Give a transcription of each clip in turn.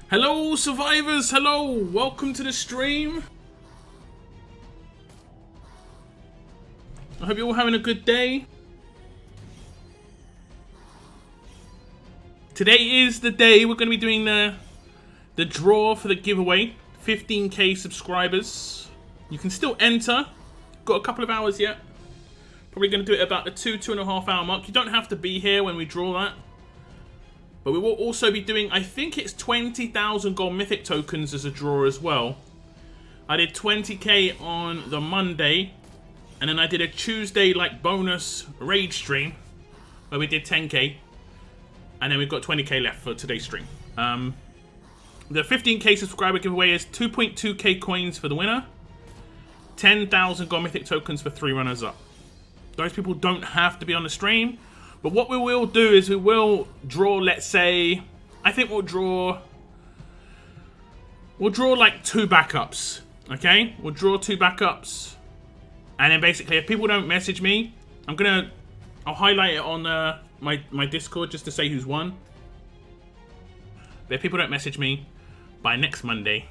Hello survivors, hello, welcome to the stream. I hope you're all having a good day. Today is the day we're going to be doing the draw for the giveaway. 15k subscribers. You can still enter. Got a couple of hours yet. Probably going to do it about the 2.5 hour mark. You don't have to be here when we draw that. But we will also be doing, I think it's 20,000 gold mythic tokens as a draw as well. I did 20k on the Monday. And then I did a Tuesday like bonus raid stream where we did 10k. And then we've got 20k left for today's stream. The 15k subscriber giveaway is 2.2k coins for the winner. 10,000 gold mythic tokens for 3 runners up. Those people don't have to be on the stream. But what we will do is we will draw, let's say, I think we'll draw like 2 backups, okay? We'll draw 2 backups, and then basically if people don't message me, I'll highlight it on my Discord just to say who's won. But if people don't message me by next Monday,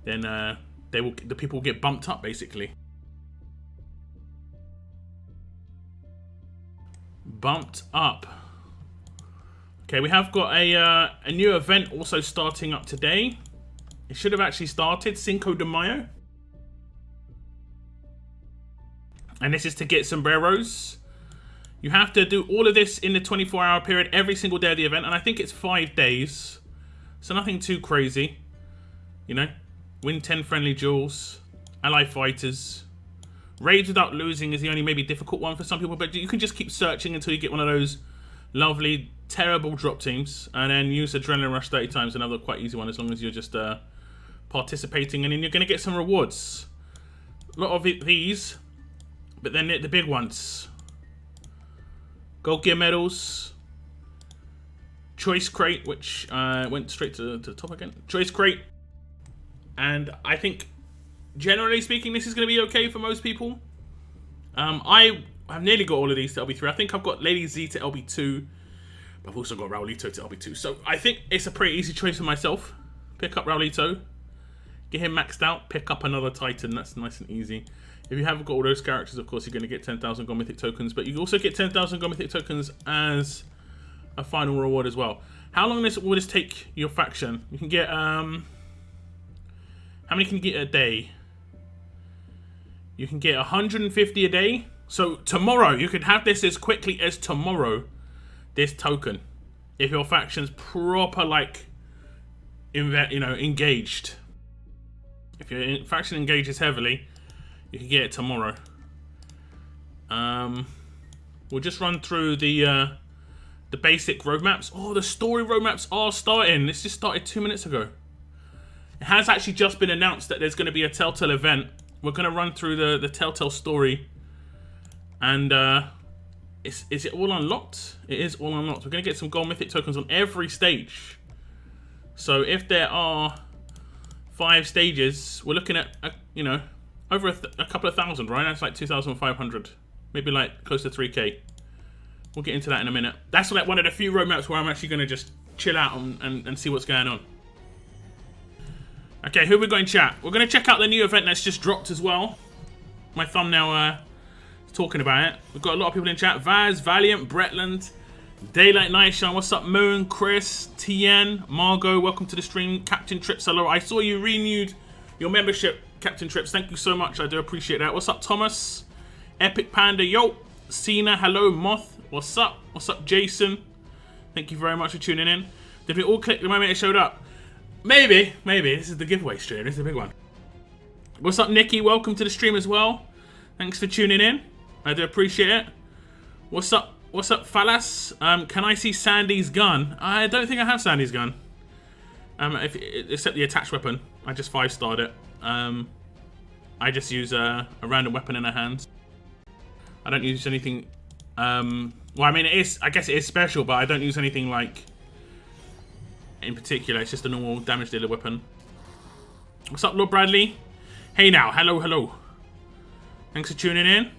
then the people will get bumped up basically. Bumped up. Okay, we have got a new event also starting up today. It should have actually started, Cinco De Mayo. And this is to get sombreros. You have to do all of this in the 24-hour period every single day of the event. And I think it's 5 days. So nothing too crazy. You know, win 10 friendly duels. Ally fighters. Raids without losing is the only maybe difficult one for some people, but you can just keep searching until you get one of those lovely, terrible drop teams, and then use Adrenaline Rush 30 times, another quite easy one as long as you're just participating, and then you're going to get some rewards. A lot of these, but then the big ones. Gold Gear medals. Choice Crate, which went straight to the top again. Choice Crate. And I think, generally speaking, this is going to be okay for most people. I have nearly got all of these to LB3. I think I've got Lady Z to LB2. But I've also got Raulito to LB2. So I think it's a pretty easy choice for myself. Pick up Raulito. Get him maxed out. Pick up another Titan. That's nice and easy. If you haven't got all those characters, of course, you're going to get 10,000 gold mythic tokens. But you also get 10,000 gold mythic tokens as a final reward as well. How long will this take your faction? You can get... how many can you get a day? You can get 150 a day. So tomorrow, you could have this as quickly as tomorrow. This token, if your faction's proper, like, engaged. If your faction engages heavily, you can get it tomorrow. We'll just run through the basic roadmaps. Oh, the story roadmaps are starting. This just started 2 minutes ago. It has actually just been announced that there's going to be a Telltale event. We're going to run through the Telltale story. And is it all unlocked? It is all unlocked. We're going to get some gold mythic tokens on every stage. So if there are 5 stages, we're looking at, over a couple of thousand, right? That's like 2,500. Maybe like close to 3k. We'll get into that in a minute. That's like one of the few roadmaps where I'm actually going to just chill out and see what's going on. Okay, who have we got in chat? We're going to check out the new event that's just dropped as well. My thumbnail is talking about it. We've got a lot of people in chat. Vaz, Valiant, Bretland, Daylight Nightshine. What's up, Moon, Chris, Tien, Margot. Welcome to the stream. Captain Trips, hello. I saw you renewed your membership, Captain Trips. Thank you so much. I do appreciate that. What's up, Thomas? Epic Panda, yo. Cena, hello. Moth, what's up? What's up, Jason? Thank you very much for tuning in. Did we all click the moment it showed up? Maybe. This is the giveaway stream. This is a big one. What's up, Nikki? Welcome to the stream as well. Thanks for tuning in. I do appreciate it. What's up, Falas? Can I see Sandy's gun? I don't think I have Sandy's gun. Except the attached weapon. I just 5-starred it. I just use a random weapon in her hands. I don't use anything... well, I mean, I guess it is special, but I don't use anything like... in particular. It's just a normal damage dealer weapon. What's up, Lord Bradley? Hey now, hello. Thanks for tuning in.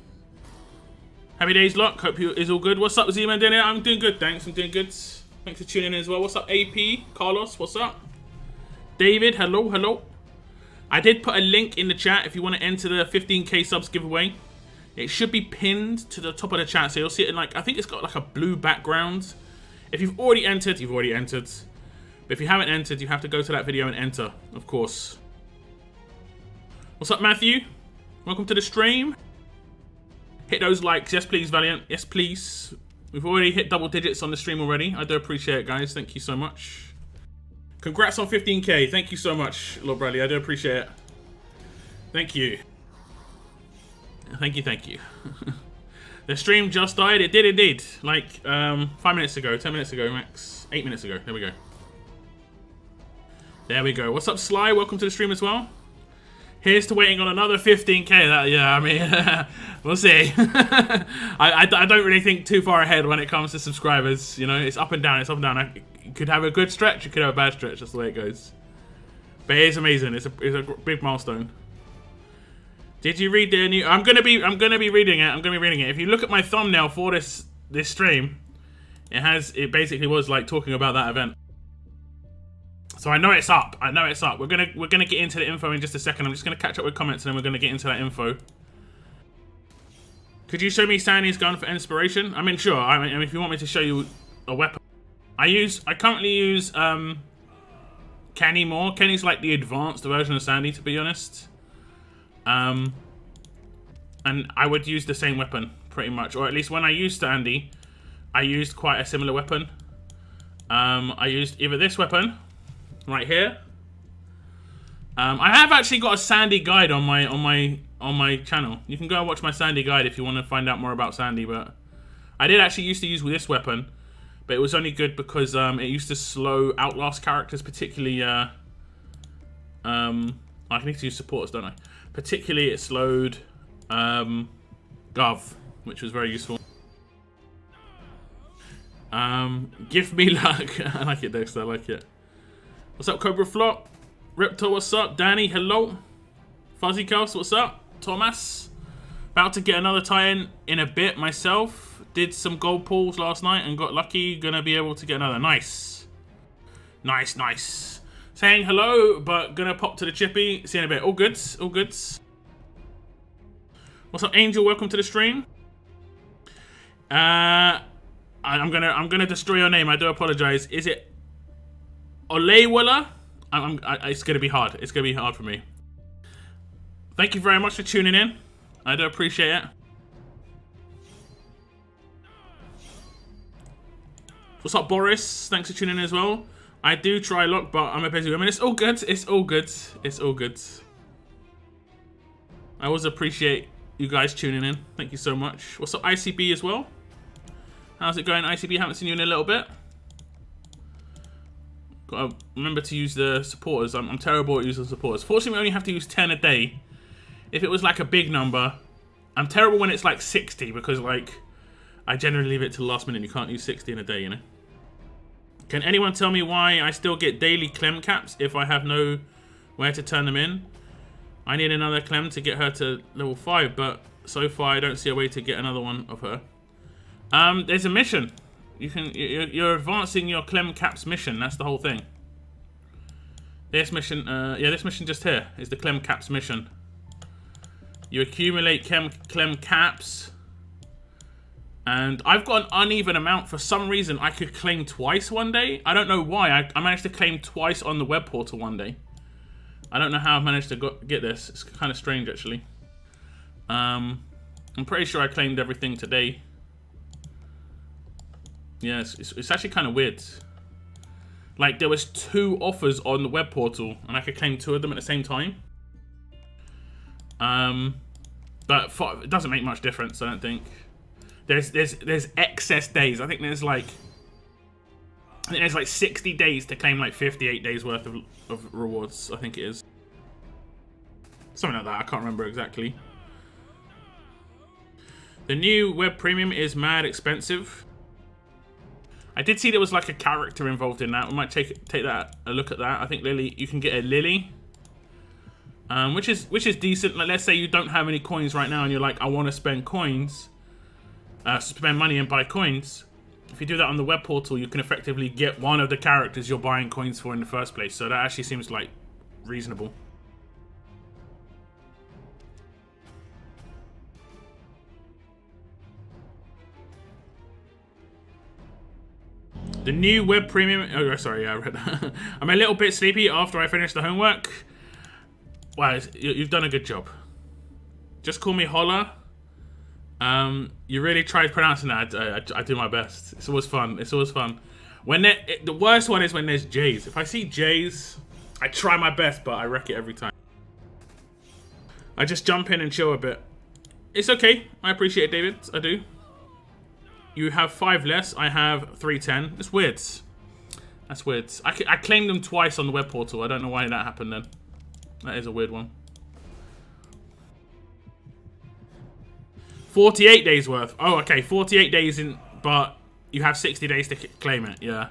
Happy days, Lock. Hope you is all good. What's up, Z-Man? I'm doing good, thanks. I'm doing good. Thanks for tuning in as well. What's up, AP? Carlos, what's up? David, hello, hello. I did put a link in the chat if you want to enter the 15k subs giveaway. It should be pinned to the top of the chat, so you'll see it in like, I think it's got like a blue background. If you've already entered, you've already entered. But if you haven't entered, you have to go to that video and enter, of course. What's up, Matthew? Welcome to the stream. Hit those likes. Yes, please, Valiant. Yes, please. We've already hit double digits on the stream already. I do appreciate it, guys. Thank you so much. Congrats on 15k. Thank you so much, Lord Bradley. I do appreciate it. Thank you. Thank you, thank you. The stream just died. It did indeed. Like 5 minutes ago, 10 minutes ago, max. 8 minutes ago. There we go. There we go. What's up, Sly? Welcome to the stream as well. Here's to waiting on another 15k. Yeah, I mean, we'll see. I don't really think too far ahead when it comes to subscribers. You know, it's up and down. It's up and down. You could have a good stretch. You could have a bad stretch. That's the way it goes. But it is amazing. It's a big milestone. Did you read the new? I'm gonna be reading it. I'm gonna be reading it. If you look at my thumbnail for this stream, it basically was like talking about that event. So I know it's up. I know it's up. We're gonna get into the info in just a second. I'm just gonna catch up with comments and then we're gonna get into that info. Could you show me Sandy's gun for inspiration? I mean, sure. I mean, if you want me to show you a weapon, I currently use Kenny more. Kenny's like the advanced version of Sandy, to be honest. And I would use the same weapon pretty much, or at least when I used Sandy, I used quite a similar weapon. I used either this weapon right here. I have actually got a Sandy guide on my channel. You can go and watch my Sandy guide if you want to find out more about Sandy. But I did actually used to use this weapon, but it was only good because it used to slow Outlast characters, particularly. I need to use supporters, don't I? Particularly, it slowed Gov, which was very useful. Give me luck. I like it, Dexter. I like it. What's up, Cobra Flop? Riptor, what's up? Danny, hello. Fuzzy Coast, what's up? Thomas. About to get another tie-in in a bit myself. Did some gold pulls last night and got lucky. Gonna be able to get another. Nice. Nice, nice. Saying hello, but gonna pop to the chippy. See you in a bit. All good, all good. What's up, Angel? Welcome to the stream. I'm gonna destroy your name. I do apologize. Is it Olewala? It's gonna be hard. It's gonna be hard for me. Thank you very much for tuning in. I do appreciate it. What's up, Boris? Thanks for tuning in as well. I do try lock, but I'm a busy woman. It's all good. It's all good. It's all good. I always appreciate you guys tuning in. Thank you so much. What's up, ICB as well? How's it going, ICB? Haven't seen you in a little bit. Gotta remember to use the supporters. I'm terrible at using supporters. Fortunately, we only have to use 10 a day. If it was like a big number, I'm terrible when it's like 60 because like I generally leave it to the last minute. You can't use 60 in a day, you know. Can anyone tell me why I still get daily clem caps if I have nowhere to turn them in? I need another clem to get her to level 5, but so far I don't see a way to get another one of her. There's a mission. You're advancing your clem caps mission. That's the whole thing. This mission, yeah, this mission just here is the clem caps mission. You accumulate clem caps. And I've got an uneven amount. For some reason, I could claim twice one day. I don't know why. I managed to claim twice on the web portal one day. I don't know how I managed to get this. It's kind of strange, actually. I'm pretty sure I claimed everything today. Yeah, it's actually kind of weird. Like, there was 2 offers on the web portal, and I could claim 2 of them at the same time. But it doesn't make much difference, I don't think. There's excess days. I think there's like 60 days to claim like 58 days worth of rewards. I think it is something like that. I can't remember exactly. The new web premium is mad expensive. I did see there was like a character involved in that. We might take a look at that. I think Lily, you can get a Lily, which is decent. Like, let's say you don't have any coins right now, and you're like, I want to spend coins. Spend money and buy coins. if you do that on the web portal, you can effectively get one of the characters you're buying coins for in the first place. So that actually seems like reasonable. The new web premium. Oh, sorry, yeah, I read that. I'm a little bit sleepy after I finished the homework. Wow, you've done a good job. Just call me Holla. You really tried pronouncing that. I do my best. It's always fun. It's always fun. When the worst one is when there's J's. If I see J's, I try my best, but I wreck it every time. I just jump in and chill a bit. It's okay. I appreciate it, David. I do. You have 5 less. I have 310. It's weird. That's weird. I claimed them twice on the web portal. I don't know why that happened then. That is a weird one. 48 days worth. Oh, okay. 48 days in, but you have 60 days to claim it. Yeah.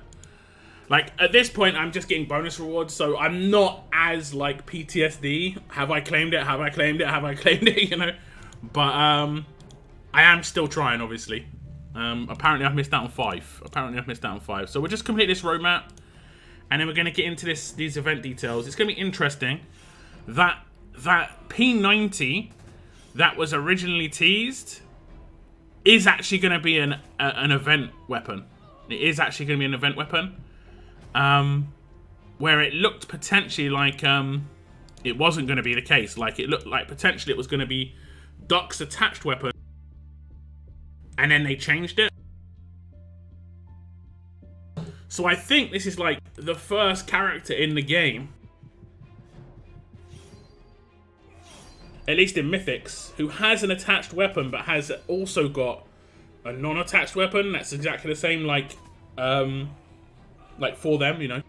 Like, at this point, I'm just getting bonus rewards, so I'm not as, like, PTSD. Have I claimed it? Have I claimed it? Have I claimed it? You know? But, I am still trying, obviously. Apparently I've missed out on 5. So we'll just complete this roadmap, and then we're going to get into these event details. It's going to be interesting. That P90 that was originally teased is actually going to be an event weapon. It is actually going to be an event weapon. Where it looked potentially like it wasn't going to be the case. Like, it looked like potentially it was going to be Duck's attached weapon. And then they changed it. So I think this is like the first character in the game, at least in Mythics, who has an attached weapon but has also got a non-attached weapon that's exactly the same, like for them, you know.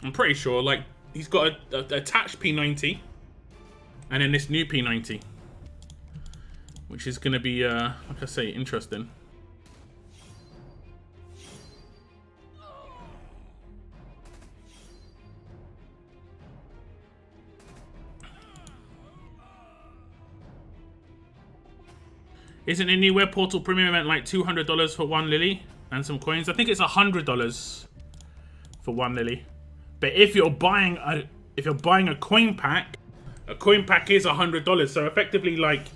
I'm pretty sure, like, he's got a attached P90 and then this new P90. Which is going to be, like I say, interesting. Isn't a new web portal premium event like $200 for 1 lily and some coins? I think it's $100 for 1 lily. But if you're buying a coin pack is $100. So effectively, like,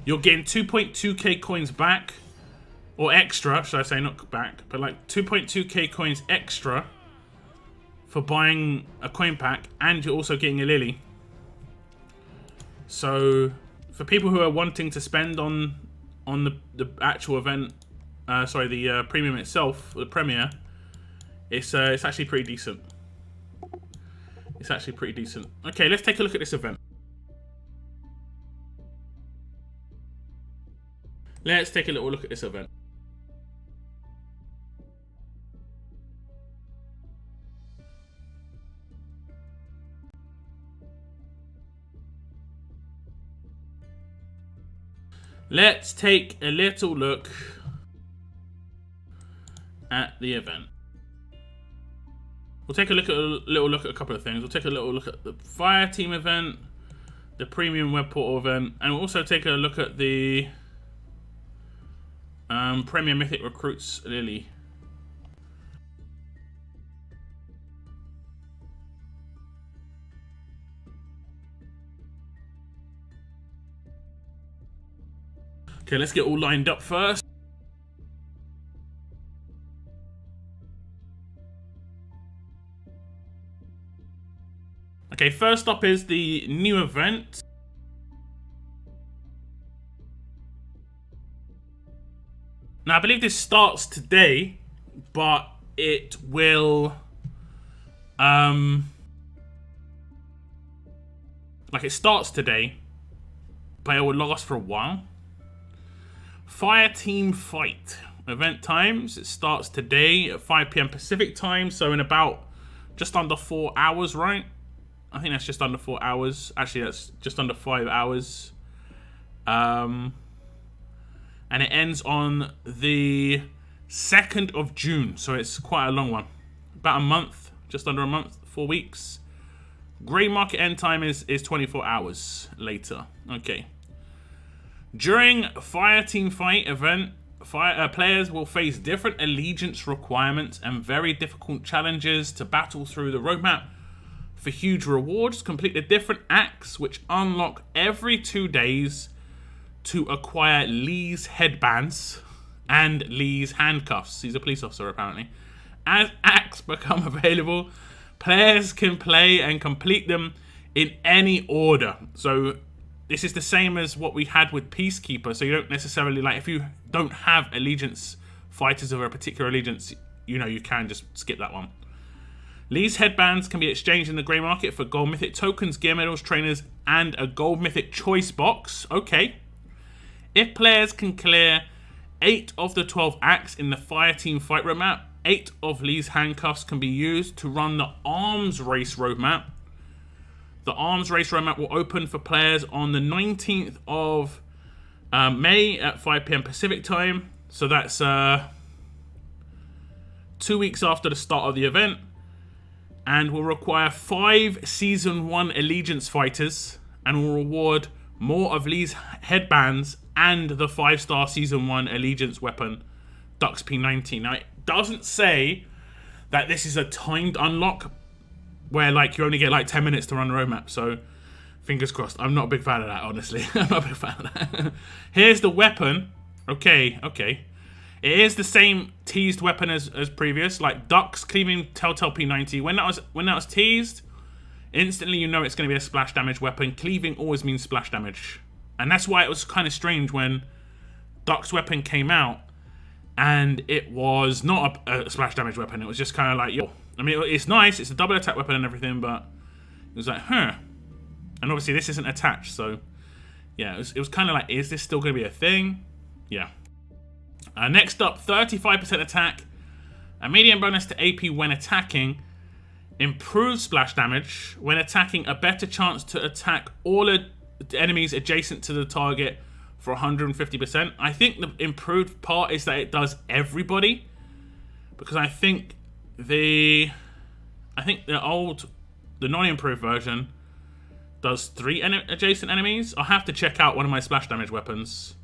you're getting 2.2k coins back, or extra, should I say, not back, but like 2.2k coins extra for buying a coin pack, and you're also getting a lily. So for people who are wanting to spend on the actual event, the premium itself, the premiere, it's actually pretty decent. It's actually pretty decent. Okay, let's take a look at this event. Let's take a little look at this event. Let's take a little look at the event. We'll take a little look at a couple of things. We'll take a little look at the Fire Team event, the Premium Web Portal event, and we'll also take a look at the Premier Mythic Recruits Lily. Okay, let's get all lined up first. Okay, first up is the new event. Now, I believe this starts today, but it will, it starts today, but it will last for a while. Fire Team Fight. Event times, it starts today at 5 PM Pacific time, so in about just under 4 hours, right? I think that's just under 4 hours. Actually, that's just under 5 hours. And it ends on the 2nd of June, so it's quite a long one. About a month, just under a month, 4 weeks. Grey market end time is 24 hours later. Okay. During Fire Team Fight event, players will face different allegiance requirements and very difficult challenges to battle through the roadmap. For huge rewards, complete the different acts which unlock every 2 days to acquire Lee's headbands and Lee's handcuffs. He's a police officer, apparently. As acts become available, players can play and complete them in any order. So this is the same as what we had with Peacekeeper. So you don't necessarily, like, if you don't have allegiance fighters of a particular allegiance, you know, you can just skip that one. Lee's headbands can be exchanged in the grey market for gold mythic tokens, gear medals, trainers, and a gold mythic choice box. Okay. If players can clear 8 of the 12 acts in the Fireteam fight roadmap, 8 of Lee's handcuffs can be used to run the Arms Race roadmap. The Arms Race roadmap will open for players on the 19th of May at 5 PM Pacific time. So that's 2 weeks after the start of the event. And will require 5 Season 1 Allegiance fighters and will reward more of Lee's headbands and the 5-star Season 1 Allegiance weapon, Dux P90. Now, it doesn't say that this is a timed unlock where, like, you only get, like, 10 minutes to run the roadmap. So, fingers crossed. I'm not a big fan of that, honestly. I'm not a big fan of that. Here's the weapon. Okay. It is the same teased weapon as previous, like Dux cleaving Telltale P90. When that was teased, instantly you know it's going to be a splash damage weapon. Cleaving always means splash damage, and that's why it was kind of strange when Dux weapon came out and it was not a splash damage weapon. It was just kind of like, yo. I mean, it's nice. It's a double attack weapon and everything, but it was like, huh. And obviously this isn't attached, so yeah, it was kind of like, is this still going to be a thing? Yeah. Next up, 35% attack, a medium bonus to AP when attacking, improved splash damage, when attacking a better chance to attack all enemies adjacent to the target for 150%. I think the improved part is that it does everybody, because I think the non-improved version does 3 adjacent enemies. I'll have to check out one of my splash damage weapons.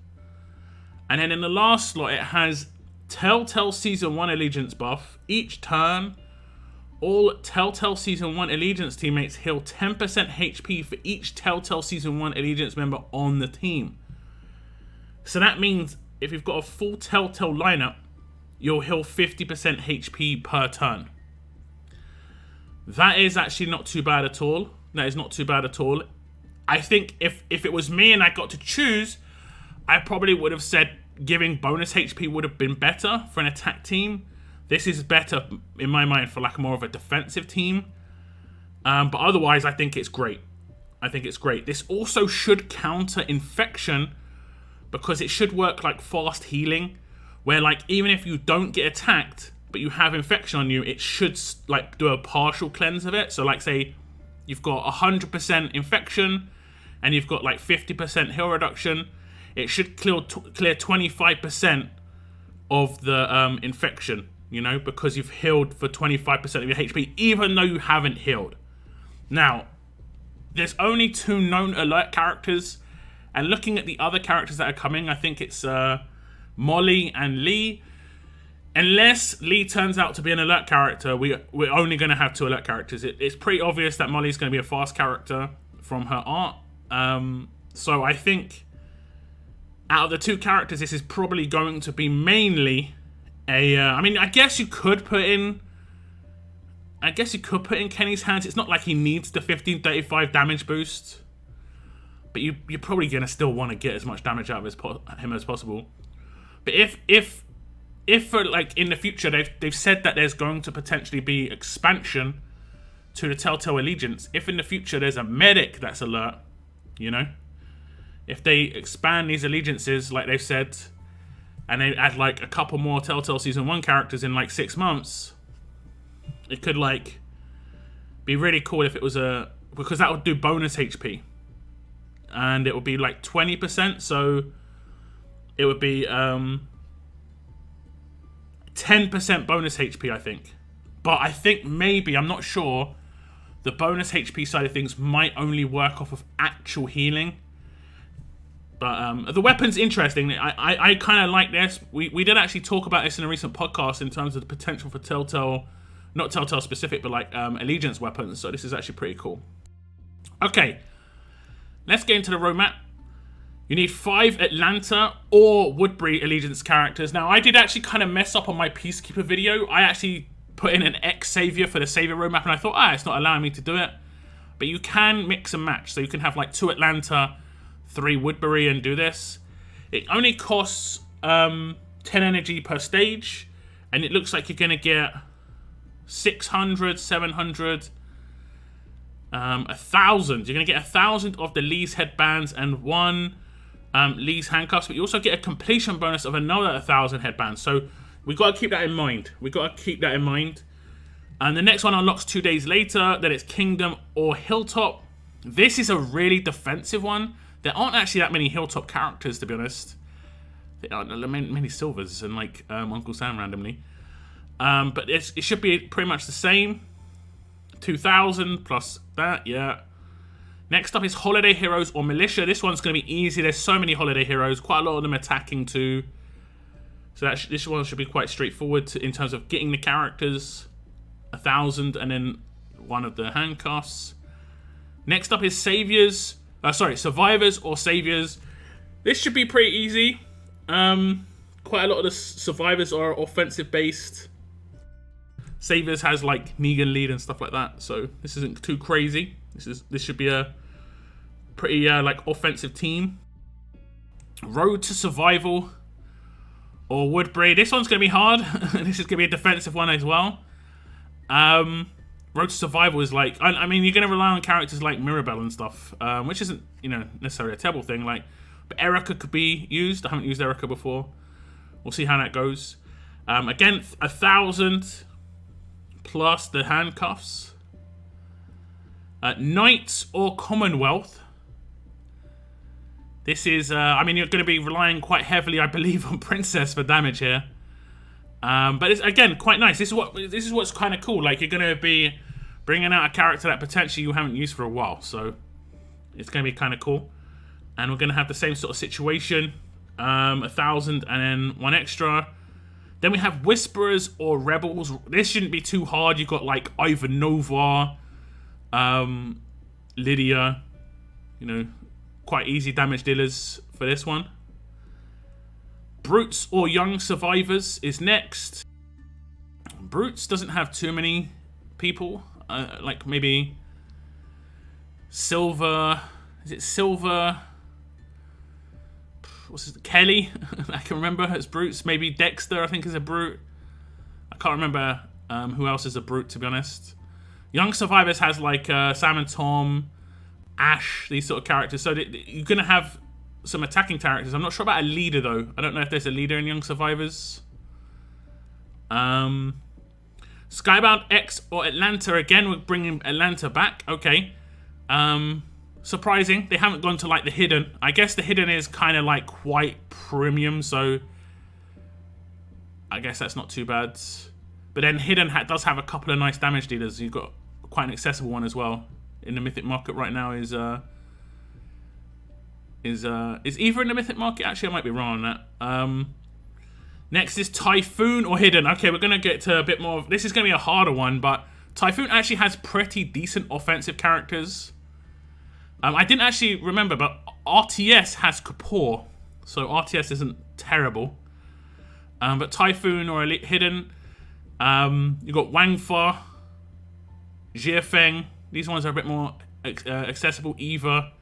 And then in the last slot, it has Telltale Season 1 Allegiance buff. Each turn, all Telltale Season 1 Allegiance teammates heal 10% HP for each Telltale Season 1 Allegiance member on the team. So that means if you've got a full Telltale lineup, you'll heal 50% HP per turn. That is actually not too bad at all. That is not too bad at all. I think if it was me and I got to choose, I probably would have said giving bonus HP would have been better for an attack team. This is better, in my mind, for like more of a defensive team. But otherwise, I think it's great. This also should counter infection, because it should work like fast healing, where like even if you don't get attacked, but you have infection on you, it should like do a partial cleanse of it. So like say you've got 100% infection and you've got like 50% heal reduction. It should clear 25% of the infection, you know, because you've healed for 25% of your HP, even though you haven't healed. Now, there's only 2 known alert characters, and looking at the other characters that are coming, I think it's Molly and Lee. Unless Lee turns out to be an alert character, we're only going to have 2 alert characters. It's pretty obvious that Molly's going to be a fast character from her art. So I think out of the 2 characters, this is probably going to be mainly a... I mean, I guess you could put in Kenny's hands. It's not like he needs the 1535 damage boost, but you're probably going to still want to get as much damage out of him as possible. But if for like in the future they've said that there's going to potentially be expansion to the Telltale Allegiance, if in the future there's a medic that's alert, you know, if they expand these allegiances like they've said, and they add like a couple more Telltale Season 1 characters in like 6 months, it could like be really cool if it was because that would do bonus HP, and it would be like 20%, so it would be 10% bonus HP, I think. But I think maybe, I'm not sure, the bonus HP side of things might only work off of actual healing. But the weapon's interesting. I kind of like this. We did actually talk about this in a recent podcast in terms of the potential for Telltale, not Telltale specific, but like Allegiance weapons. So this is actually pretty cool. Okay, let's get into the roadmap. You need 5 Atlanta or Woodbury Allegiance characters. Now, I did actually kind of mess up on my Peacekeeper video. I actually put in an X-Savior for the Savior roadmap, and I thought, it's not allowing me to do it. But you can mix and match. So you can have like 2 Atlanta, 3 Woodbury, and do this. It only costs 10 energy per stage, and it looks like you're going to get 600, 700, 1,000. You're going to get 1,000 of the Lee's headbands and 1 Lee's handcuffs, but you also get a completion bonus of another 1,000 headbands. So we got to keep that in mind. And the next one unlocks 2 days later. Then it's Kingdom or Hilltop. This is a really defensive one. There aren't actually that many Hilltop characters, to be honest. There aren't many Silvers and like Uncle Sam randomly. But it should be pretty much the same. 2,000 plus that, yeah. Next up is Holiday Heroes or Militia. This one's going to be easy. There's so many Holiday Heroes. Quite a lot of them attacking too. So this one should be quite straightforward in terms of getting the characters. 1,000 and then 1 of the handcuffs. Next up is Survivors or Saviors. This should be pretty easy. Quite a lot of the Survivors are offensive based. Saviors has like Negan lead and stuff like that. So this isn't too crazy. This should be a pretty like offensive team. Road to Survival or Woodbury. This one's going to be hard. This is going to be a defensive one as well. Road to Survival is like, I mean, you're going to rely on characters like Mirabelle and stuff, which isn't, necessarily a terrible thing. Like, but Erica could be used. I haven't used Erica before. We'll see how that goes. Again, 1,000 plus the handcuffs. Knights or Commonwealth. This is, you're going to be relying quite heavily, I believe, on Princess for damage here. But it's, again, quite nice. This is what's kind of cool. Like, you're going to be bringing out a character that potentially you haven't used for a while. So, it's going to be kind of cool. And we're going to have the same sort of situation. 1,000 and then 1 extra. Then we have Whisperers or Rebels. This shouldn't be too hard. You've got, like, Ivanova, Lydia, quite easy damage dealers for this one. Brutes or Young Survivors is next. Brutes doesn't have too many people, like maybe Silver. Is it Silver? What's his, Kelly? I can remember as Brutes. Maybe Dexter, I think, is a Brute. I can't remember who else is a Brute, to be honest. Young Survivors has like Sam and Tom, Ash, these sort of characters. So you're going to have some attacking characters. I'm not sure about a leader, though. I don't know if there's a leader in Young Survivors. Skybound X or Atlanta. Again, we're bringing Atlanta back. Okay. Surprising. They haven't gone to like the Hidden. I guess the Hidden is kind of like quite premium. So I guess that's not too bad. But then Hidden does have a couple of nice damage dealers. You've got quite an accessible one as well. In the Mythic market right now is either in the Mythic market. Actually, I might be wrong on that. Next is Typhoon or Hidden. Okay, we're gonna get to a bit more. This is gonna be a harder one, but Typhoon actually has pretty decent offensive characters. I didn't actually remember, but RTS has Kapoor, so RTS isn't terrible. But Typhoon or Hidden. You've got Wang Fa, Jiafeng. These ones are a bit more accessible. Eva.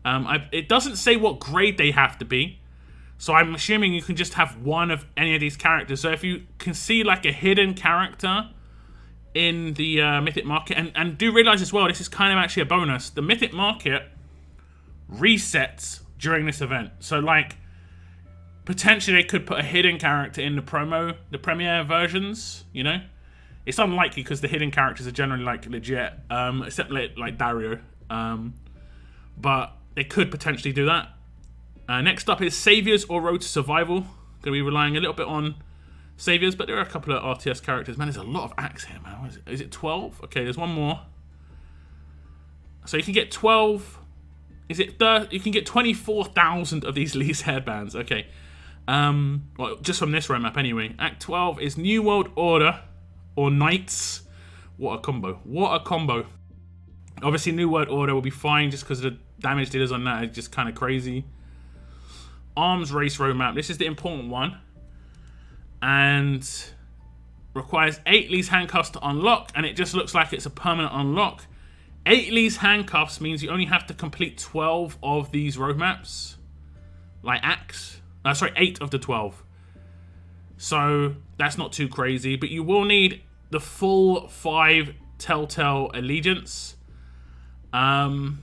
It doesn't say what grade they have to be. So I'm assuming you can just have one of any of these characters. So if you can see like a hidden character in the Mythic market. And do realize as well, this is kind of actually a bonus. The Mythic market resets during this event. So like, potentially they could put a hidden character in the premiere versions, It's unlikely because the hidden characters are generally like legit, except like Dario. But they could potentially do that. Next up is Saviors or Road to Survival. Going to be relying a little bit on Saviors, but there are a couple of RTS characters. Man, there's a lot of Axe here, man. What is it 12? Okay, there's one more. So you can get 12 Is it you can get 24,000 of these Lee's headbands. Okay. Well, just from this roadmap anyway. Act 12 is New World Order or Knights. What a combo. What a combo. Obviously, New World Order will be fine just because the damage dealers on that are just kind of crazy. Arms Race roadmap. This is the important one. And requires 8 Lee's handcuffs to unlock. And it just looks like it's a permanent unlock. 8 Lee's handcuffs means you only have to complete 12 of these roadmaps. Like acts. Sorry, 8 of the 12. So that's not too crazy. But you will need the full 5 Telltale allegiance. And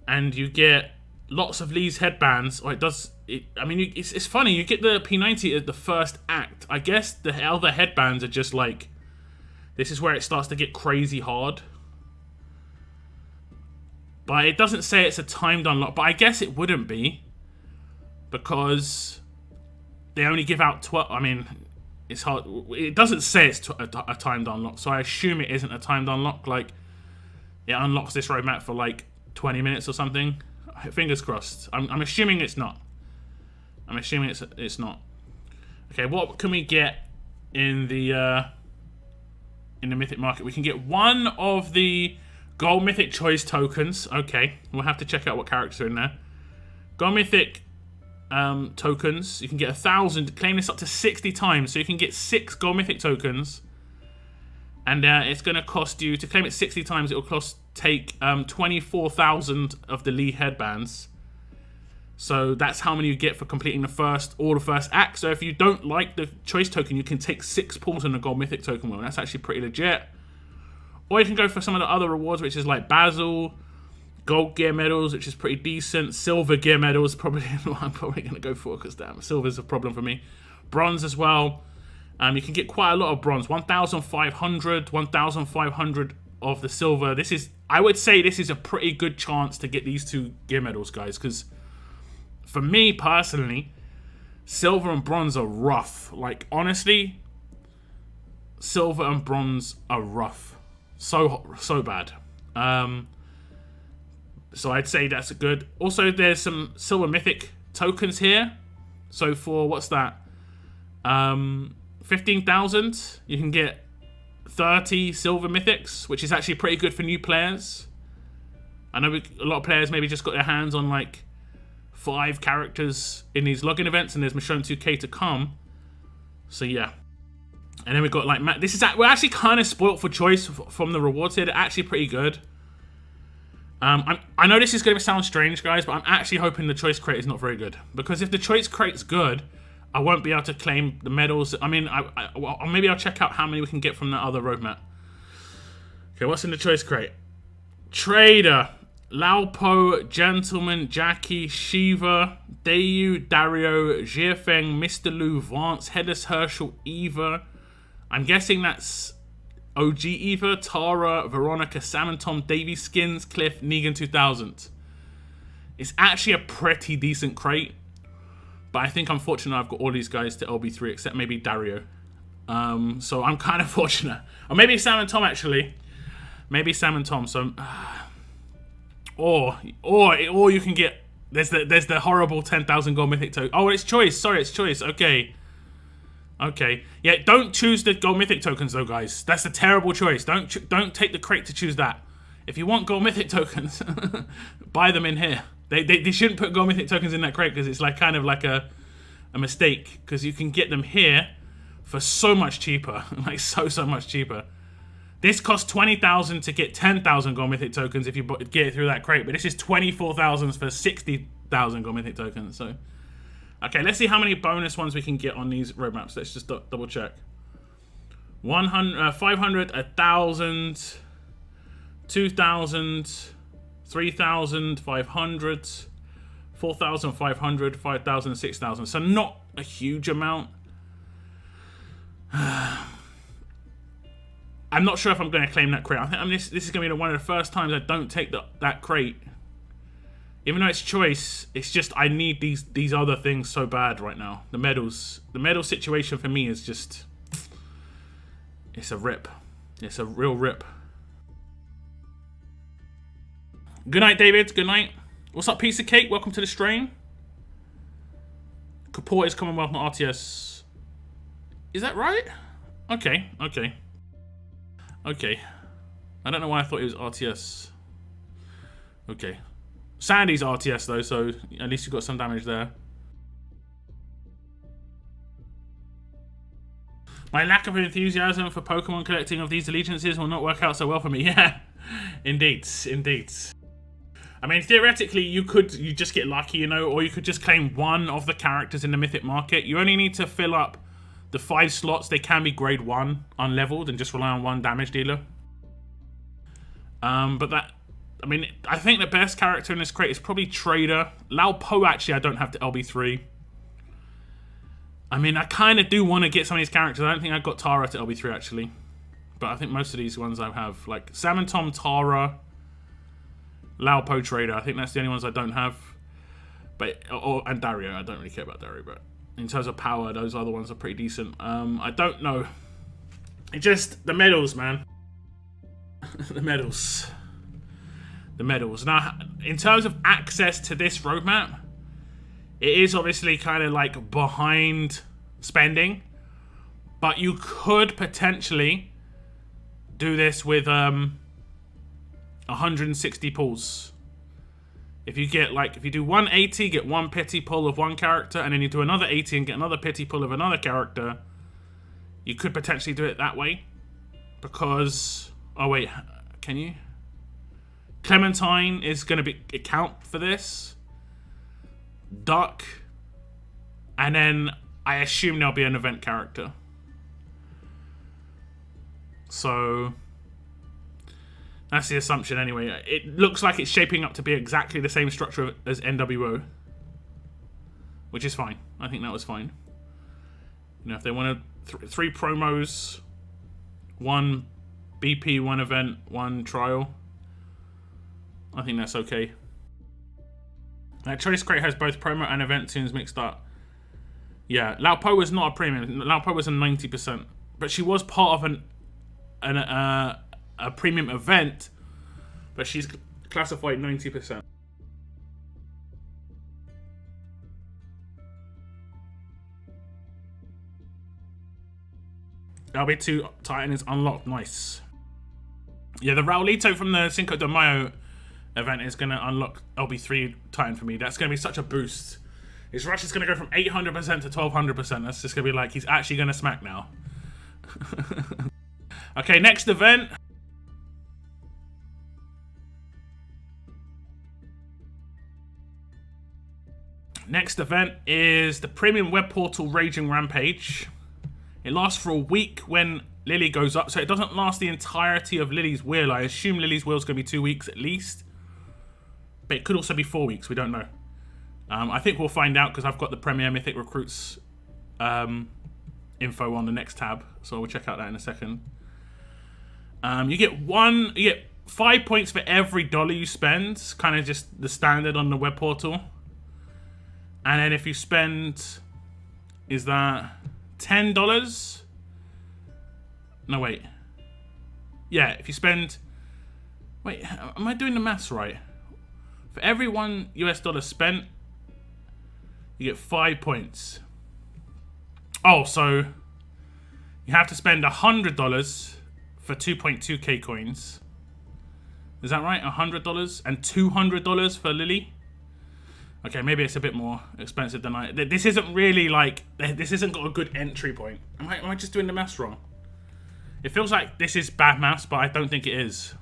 you get lots of Lee's headbands. Or it's funny. You get the P90 at the first act. I guess the other headbands are just like... This is where it starts to get crazy hard. But it doesn't say it's a timed unlock. But I guess it wouldn't be. Because they only give out 12... I mean, it's hard. It doesn't say it's a timed unlock. So I assume it isn't a timed unlock. Like, it unlocks this roadmap for like 20 minutes or something. Fingers crossed. I'm assuming it's not. I'm assuming it's not. Okay, what can we get in the Mythic market? We can get one of the Gold Mythic Choice tokens. Okay, we'll have to check out what characters are in there. Gold Mythic tokens. You can get 1,000. Claim this up to 60 times. So you can get 6 Gold Mythic tokens. And it's going to cost you, to claim it 60 times, it will take 24,000 of the Lee headbands. So that's how many you get for completing the first act. So if you don't like the choice token, you can take 6 pulls on the Gold Mythic token wheel. That's actually pretty legit. Or you can go for some of the other rewards, which is like Basil, Gold Gear Medals, which is pretty decent. Silver Gear Medals, probably what I'm probably going to go for, because damn, Silver's a problem for me. Bronze as well. You can get quite a lot of bronze. 1,500 of the silver. I would say this is a pretty good chance to get these 2 gear medals, guys, because for me personally, silver and bronze are rough. Like, honestly, silver and bronze are rough. So bad. So I'd say that's good. Also, there's some silver mythic tokens here. So for, what's that? 15,000, you can get 30 silver mythics, which is actually pretty good for new players. I know a lot of players maybe just got their hands on like 5 characters in these login events, and there's Michonne 2K to come. So yeah. And then we've got like, we're actually kind of spoilt for choice from the rewards here. They're actually pretty good. I know this is going to sound strange, guys, but I'm actually hoping the choice crate is not very good. Because if the choice crate's good, I won't be able to claim the medals. I mean, well, maybe I'll check out how many we can get from that other roadmap. Okay, what's in the choice crate? Trader, Laupo, Gentleman, Jackie, Shiva, Dayu, Dario, Jiafeng, Mr. Lu, Vance, Headless Herschel, Eva. I'm guessing that's OG Eva, Tara, Veronica, Sam and Tom, Davey Skins, Cliff, Negan 2000. It's actually a pretty decent crate. But I think I'm fortunate I've got all these guys to LB3 except maybe Dario. So I'm kind of fortunate. Or maybe Sam and Tom, actually. Maybe Sam and Tom. So, or you can get... There's the horrible 10,000 gold mythic token. Oh, it's choice. Sorry, it's choice. Okay. Yeah, don't choose the gold mythic tokens though, guys. That's a terrible choice. Don't take the crate to choose that. If you want gold mythic tokens, buy them in here. They shouldn't put gold mythic tokens in that crate because it's like kind of like a mistake, because you can get them here for so much cheaper. Like so much cheaper. This costs 20,000 to get 10,000 gold mythic tokens if you get it through that crate, but this is 24,000 for 60,000 gold mythic tokens. So okay, let's see how many bonus ones we can get on these roadmaps. Let's just double check. 100, 500, 1,000, 2,000, 3,500, 4,500, 5,000, 6,000. So not a huge amount. I'm not sure if I'm going to claim that crate. I think this is going to be one of the first times I don't take that crate. Even though it's choice, it's just I need these other things so bad right now. The medals. The medal situation for me is just... It's a rip. It's a real rip. Good night, David. Good night. What's up, piece of cake? Welcome to the stream. Kaport is Commonwealth, not RTS. Is that right? Okay, okay. Okay. I don't know why I thought it was RTS. Okay. Sandy's RTS though, so at least you got some damage there. My lack of enthusiasm for Pokemon collecting of these allegiances will not work out so well for me. Yeah, indeed, indeed. I mean, theoretically, you just get lucky, you know, or you could just claim one of the characters in the Mythic market. You only need to fill up the 5 slots. They can be grade 1 unleveled and just rely on 1 damage dealer. But that, I mean, I think the best character in this crate is probably Trader. Lao Po, actually, I don't have to LB3. I mean, I kind of do want to get some of these characters. I don't think I've got Tara to LB3, actually. But I think most of these ones I have. Like, Sam and Tom, Tara, Lao Po, Trader. I think that's the only ones I don't have. But and Dario. I don't really care about Dario, but in terms of power, those other ones are pretty decent. I don't know. It just, the medals, man. The medals. The medals. Now, in terms of access to this roadmap, it is obviously kind of like behind spending, but you could potentially do this with 160 pulls. If you get like, if you do 180, get 1 pity pull of 1 character, and then you do another 80 and get another pity pull of another character, you could potentially do it that way. Because, oh wait, can you? Clementine is going to be account for this. Duck, and then I assume there'll be an event character. So that's the assumption anyway. It looks like it's shaping up to be exactly the same structure as NWO, which is fine. I think that was fine. You know, if they want to 3 promos, 1 BP, 1 event, 1 trial, I think that's okay. Choice Crate has both promo and event tunes mixed up. Yeah, Lao Po was not a premium. Lao Po was a 90%, but she was part of a premium event, but she's classified 90%. LB2 Titan is unlocked. Nice. Yeah, the Raulito from the Cinco de Mayo event is going to unlock LB3 Titan for me. That's going to be such a boost. His rush is going to go from 800% to 1200%. That's just going to be like, he's actually going to smack now. Okay, next event. Next event is the premium web portal Raging Rampage. It lasts for a week when Lily goes up, so it doesn't last the entirety of Lily's wheel. I assume Lily's wheel is going to be 2 weeks at least. But it could also be 4 weeks, we don't know. I think we'll find out because I've got the Premier Mythic Recruits info on the next tab, so we'll check out that in a second. You get 5 points for every dollar you spend, kind of just the standard on the web portal. And then if you spend, is that $10? No, wait. Yeah, if you spend, wait, am I doing the maths right? For every $1 US spent, you get 5 points. Oh, so you have to spend $100 for 2.2k coins. Is that right? $100 and $200 for Lily? Okay, maybe it's a bit more expensive than this isn't really like, this isn't got a good entry point. Am I just doing the maths wrong? It feels like this is bad maths, but I don't think it is.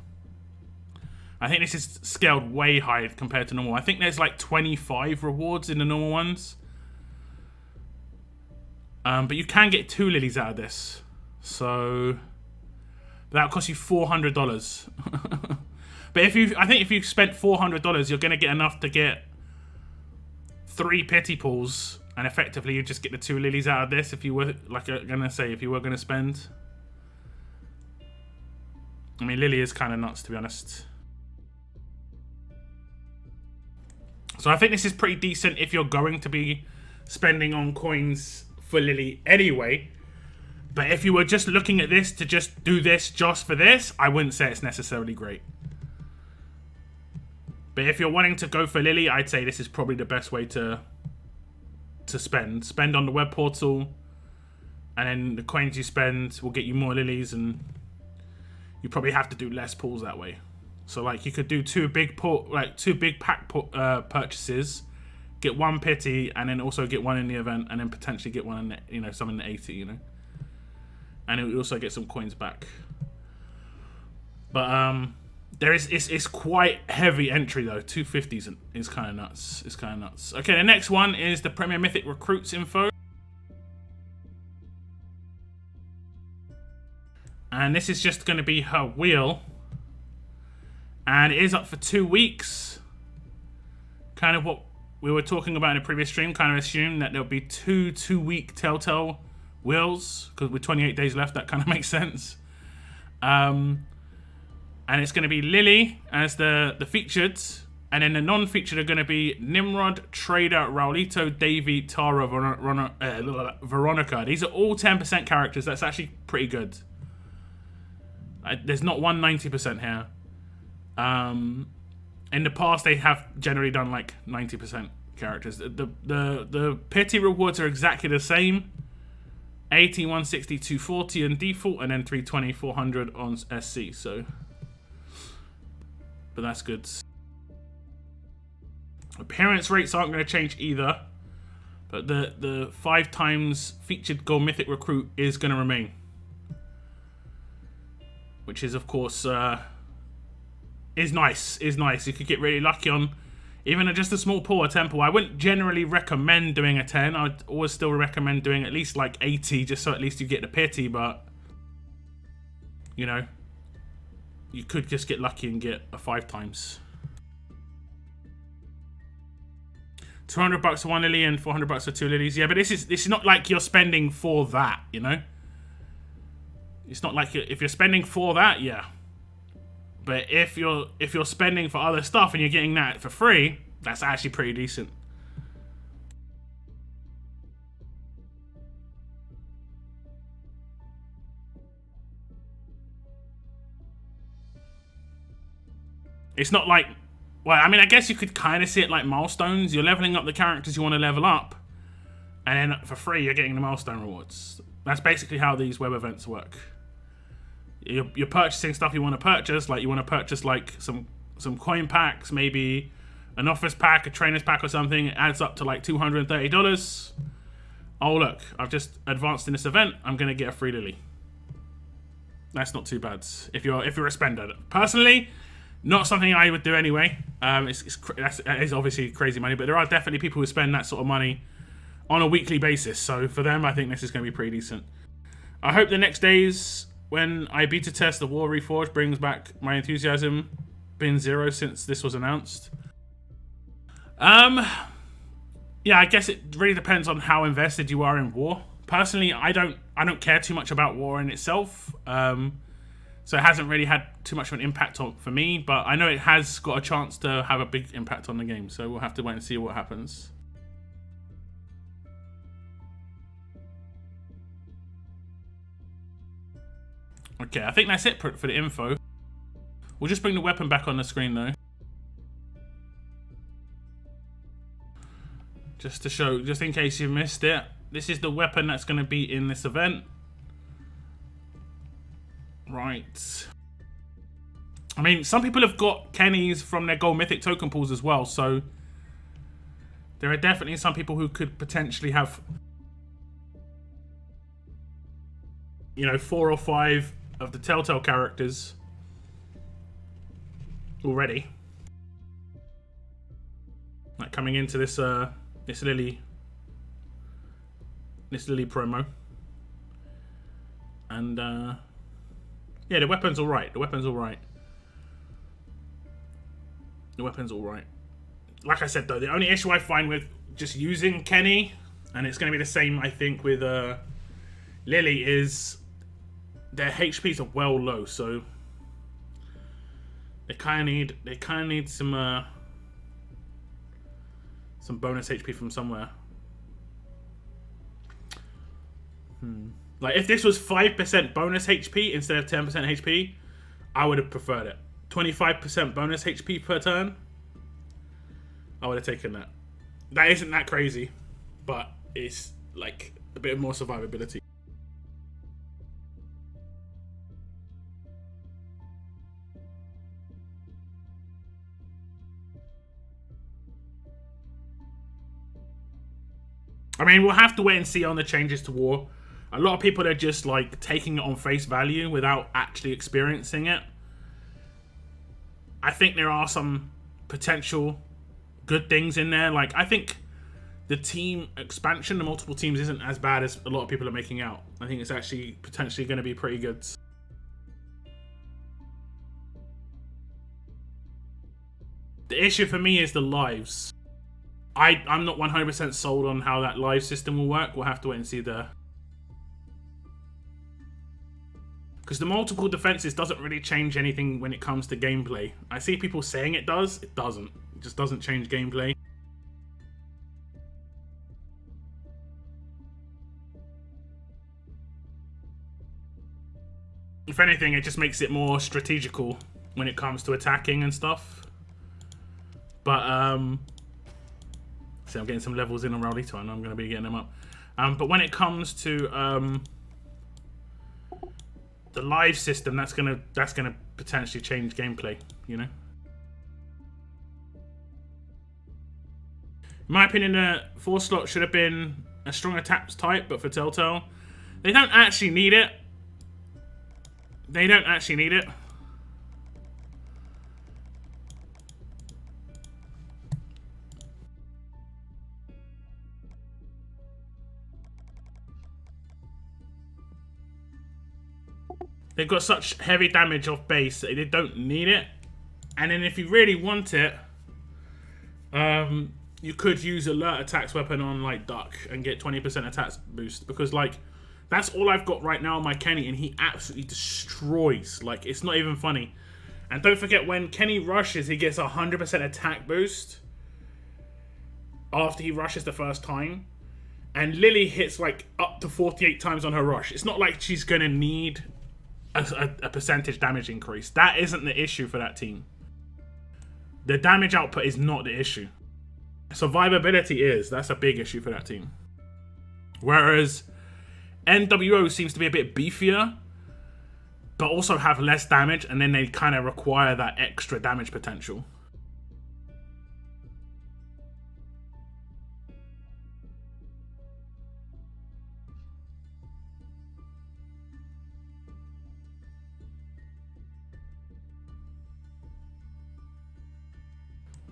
I think this is scaled way high compared to normal. I think there's like 25 rewards in the normal ones. But you can get 2 lilies out of this. So that'll cost you $400. But I think if you spent $400, you're gonna get enough to get 3 pity pulls, and effectively you just get the 2 lilies out of this if you were, like I'm gonna say, if you were gonna spend. I mean, Lily is kind of nuts, to be honest. So I think this is pretty decent if you're going to be spending on coins for Lily anyway. But if you were just looking at this to just do this just for this, I wouldn't say it's necessarily great. But if you're wanting to go for Lily, I'd say this is probably the best way to spend. Spend on the web portal, and then the coins you spend will get you more lilies, and you probably have to do less pulls that way. So like you could do two big pack purchases, get one pity, and then also get one in the event, and then potentially get one in the, you know, some in the 80, you know. And it would also get some coins back. But it's quite heavy entry though. 250s is kind of nuts. It's kind of nuts. Okay, the next one is the Premier Mythic recruits info. And this is just going to be her wheel. And it is up for 2 weeks. Kind of what we were talking about in a previous stream. Kind of assumed that there'll be two-week Telltale wheels. Because with 28 days left, that kind of makes sense. And it's going to be Lily as the featured. And then the non-featured are going to be Nimrod, Trader, Raulito, Davey, Tara, Veronica. These are all 10% characters. That's actually pretty good. There's not one 90% here. In the past, they have generally done like 90% characters. The pity rewards are exactly the same. 80, 160, 240 on default, and then 320, 400 on SC. So, but that's good. Appearance rates aren't going to change either, but the 5 times featured gold mythic recruit is going to remain, which is of course is nice. You could get really lucky on even just a small pull, a 10 pull. I wouldn't generally recommend doing a 10. I would always still recommend doing at least like 80, just so at least you get the pity. But you know, you could just get lucky and get a 5 times. $200 for 1 lily and $400 for 2 lilies. Yeah, but this is not like you're spending for that, you know. It's not like if you're spending for that, yeah. But if you're spending for other stuff and you're getting that for free, that's actually pretty decent. It's not like, well, I mean, I guess you could kind of see it like milestones. You're leveling up the characters you want to level up, and then for free you're getting the milestone rewards. That's basically how these web events work. You're purchasing stuff you want to purchase, like you want to purchase like some coin packs, maybe an office pack, a trainer's pack or something. It adds up to like $230. Oh look, I've just advanced in this event. I'm gonna get a free lily. That's not too bad if you're a spender. Personally, not something I would do anyway. That is obviously crazy money, but there are definitely people who spend that sort of money on a weekly basis. So for them, I think this is going to be pretty decent. I hope the next days when I beta test the War Reforged brings back my enthusiasm. Been 0 since this was announced. Yeah, I guess it really depends on how invested you are in War. Personally, I don't care too much about War in itself. So it hasn't really had too much of an impact for me, but I know it has got a chance to have a big impact on the game, so we'll have to wait and see what happens. Okay, I think that's it for the info. We'll just bring the weapon back on the screen though. Just to show, just in case you missed it, this is the weapon that's going to be in this event. Right. I mean, some people have got Kenny's from their gold mythic token pools as well, so there are definitely some people who could potentially have, you know, 4 or 5 of the Telltale characters already. Like coming into this this Lily promo. And yeah, the weapon's alright. The weapon's alright. Like I said though, the only issue I find with just using Kenny, and it's going to be the same I think with Lily, is their HPs are well low, so they kind of need some bonus HP from somewhere. Like if this was 5% bonus HP instead of 10% HP, I would have preferred it. 25% bonus HP per turn I would have taken that. That isn't that crazy, but it's like a bit more survivability. I mean, we'll have to wait and see on the changes to war. A lot of people are just like taking it on face value without actually experiencing it. I think there are some potential good things in there. Like, I think the team expansion, the multiple teams, isn't as bad as a lot of people are making out. I think it's actually potentially going to be pretty good. The issue for me is the lives. I'm not 100% sold on how that live system will work. We'll have to wait and see there. Because the multiple defenses doesn't really change anything when it comes to gameplay. I see people saying it does. It doesn't. It just doesn't change gameplay. If anything, it just makes it more strategical when it comes to attacking and stuff. But, see, I'm getting some levels in on Raulito, and I'm going to be getting them up. But when it comes to the live system, that's gonna potentially change gameplay, you know. In my opinion, the 4 slot should have been a strong attacks type, but for Telltale, they don't actually need it. They don't actually need it. They've got such heavy damage off base that they don't need it. And then if you really want it, you could use alert attacks weapon on like Duck and get 20% attacks boost. Because like, that's all I've got right now on my Kenny, and he absolutely destroys. Like, it's not even funny. And don't forget, when Kenny rushes, he gets 100% attack boost after he rushes the first time. And Lily hits like up to 48 times on her rush. It's not like she's gonna need a percentage damage increase. That isn't the issue for that team. The damage output is not the issue. Survivability is. That's a big issue for that team. Whereas NWO seems to be a bit beefier, but also have less damage, and then they kind of require that extra damage potential.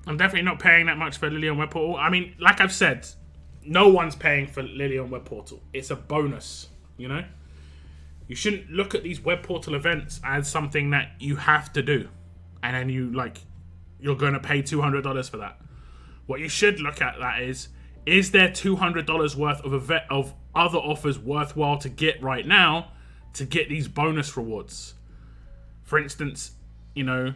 I'm definitely not paying that much for Lily on Web Portal. I mean, like I've said, no one's paying for Lily on Web Portal. It's a bonus, you know? You shouldn't look at these Web Portal events as something that you have to do. And then you're going to pay $200 for that. What you should look at that is there $200 worth of other offers worthwhile to get right now to get these bonus rewards? For instance, you know,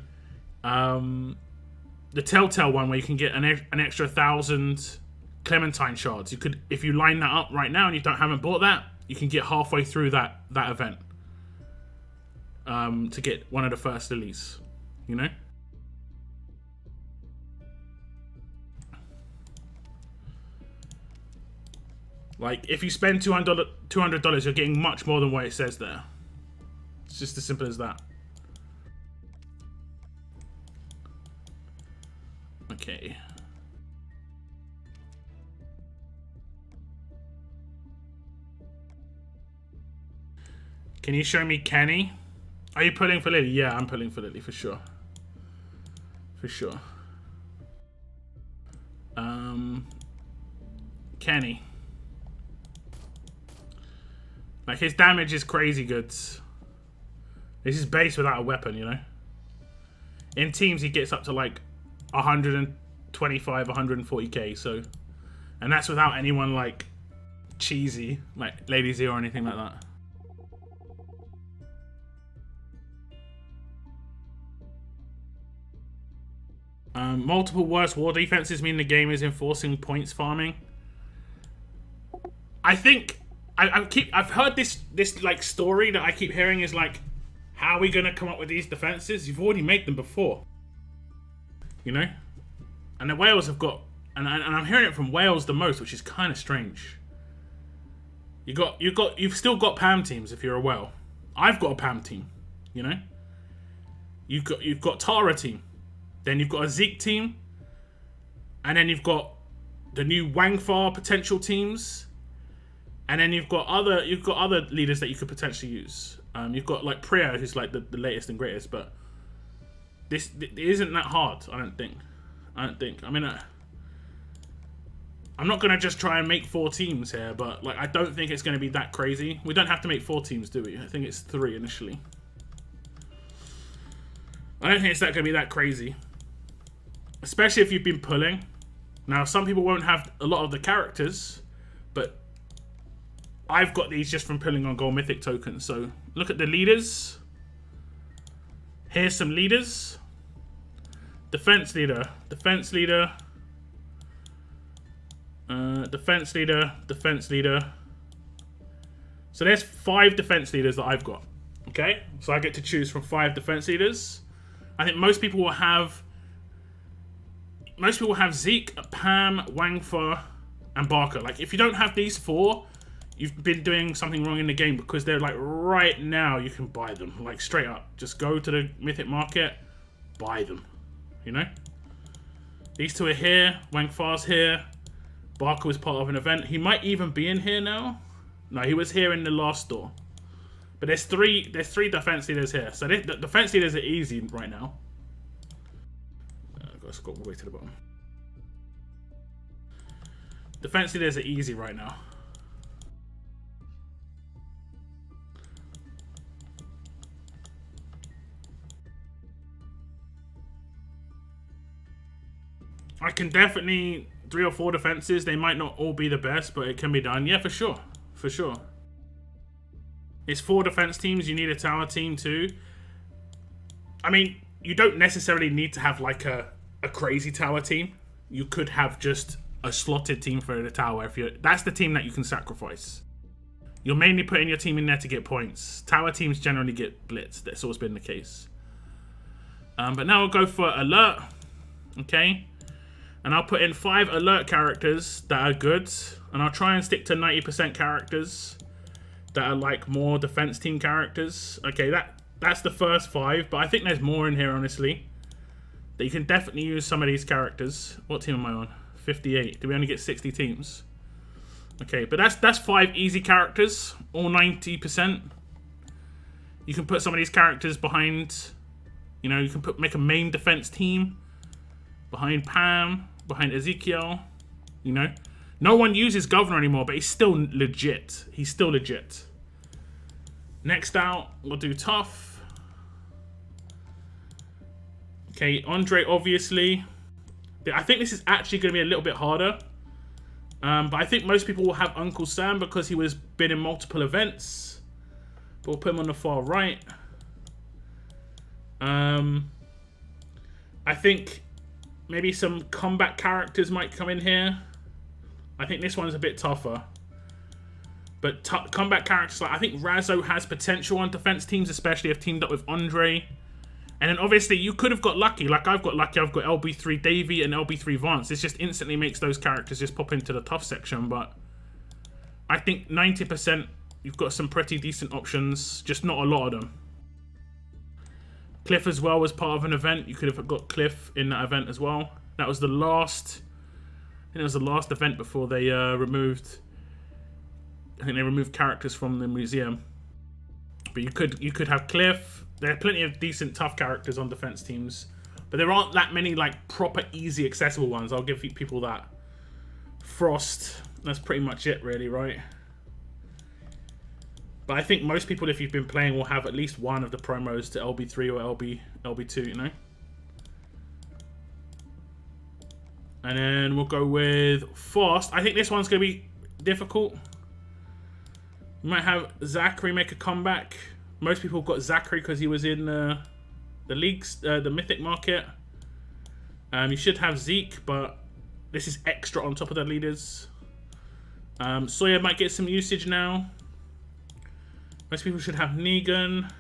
the Telltale one where you can get an extra 1,000 Clementine shards. You could, if you line that up right now and you haven't bought that, you can get halfway through that event to get one of the first lilies, you know? Like, if you spend $200, you're getting much more than what it says there. It's just as simple as that. Okay. Can you show me Kenny? Are you pulling for Lily? Yeah, I'm pulling for Lily for sure. For sure. Kenny. Like, his damage is crazy good. This is base without a weapon, you know? In teams, he gets up to like 125, 140k, so, and that's without anyone like cheesy, like Lady Z or anything like that. Multiple worse war defenses mean the game is enforcing points farming. I think I've heard this like story that I keep hearing is like, how are we gonna come up with these defenses? You've already made them before. You know? And the Wales have got, and I'm hearing it from Wales the most, which is kind of strange. You've still got PAM teams if you're a Whale. I've got a PAM team, you know. You've got Tara team, then you've got a Zeke team, and then you've got the new Wangfar potential teams, and then you've got other leaders that you could potentially use. You've got like Priya, who's like the latest and greatest, but it isn't that hard. I don't think. I mean, I'm not gonna just try and make 4 teams here, but like I don't think it's gonna be that crazy. We don't have to make 4 teams, do we? I think it's 3 initially. I don't think it's gonna be that crazy, especially if you've been pulling. Now, some people won't have a lot of the characters, but I've got these just from pulling on gold mythic tokens. So look at the leaders. Here's some leaders. Defense leader, defense leader, defense leader, defense leader. So there's 5 defense leaders that I've got. Okay, so I get to choose from 5 defense leaders. I think most people will have Zeke, Pam, Wangfa, and Barker. Like, if you don't have these 4, you've been doing something wrong in the game, because they're like right now you can buy them. Like, straight up. Just go to the Mythic market, buy them. You know? These 2 are here. Wangfar's here. Barker was part of an event. He might even be in here now. No, he was here in the last store. But there's 3 defense leaders here. So the defense leaders are easy right now. I've got to scroll all the way to the bottom. Defense leaders are easy right now. I can definitely 3 or 4 defenses. They might not all be the best, but it can be done. Yeah, for sure. For sure. It's 4 defense teams. You need a tower team too. I mean, you don't necessarily need to have like a crazy tower team. You could have just a slotted team for the tower. That's the team that you can sacrifice. You're mainly putting your team in there to get points. Tower teams generally get blitzed. That's always been the case. But now we'll go for alert. Okay. And I'll put in 5 alert characters that are good. And I'll try and stick to 90% characters that are like more defense team characters. Okay, that's the first 5, but I think there's more in here, honestly. That you can definitely use some of these characters. What team am I on? 58. Do we only get 60 teams? Okay, but that's 5 easy characters, all 90%. You can put some of these characters behind, you know, you can make a main defense team behind Pam, behind Ezekiel, you know. No one uses Governor anymore, but he's still legit. He's still legit. Next out, we'll do Tough. Okay, Andre, obviously. I think this is actually going to be a little bit harder. But I think most people will have Uncle Sam because he was been in multiple events. But we'll put him on the far right. I think maybe some combat characters might come in here. I think this one's a bit tougher. But combat characters, like I think Razzo has potential on defense teams, especially if teamed up with Andre. And then obviously you could have got lucky. Like I've got lucky, I've got LB3 Davey and LB3 Vance. This just instantly makes those characters just pop into the tough section. But I think 90% you've got some pretty decent options, just not a lot of them. Cliff as well was part of an event. You could have got Cliff in that event as well. That was the last... I think it was the last event before they removed... I think they removed characters from the museum. But you could have Cliff. There are plenty of decent tough characters on defense teams. But there aren't that many like proper easy accessible ones. I'll give people that. Frost. That's pretty much it really, right? But I think most people, if you've been playing, will have at least one of the promos to LB3 or LB2, you know? And then we'll go with Fast. I think this one's going to be difficult. We might have Zachary make a comeback. Most people got Zachary because he was in the leagues, the Mythic market. You should have Zeke, but this is extra on top of the leaders. Sawyer might get some usage now. Most people should have Negan,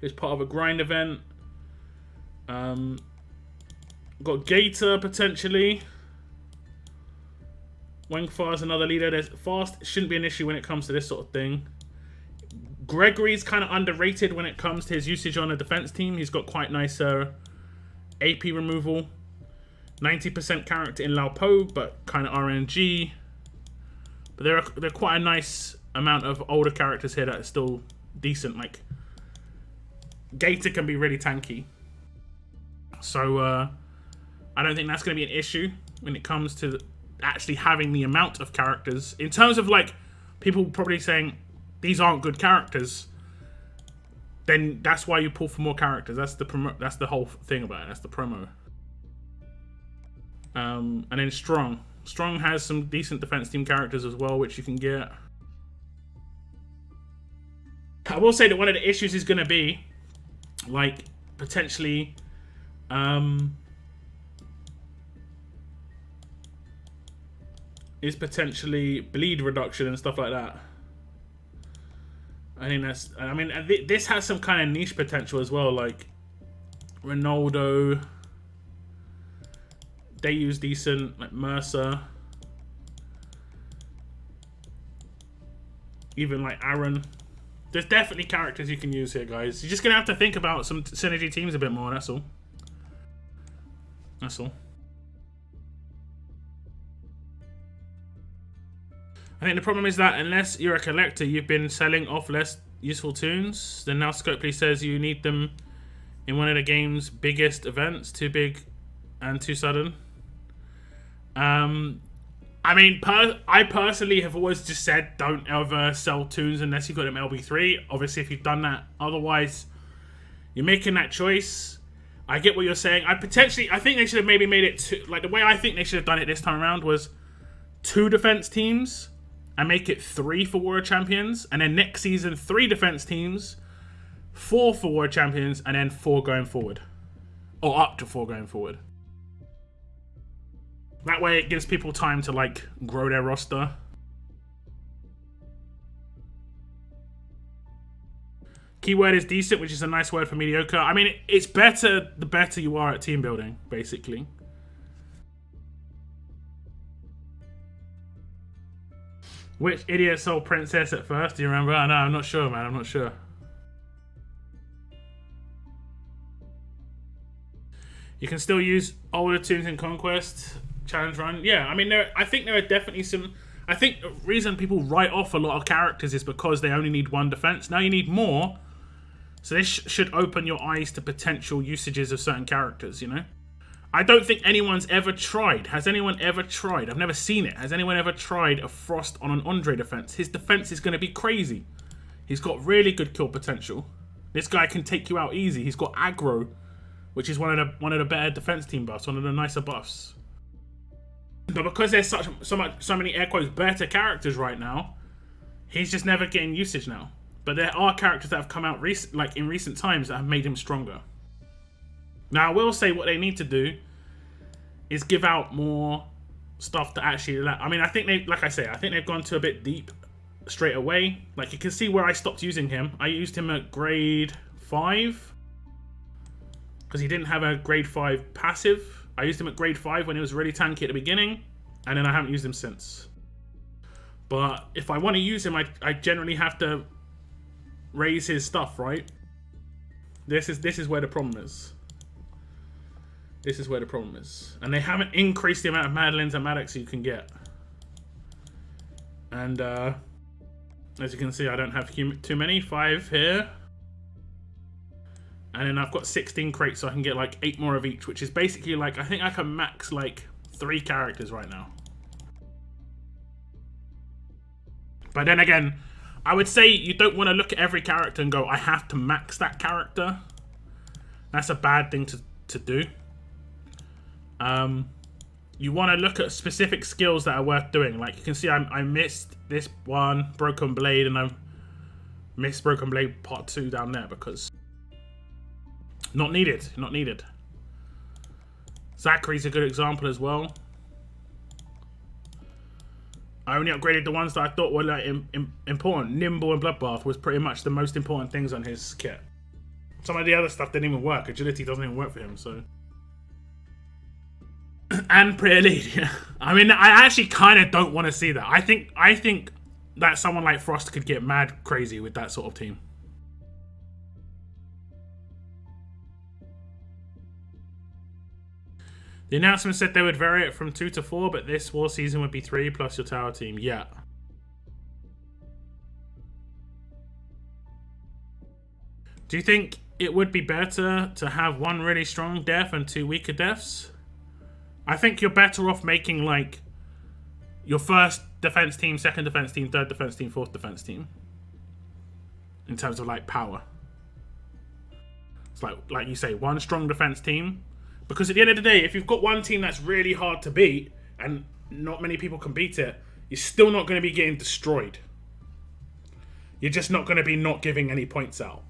who's part of a grind event. Got Gator potentially. Wengfar's another leader. There's fast shouldn't be an issue when it comes to this sort of thing. Gregory's kind of underrated when it comes to his usage on a defense team. He's got quite nice AP removal. 90% character in Lao Po, but kind of RNG. But they're quite a nice amount of older characters here that are still decent. Like Gator can be really tanky. So I don't think that's going to be an issue when it comes to actually having the amount of characters. In terms of like people probably saying these aren't good characters, then that's why you pull for more characters. That's the whole thing about it. That's the promo. And then Strong. Strong has some decent defense team characters as well, which you can get. I will say that one of the issues is going to be, like, potentially, bleed reduction and stuff like that. I think that's, I mean, this has some kind of niche potential as well, like Ronaldo. They use decent, like Mercer. Even like Aaron. There's definitely characters you can use here, guys. You're just going to have to think about some synergy teams a bit more, that's all. That's all. I think the problem is that unless you're a collector, you've been selling off less useful tunes. Then now Scopely says you need them in one of the game's biggest events. Too big and too sudden. I mean, I personally have always just said don't ever sell tunes unless you've got them LB3. Obviously, if you've done that, otherwise, you're making that choice. I get what you're saying. I think they should have maybe made it two, like the way I think they should have done it this time around was 2 defense teams and make it 3 for Warrior Champions, and then next season 3 defense teams, 4 for Warrior Champions, and then 4 going forward, or up to 4 going forward. That way it gives people time to like grow their roster. Keyword is decent, which is a nice word for mediocre. I mean, it's better the better you are at team building, basically. Which idiot sold Princess at first? Do you remember? No, I'm not sure, man. I'm not sure. You can still use older tunes in Conquest. Challenge run, yeah. I mean, I think there are definitely some. I think the reason people write off a lot of characters is because they only need 1 defense. Now you need more, so this should open your eyes to potential usages of certain characters. You know, I don't think anyone's ever tried. Has anyone ever tried? I've never seen it. Has anyone ever tried a Frost on an Andre defense? His defense is going to be crazy. He's got really good kill potential. This guy can take you out easy. He's got aggro, which is one of the better defense team buffs, one of the nicer buffs. But because there's so many air quotes better characters right now, he's just never getting usage now. But there are characters that have come out in recent times that have made him stronger. Now I will say what they need to do is give out more stuff to actually. I mean, I think I think they've gone to a bit deep straight away. Like you can see where I stopped using him. I used him at grade 5 because he didn't have a grade 5 passive. I used him at grade 5 when he was really tanky at the beginning, and then I haven't used him since. But if I want to use him, I generally have to raise his stuff, right? This is where the problem is. This is where the problem is. And they haven't increased the amount of Madeleines and Maddox you can get. And as you can see, I don't have too many. 5 here. And then I've got 16 crates, so I can get like 8 more of each, which is basically like, I think I can max like 3 characters right now. But then again, I would say you don't want to look at every character and go, I have to max that character. That's a bad thing to do. You want to look at specific skills that are worth doing. Like you can see I missed this one, Broken Blade, and I missed Broken Blade Part 2 down there because... Not needed. Not needed. Zachary's a good example as well. I only upgraded the ones that I thought were like important. Nimble and Bloodbath was pretty much the most important things on his kit. Some of the other stuff didn't even work. Agility doesn't even work for him, so... And Premier League, yeah. I mean, I actually kind of don't want to see that. I think that someone like Frost could get mad crazy with that sort of team. The announcement said they would vary it from 2 to 4, but this war season would be 3 plus your tower team. Yeah. Do you think it would be better to have 1 really strong def and 2 weaker defs? I think you're better off making like your first defense team, second defense team, third defense team, fourth defense team. In terms of like power. It's like you say, 1 strong defense team. Because at the end of the day, if you've got 1 team that's really hard to beat and not many people can beat it, you're still not going to be getting destroyed. You're just not going to be not giving any points out.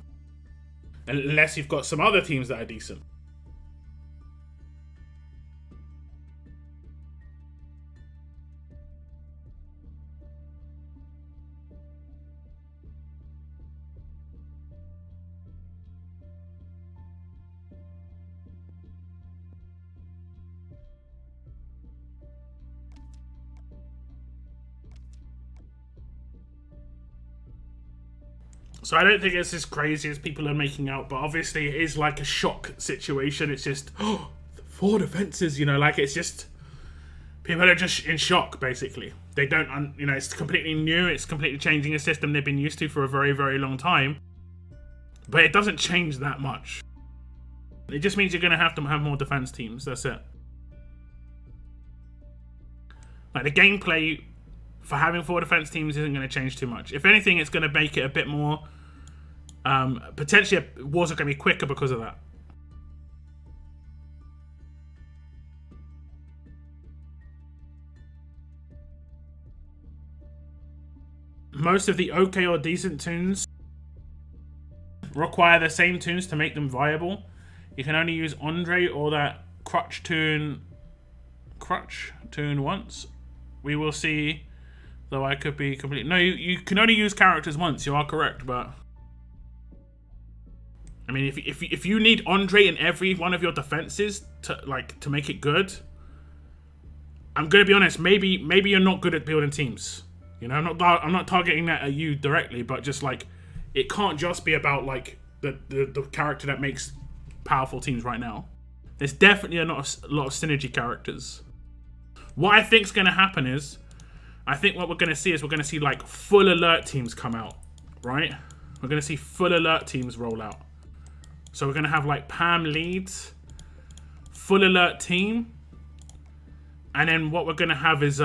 Unless you've got some other teams that are decent. So I don't think it's as crazy as people are making out, but obviously it is like a shock situation. It's just, 4 defenses, you know, like it's just, people are just in shock, basically. They don't, you know, it's completely new. It's completely changing a system they've been used to for a very, very long time. But it doesn't change that much. It just means you're going to have more defense teams. That's it. Like the gameplay for having 4 defense teams isn't going to change too much. If anything, it's going to make it a bit more... potentially, wars are going to be quicker because of that. Most of the okay or decent tunes require the same tunes to make them viable. You can only use Andre or that crutch tune once. We will see... Though I could be completely... No, you can only use characters once. You are correct, but... I mean, if you need Andre in every one of your defenses to make it good, I'm gonna be honest. Maybe you're not good at building teams. You know, I'm not targeting that at you directly, but just like it can't just be about like the character that makes powerful teams right now. There's definitely a lot of synergy characters. What I think's gonna happen is, I think what we're going to see is we're going to see like full alert teams come out, right? We're going to see full alert teams roll out. So we're going to have like Pam leads, full alert team. And then what we're going to have is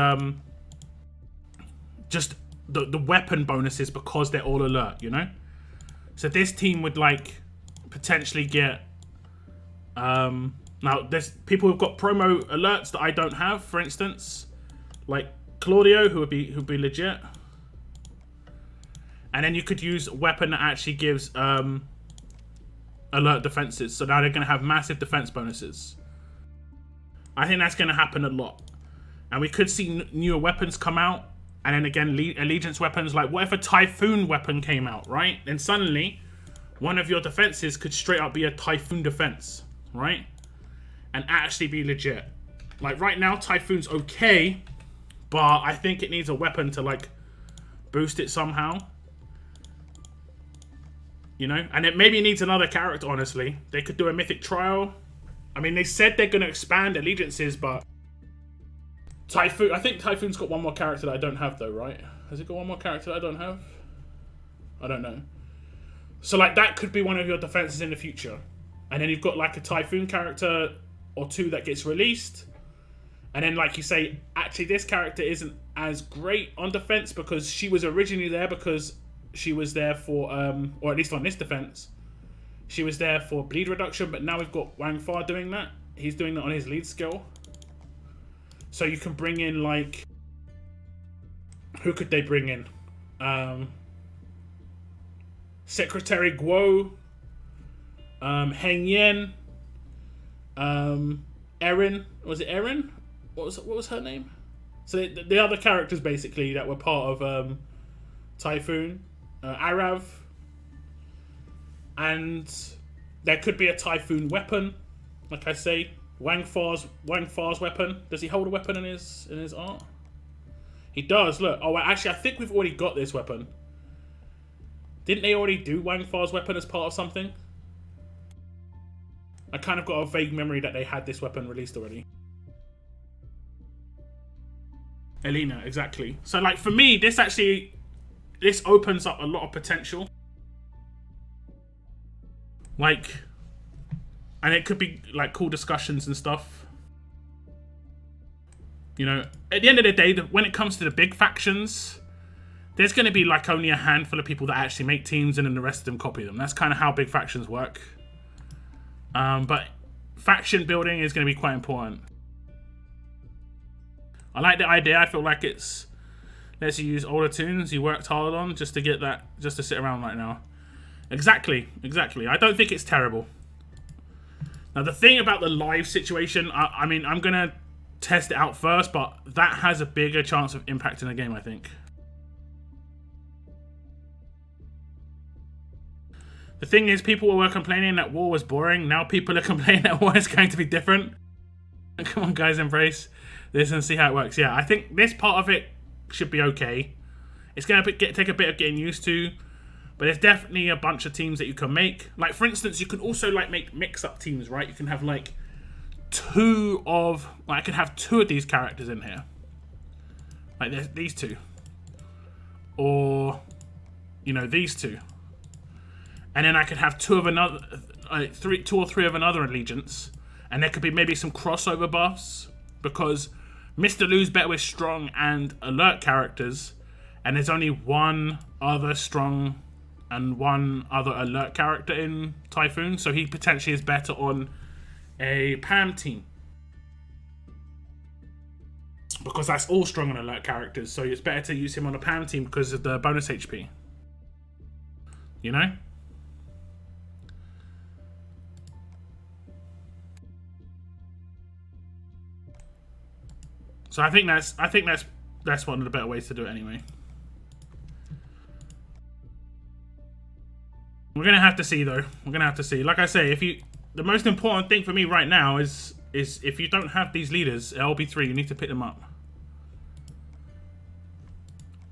just the weapon bonuses because they're all alert, you know? So this team would like potentially get... now there's people who've got promo alerts that I don't have, for instance. Like... Claudio, who'd be legit, and then you could use a weapon that actually gives alert defenses. So now they're going to have massive defense bonuses. I think that's going to happen a lot, and we could see newer weapons come out, and then again allegiance weapons. Like what if a Typhoon weapon came out, right? Then suddenly one of your defenses could straight up be a Typhoon defense, right? And actually be legit. Like right now, Typhoon's okay. But I think it needs a weapon to, like, boost it somehow. You know? And it maybe needs another character, honestly. They could do a Mythic trial. I mean, they said they're going to expand allegiances, but... Typhoon... I think Typhoon's got 1 more character that I don't have, though, right? Has it got 1 more character that I don't have? I don't know. So, like, that could be one of your defenses in the future. And then you've got, like, a Typhoon character or 2 that gets released... And then, like you say, actually this character isn't as great on defense because she was originally there because she was there for, or at least on this defense, she was there for bleed reduction. But now we've got Wang Fa doing that. He's doing that on his lead skill. So you can bring in, like, who could they bring in? Secretary Guo, Heng Yen, Erin. Was it Erin? What was her name? So the other characters basically that were part of Typhoon, Arav, and there could be a Typhoon weapon, like I say, Wang Far's weapon. Does he hold a weapon in his art? He does. Look. Oh, actually, I think we've already got this weapon. Didn't they already do Wang Far's weapon as part of something? I kind of got a vague memory that they had this weapon released already. Elena, exactly. So, like, for me, this opens up a lot of potential. Like, and it could be, like, cool discussions and stuff. You know, at the end of the day, when it comes to the big factions, there's going to be, like, only a handful of people that actually make teams and then the rest of them copy them. That's kind of how big factions work. But faction building is going to be quite important. I like the idea. I feel like it's lets you use older tunes you worked hard on just to get that, just to sit around right now. Exactly. I don't think it's terrible. Now the thing about the live situation, I mean, I'm gonna test it out first, but that has a bigger chance of impacting the game, I think. The thing is, people were complaining that war was boring. Now people are complaining that war is going to be different. Come on, guys, embrace this and see how it works. Yeah, I think this part of it should be okay. It's going to take a bit of getting used to, but there's definitely a bunch of teams that you can make. Like, for instance, you can also, like, make mix-up teams, right? You can have, like, I could have two of these characters in here. Like, these two. Or, you know, these two. And then I could have two or three of another allegiance. And there could be maybe some crossover buffs, because Mr. Lou's better with strong and alert characters, and there's only one other strong and one other alert character in Typhoon, so he potentially is better on a Pam team, because that's all strong and alert characters, so it's better to use him on a Pam team because of the bonus HP. You know? So I think that's one of the better ways to do it anyway. We're gonna have to see though. We're gonna have to see. Like I say, the most important thing for me right now is if you don't have these leaders, LB3, you need to pick them up.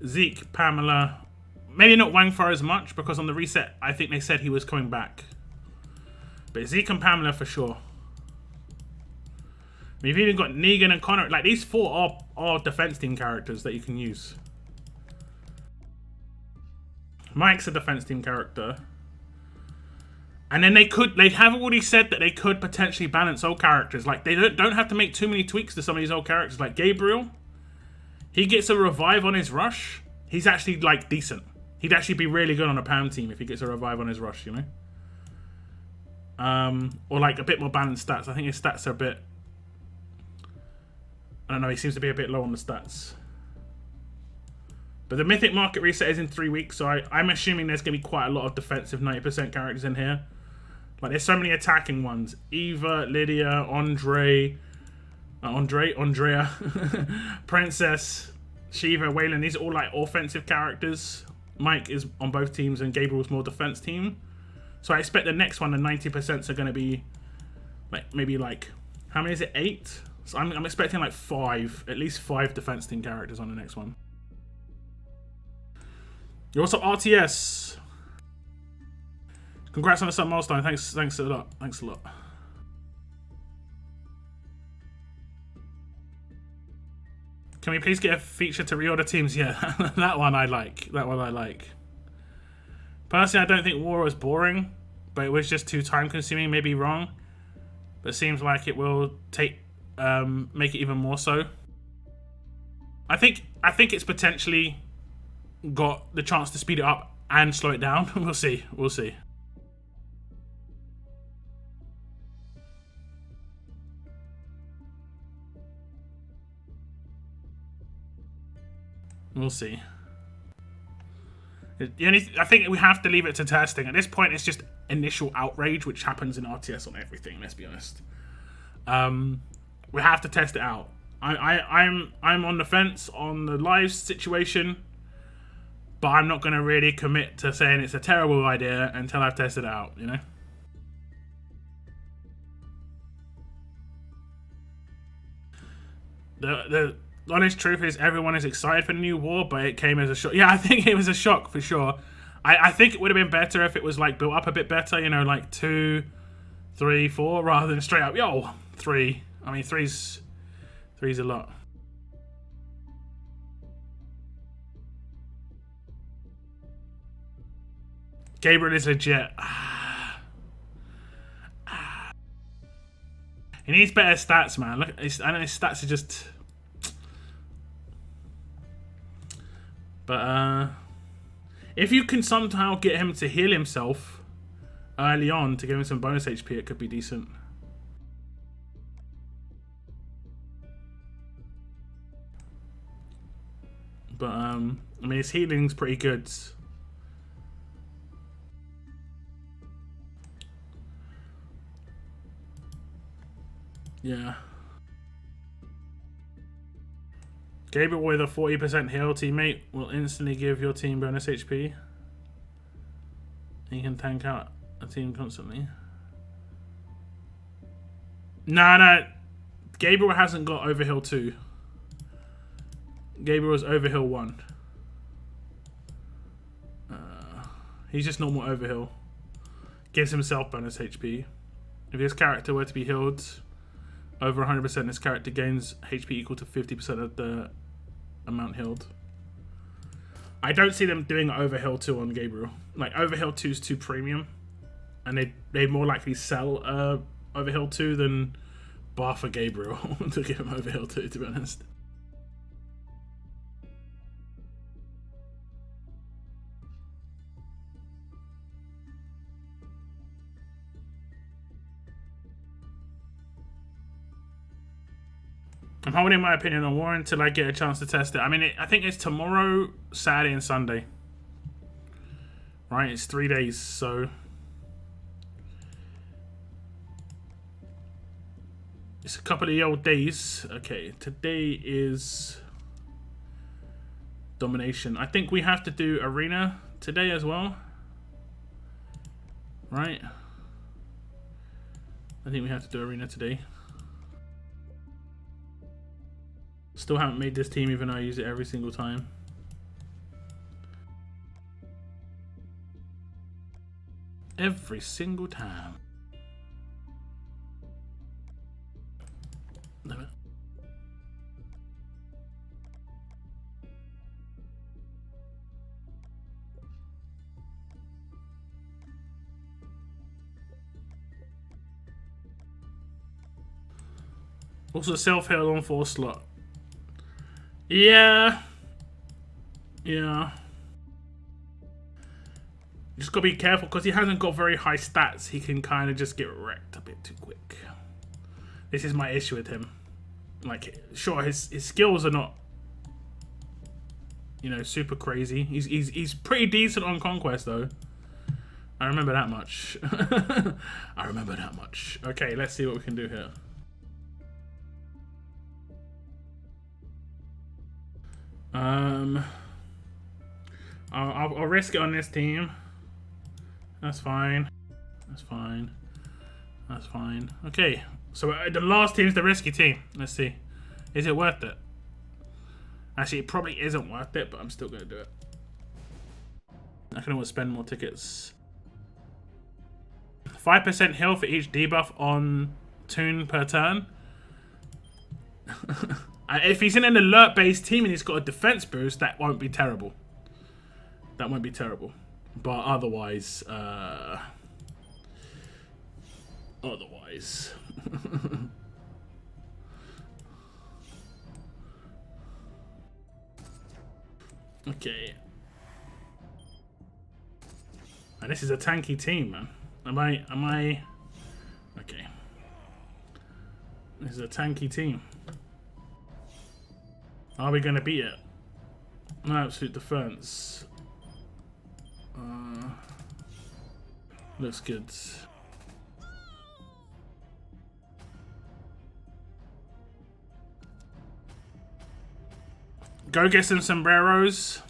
Zeke, Pamela, maybe not Wang Far as much, because on the reset I think they said he was coming back. But Zeke and Pamela for sure. We've even got Negan and Connor. Like, these four are defense team characters that you can use. Mike's a defense team character. And then they have already said that they could potentially balance old characters. Like, they don't have to make too many tweaks to some of these old characters. Like Gabriel, he gets a revive on his rush. He's actually, like, decent. He'd actually be really good on a Pam team if he gets a revive on his rush, you know? Or, like, a bit more balanced stats. I think his stats are a bit... I don't know, he seems to be a bit low on the stats. But the Mythic market reset is in 3 weeks, so I'm assuming there's going to be quite a lot of defensive 90% characters in here. Like, there's so many attacking ones. Eva, Lydia, Andrea, Princess, Shiva, Waylon. These are all, like, offensive characters. Mike is on both teams, and Gabriel's more defense team. So I expect the next one, the 90% are going to be, like, maybe, like, how many is it? 8? So I'm expecting like at least 5 defense team characters on the next one. You're also RTS. Congrats on the sub milestone. Thanks a lot. Thanks a lot. Can we please get a feature to reorder teams? Yeah, that one I like. Personally, I don't think War was boring, but it was just too time consuming. Maybe wrong, but it seems like it will make it even more so. I think it's potentially got the chance to speed it up and slow it down. We'll see. We'll see. I think we have to leave it to testing. At this point, it's just initial outrage, which happens in RTS on everything. Let's be honest. We have to test it out. I'm on the fence on the live situation, but I'm not going to really commit to saying it's a terrible idea until I've tested it out, you know? The honest truth is everyone is excited for the new war, but it came as a shock. Yeah, I think it was a shock for sure. I think it would have been better if it was like built up a bit better, you know, like 2, 3, 4, rather than straight up, yo, 3. I mean, three's a lot. Gabriel is legit. He needs better stats, man. Look, I know his stats are just. But if you can somehow get him to heal himself early on to give him some bonus HP, it could be decent. But I mean, his healing's pretty good. Yeah. Gabriel with a 40% heal teammate will instantly give your team bonus HP. You can tank out a team constantly. No. Gabriel hasn't got overheal 2. Gabriel is overheal 1. He's just normal overheal. Gives himself bonus HP. If his character were to be healed over 100%, this character gains HP equal to 50% of the amount healed. I don't see them doing Overheal 2 on Gabriel. Like, Overheal 2 is too premium. And they'd more likely sell Overheal 2 than bar for Gabriel to give him Overheal 2, to be honest. I'm holding my opinion on war until I get a chance to test it. I mean, I think it's tomorrow, Saturday, and Sunday. Right, it's 3 days, so... It's a couple of the old days. Okay, today is... Domination. I think we have to do Arena today as well. Right? I think we have to do Arena today. Still haven't made this team even though I use it every single time. Every single time. Damn it. Also self-heal on 4 slot. Yeah. Just gotta be careful because he hasn't got very high stats. He can kind of just get wrecked a bit too quick. This is my issue with him. Like, sure, his skills are not, you know, super crazy. He's pretty decent on Conquest though. I remember that much. I remember that much. Okay, let's see what we can do here. I'll risk it on this team. That's fine. That's fine. That's fine. Okay, so the last team's the risky team. Let's see. Is it worth it? Actually, it probably isn't worth it, but I'm still going to do it. I can always spend more tickets. 5% heal for each debuff on Toon per turn. If he's in an alert-based team and he's got a defense boost, that won't be terrible. That won't be terrible. But otherwise, okay. And this is a tanky team, man. Am I? Okay. This is a tanky team. Are we gonna beat it? No absolute defense. Looks good. Go get some sombreros.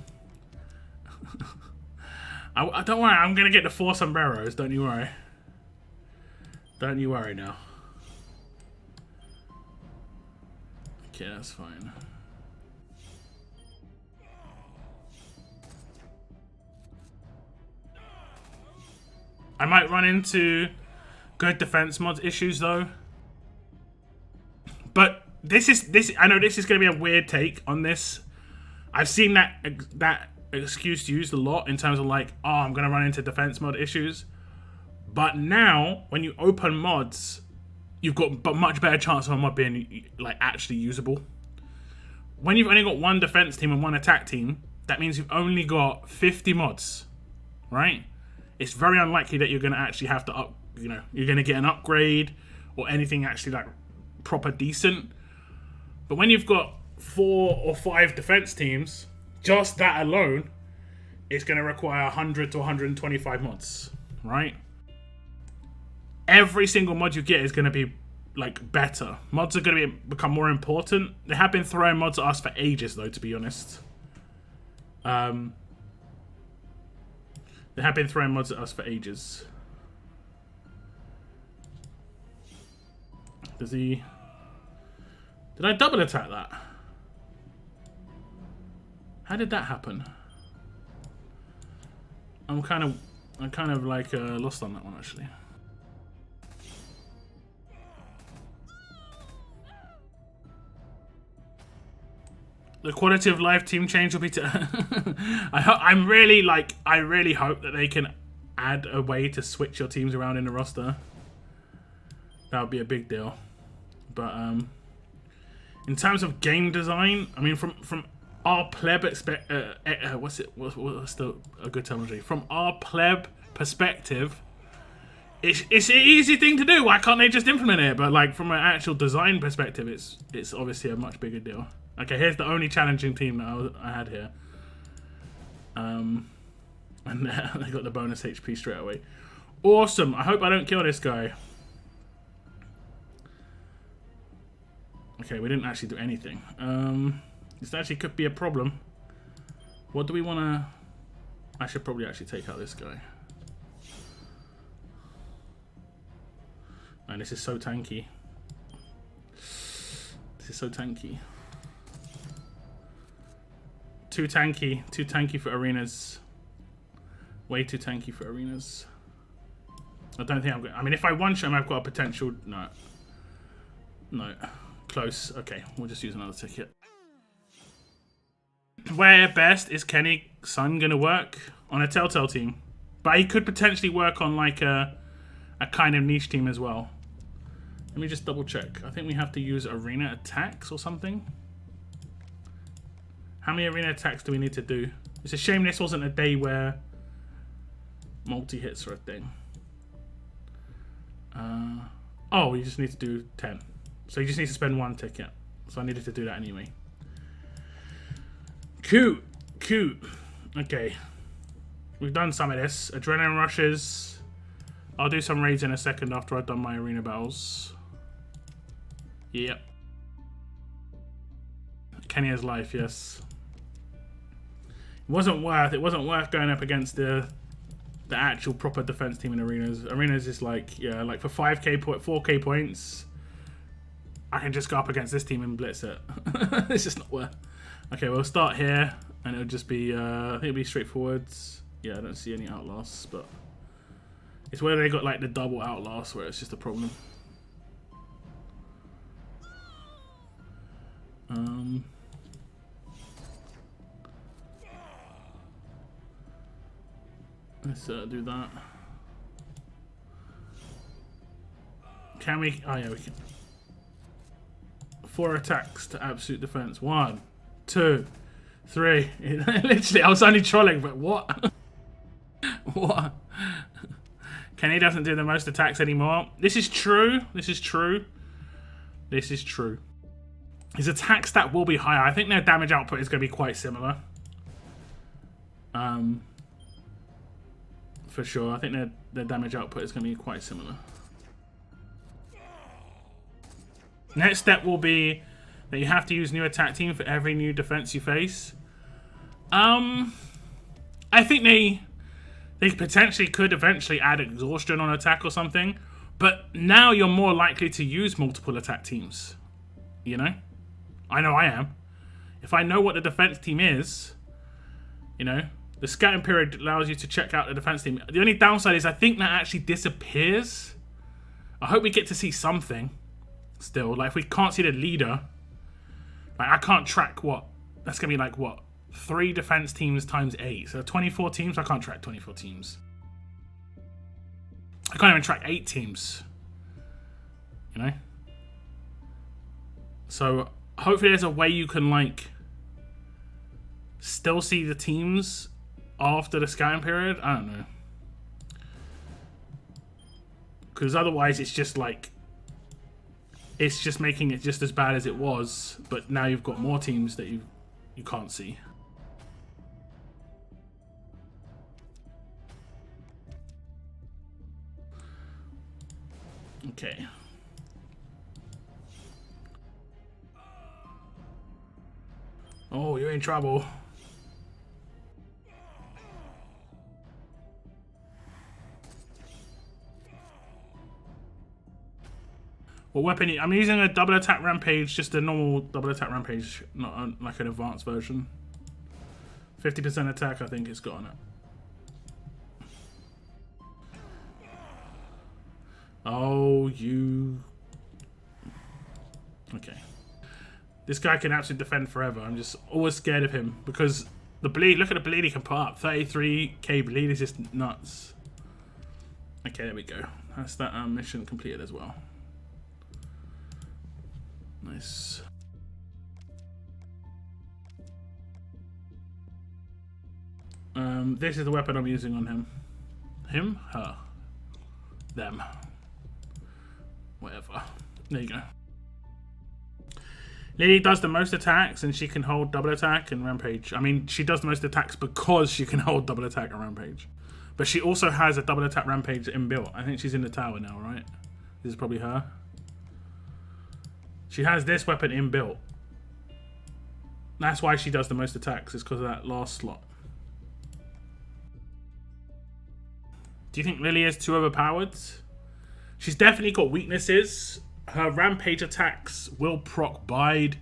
I don't worry, I'm gonna get the 4 sombreros, don't you worry. Don't you worry now. Okay, that's fine. I might run into good defense mod issues though. But I know this is going to be a weird take on this. I've seen that excuse used a lot in terms of like, oh, I'm going to run into defense mod issues. But now, when you open mods, you've got a much better chance of a mod being like actually usable. When you've only got one defense team and one attack team, that means you've only got 50 mods, right? It's very unlikely that you're going to actually have to you're going to get an upgrade or anything actually like proper decent. But when you've got 4 or 5 defense teams, just that alone, it's going to require 100 to 125 mods, right? Every single mod you get is going to be like better. Mods are going to become more important. They have been throwing mods at us for ages, though, to be honest. They have been throwing mods at us for ages. Did I double attack that? How did that happen? I'm kind of like lost on that one actually. The quality of life team change will be I really hope that they can add a way to switch your teams around in the roster. That would be a big deal. But in terms of game design, I mean, from our pleb what's a good terminology? From our pleb perspective, it's an easy thing to do. Why can't they just implement it? But like from an actual design perspective, it's obviously a much bigger deal. Okay, here's the only challenging team that I had here. And they got the bonus HP straight away. Awesome. I hope I don't kill this guy. Okay, we didn't actually do anything. This actually could be a problem. What do we want to... I should probably actually take out this guy. Man, this is so tanky. This is so tanky. Too tanky for arenas. Way too tanky for arenas. I don't think I'm going. I mean, if I one-shot him, I've got a potential. No. Close. Okay, we'll just use another ticket. Where best is Kenny Sun gonna work on a Telltale team? But he could potentially work on like a kind of niche team as well. Let me just double check. I think we have to use arena attacks or something. How many arena attacks do we need to do? It's a shame this wasn't a day where multi-hits are a thing. Oh, you just need to do 10. So you just need to spend 1 ticket. So I needed to do that anyway. Cute. Okay. We've done some of this. Adrenaline rushes. I'll do some raids in a second after I've done my arena battles. Yep. Kenny has life, yes. It wasn't worth going up against the actual proper defense team in arenas. Arenas is like, yeah, like for 4k points, I can just go up against this team and blitz it. It's just not worth. Okay, we'll start here, and it'll just be, I think it'll be straightforward. Yeah, I don't see any outlasts, but it's where they got like the double outlast where it's just a problem. Let's do that. Can we? Oh yeah, we can. 4 attacks to absolute defense. 1, 2, 3. Literally, I was only trolling, but what? What? Kenny doesn't do the most attacks anymore. This is true. This is true. His attack stat will be higher. I think their damage output is going to be quite similar. For sure. I think their damage output is going to be quite similar. Next step will be that you have to use new attack team for every new defense you face. I think they potentially could eventually add exhaustion on attack or something, but now you're more likely to use multiple attack teams. You know? I know I am. If I know what the defense team is, you know, the scouting period allows you to check out the defense team. The only downside is I think that actually disappears. I hope we get to see something still. Like, if we can't see the leader, like, I can't track what? That's going to be like, what? 3 defense teams times 8. So 24 teams? I can't track 24 teams. I can't even track 8 teams. You know? So hopefully there's a way you can, like, still see the teams after the scouting period. I don't know. Because otherwise it's just like, it's just making it just as bad as it was, but now you've got more teams that you can't see. Okay. Oh, you're in trouble. What weapon? I'm using a double attack rampage, just a normal double attack rampage, not like an advanced version. 50% attack, I think it's got on it. Oh, you. Okay. This guy can actually defend forever. I'm just always scared of him because the bleed. Look at the bleed he can put up. 33k bleed is just nuts. Okay, there we go. That's that mission completed as well. Nice. This is the weapon I'm using on him. Him? Her. Them. Whatever. There you go. Lily does the most attacks and she can hold double attack and rampage. I mean, she does the most attacks because she can hold double attack and rampage. But she also has a double attack rampage inbuilt. I think she's in the tower now, right? This is probably her. She has this weapon inbuilt. That's why she does the most attacks, is because of that last slot. Do you think Lily is too overpowered? She's definitely got weaknesses. Her rampage attacks will proc bide,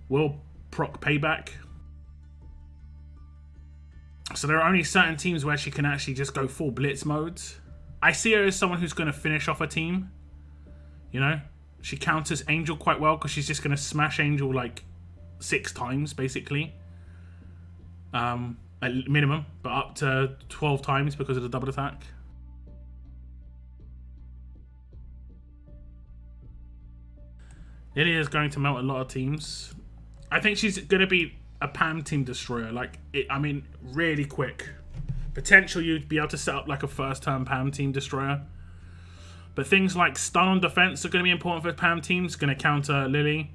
will proc payback. So there are only certain teams where she can actually just go full blitz mode. I see her as someone who's going to finish off a team. You know? She counters Angel quite well because she's just going to smash Angel like 6 times, basically. At minimum, but up to 12 times because of the double attack. Lily is going to melt a lot of teams. I think she's going to be a PAM team destroyer. Like, I mean, really quick. Potential you'd be able to set up like a first turn PAM team destroyer. But things like stun on defense are going to be important for PAM teams. Going to counter Lily.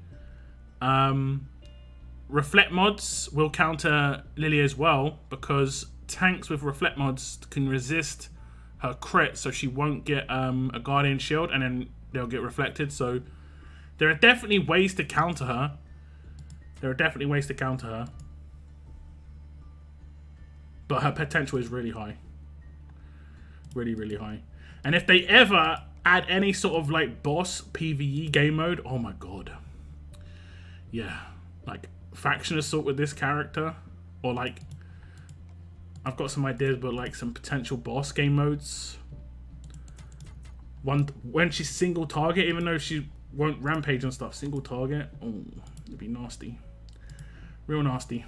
Reflect mods will counter Lily as well, because tanks with reflect mods can resist her crit, so she won't get a guardian shield, and then they'll get reflected. So there are definitely ways to counter her. But her potential is really high. Really, really high. And if they ever add any sort of like boss PvE game mode, oh my god. Yeah. Like faction assault with this character. Or like, I've got some ideas, but like some potential boss game modes. One when she's single target, even though she won't rampage and stuff, single target. Oh, it'd be nasty. Real nasty.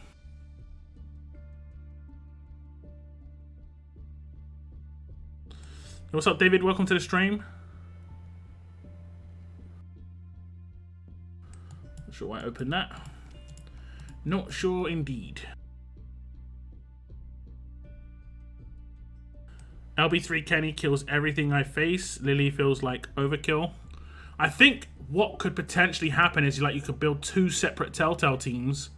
What's up, David? Welcome to the stream. Not sure why I opened that. Not sure indeed. LB3 Kenny kills everything I face. Lily feels like overkill. I think what could potentially happen is like you could build 2 separate Telltale teams.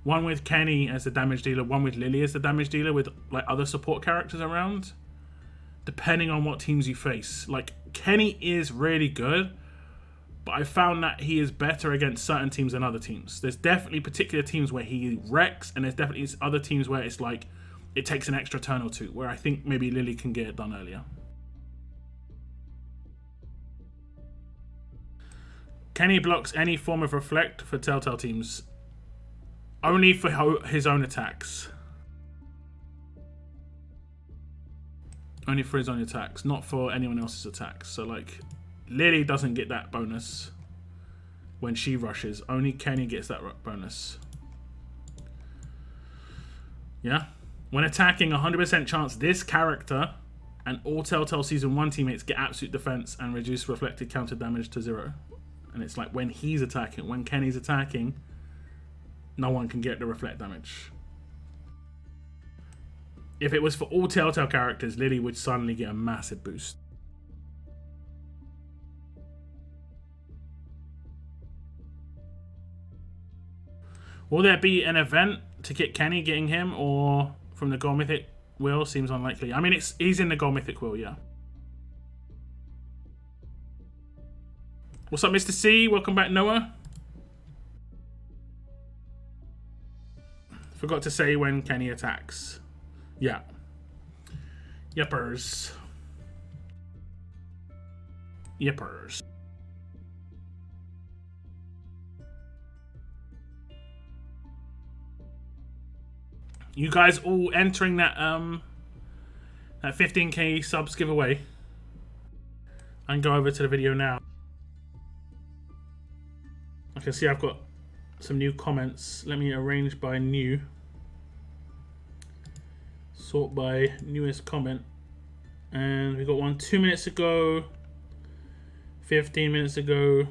One with Kenny as the damage dealer, one with Lily as the damage dealer, with like other support characters around. Depending on what teams you face. Like, Kenny is really good, but I found that he is better against certain teams than other teams. There's definitely particular teams where he wrecks, and there's definitely other teams where it's like, it takes an extra turn or 2, where I think maybe Lily can get it done earlier. Kenny blocks any form of reflect for Telltale teams. Only for his own attacks. Only for his own attacks, not for anyone else's attacks. So, like, Lily doesn't get that bonus when she rushes. Only Kenny gets that bonus. Yeah? When attacking, 100% chance this character and all Telltale Season 1 teammates get absolute defense and reduce reflected counter damage to 0. And it's like when he's attacking, when Kenny's attacking, no one can get the reflect damage. If it was for all Telltale characters, Lily would suddenly get a massive boost. Will there be an event to get Kenny getting him, or from the Gold Mythic wheel? Seems unlikely. I mean, he's in the Gold Mythic wheel, yeah. What's up, Mr. C? Welcome back, Noah. Forgot to say when Kenny attacks. Yeah. Yippers. Yippers. You guys all entering that that 15k subs giveaway. I can go over to the video now. I can see I've got some new comments. Let me arrange by new. Sort by newest comment. And we got one 2 minutes ago. 15 minutes ago.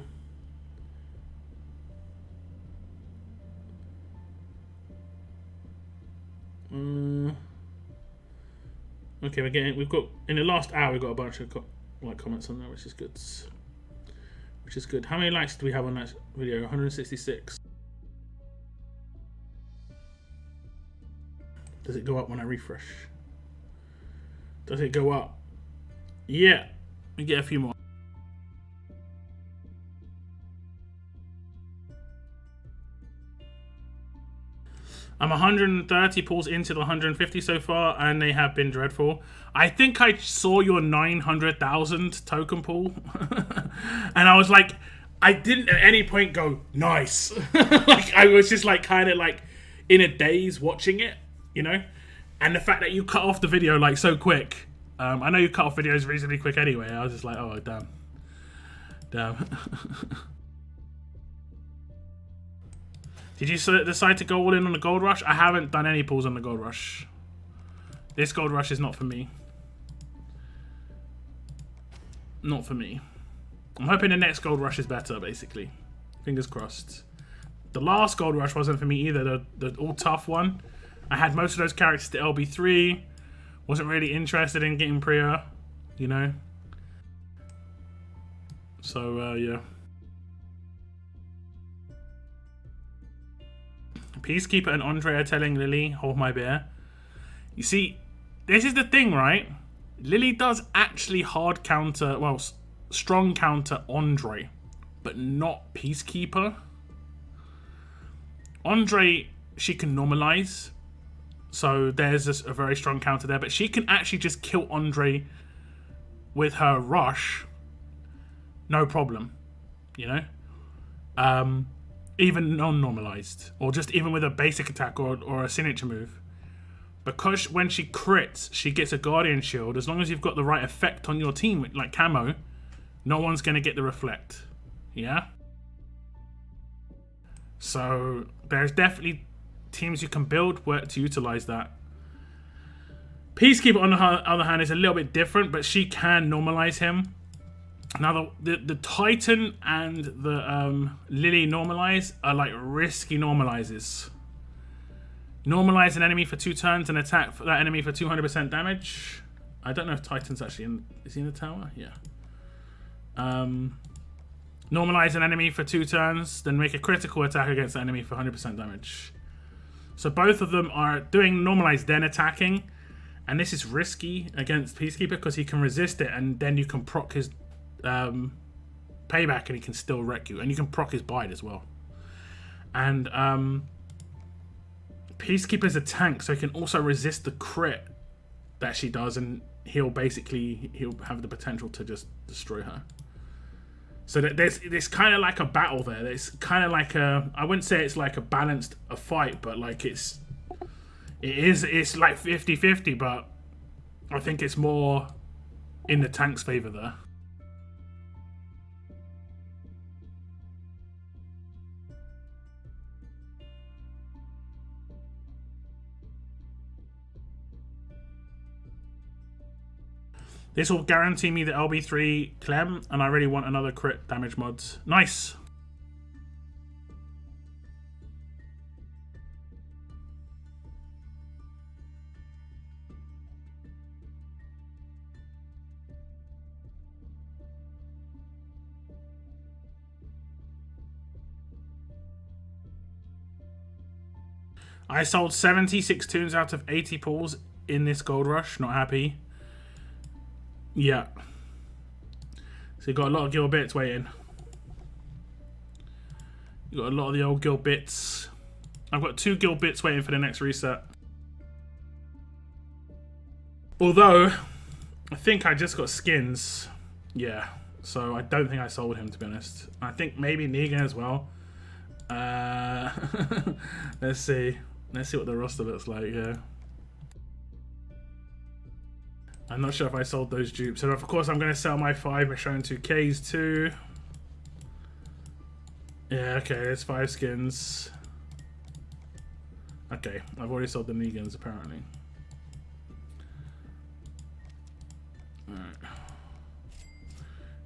Okay, we've got in the last hour we got a bunch of like comments on there, which is good. Which is good. How many likes do we have on that video? 166. Does it go up when I refresh? Does it go up? Yeah, we get a few more. I'm 130 pulls into the 150 so far, and they have been dreadful. I think I saw your 900,000 token pull, and I was like, I didn't at any point go, nice. Like, I was just like kind of like in a daze watching it, you know? And the fact that you cut off the video like so quick, I know you cut off videos reasonably quick anyway. I was just like, oh, damn. Damn. Did you decide to go all in on the gold rush? I haven't done any pulls on the gold rush. This gold rush is not for me. Not for me. I'm hoping the next gold rush is better, basically. Fingers crossed. The last gold rush wasn't for me either, the all tough one. I had most of those characters to LB3. Wasn't really interested in getting Priya, you know. So, yeah. Peacekeeper and Andre are telling Lily, hold my beer. You see, this is the thing, right? Lily does actually hard counter, well, strong counter Andre, but not Peacekeeper. Andre, she can normalize, so there's a very strong counter there, but she can actually just kill Andre with her rush, no problem, you know? Even non-normalized, or just even with a basic attack or a signature move. Because when she crits, she gets a Guardian Shield. As long as you've got the right effect on your team, like camo, no one's going to get the reflect. Yeah? So, there's definitely teams you can build to utilize that. Peacekeeper, on the other hand, is a little bit different, but she can normalize him. Now, the Titan and the Lily normalize are like risky normalizes. Normalize an enemy for 2 turns and attack for that enemy for 200% damage. I don't know if Titan's actually in... Is he in the tower? Yeah. Normalize an enemy for 2 turns, then make a critical attack against the enemy for 100% damage. So both of them are doing normalize, then attacking. And this is risky against Peacekeeper because he can resist it, and then you can proc his... payback and he can still wreck you, and you can proc his bite as well. And Peacekeeper's a tank, so he can also resist the crit that she does, and he'll have the potential to just destroy her. So that there's kind of like a battle there. It's kind of like a, I wouldn't say it's like a balanced fight, but like it's like 50-50, but I think it's more in the tank's favor there. This will guarantee me the LB3 Clem, and I really want another crit damage mods. Nice! I sold 76 tunes out of 80 pulls in this gold rush. Not happy. Yeah. So you got a lot of guild bits waiting. You got a lot of the old guild bits. I've got 2 guild bits waiting for the next reset. Although, I think I just got skins. Yeah. So I don't think I sold him, to be honest. I think maybe Negan as well. Let's see. Let's see what the roster looks like, yeah. I'm not sure if I sold those dupes. So of course I'm going to sell my 5 Michonne 2Ks too. Yeah, okay, there's 5 skins. Okay, I've already sold the Negans apparently. Alright.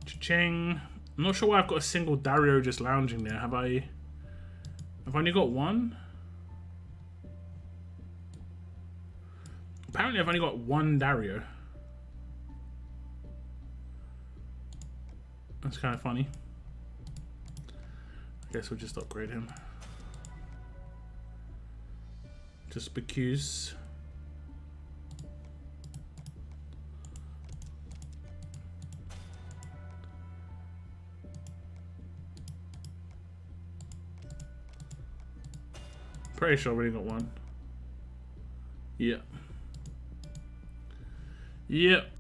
Cha-ching. I'm not sure why I've got a single Dario just lounging there. Have I only got one? Apparently I've only got one Dario. That's kind of funny. I guess we'll just upgrade him. Just because. Pretty sure I've already got one. Yeah. Yep.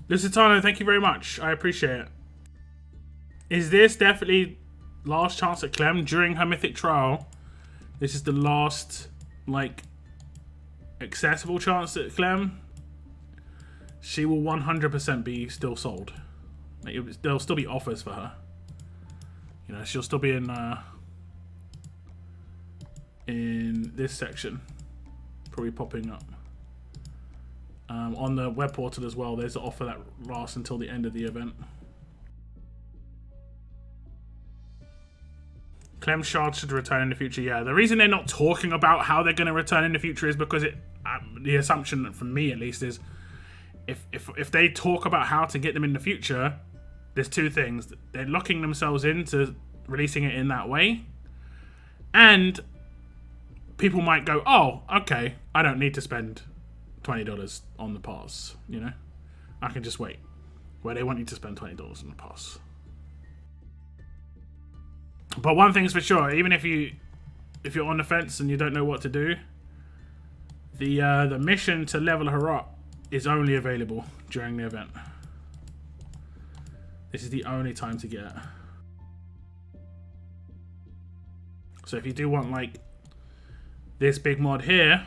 Lusitano, thank you very much. I appreciate it. Is this definitely last chance at Clem during her mythic trial? This is the last, like, accessible chance at Clem. She will 100% be still sold. Like, there'll still be offers for her. You know, she'll still be in this section, probably popping up. On the web portal as well, there's an offer that lasts until the end of the event. Clem shards should return in the future. Yeah, the reason they're not talking about how they're going to return in the future is because the assumption, from me at least, is if they talk about how to get them in the future, there's 2 things. They're locking themselves into releasing it in that way, and people might go, oh, okay, I don't need to spend $20 on the pass, you know? I can just wait. Where they want you to spend $20 on the pass. But one thing's for sure, even if you're on the fence and you don't know what to do, the mission to level her up is only available during the event. This is the only time to get it. So if you do want, like, this big mod here,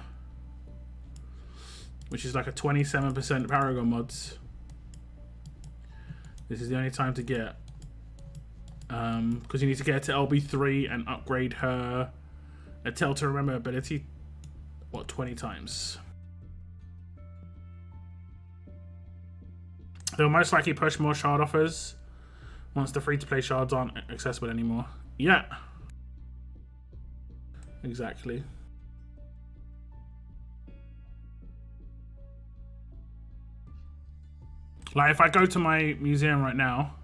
which is like a 27% Paragon mods, this is the only time to get. Because you need to get her to LB3 and upgrade her a Telltale Remember ability, what, 20 times. They'll most likely push more shard offers once the free-to-play shards aren't accessible anymore. Yeah. Exactly. Like, if I go to my museum right now,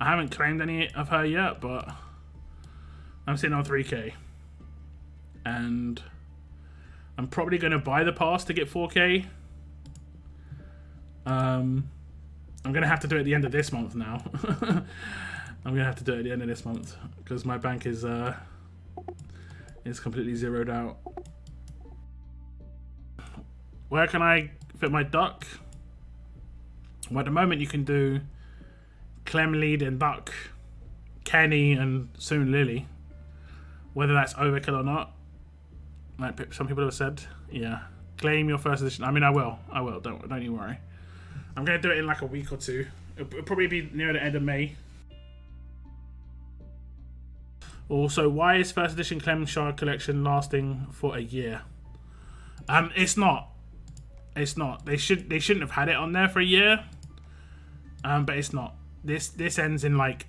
I haven't claimed any of her yet, but I'm sitting on 3k. And I'm probably going to buy the pass to get 4k. I'm going to have to do it at the end of this month now. I'm going to have to do it at the end of this month because my bank is completely zeroed out. Where can I fit my duck? Well, at the moment you can do Clem, Lead and Duck, Kenny and soon Lily. Whether that's overkill or not, like some people have said, yeah. Claim your first edition. I mean, I will. Don't you worry. I'm gonna do it in like a week or two. It'll probably be near the end of May. Also, why is first edition Clem Shard collection lasting for a year? It's not. It's not. They shouldn't have had it on there for a year. But it's not. This ends in like.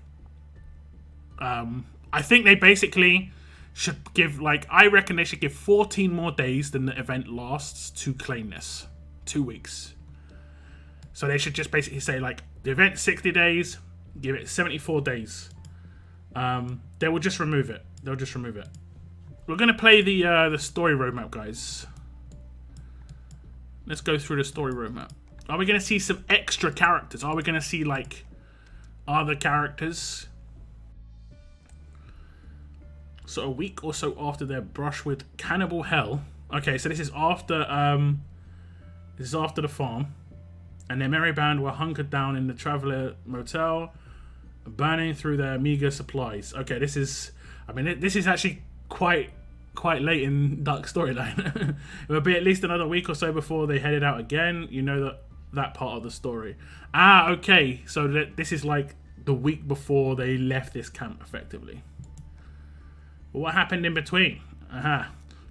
I think they basically should give like. I reckon they should give 14 more days than the event lasts to claim this. 2 weeks. So they should just basically say like the event's 60 days. Give it 74 days. They will just remove it. They'll just remove it. We're gonna play the story roadmap, guys. Let's go through the story roadmap. Are we gonna see some extra characters? Are we gonna see like other characters? So a week or so after their brush with Cannibal Hell. Okay, so this is after the farm, and their merry band were hunkered down in the Traveller Motel, burning through their meager supplies. Okay, this is actually quite late in Duck's storyline. It will be at least another week or so before they headed out again. You know that part of the story. Ah, okay. So this is like the week before they left this camp, effectively. But what happened in between?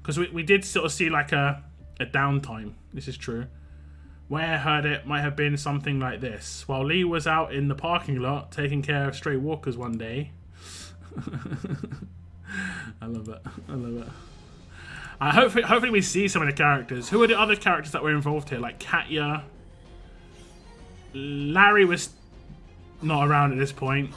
Because we did sort of see like a downtime. This is true. Where I heard it might have been something like this. While Lee was out in the parking lot taking care of stray walkers one day. I love it. I love it. Hopefully we see some of the characters. Who are the other characters that were involved here? Like Katya. Larry was not around at this point.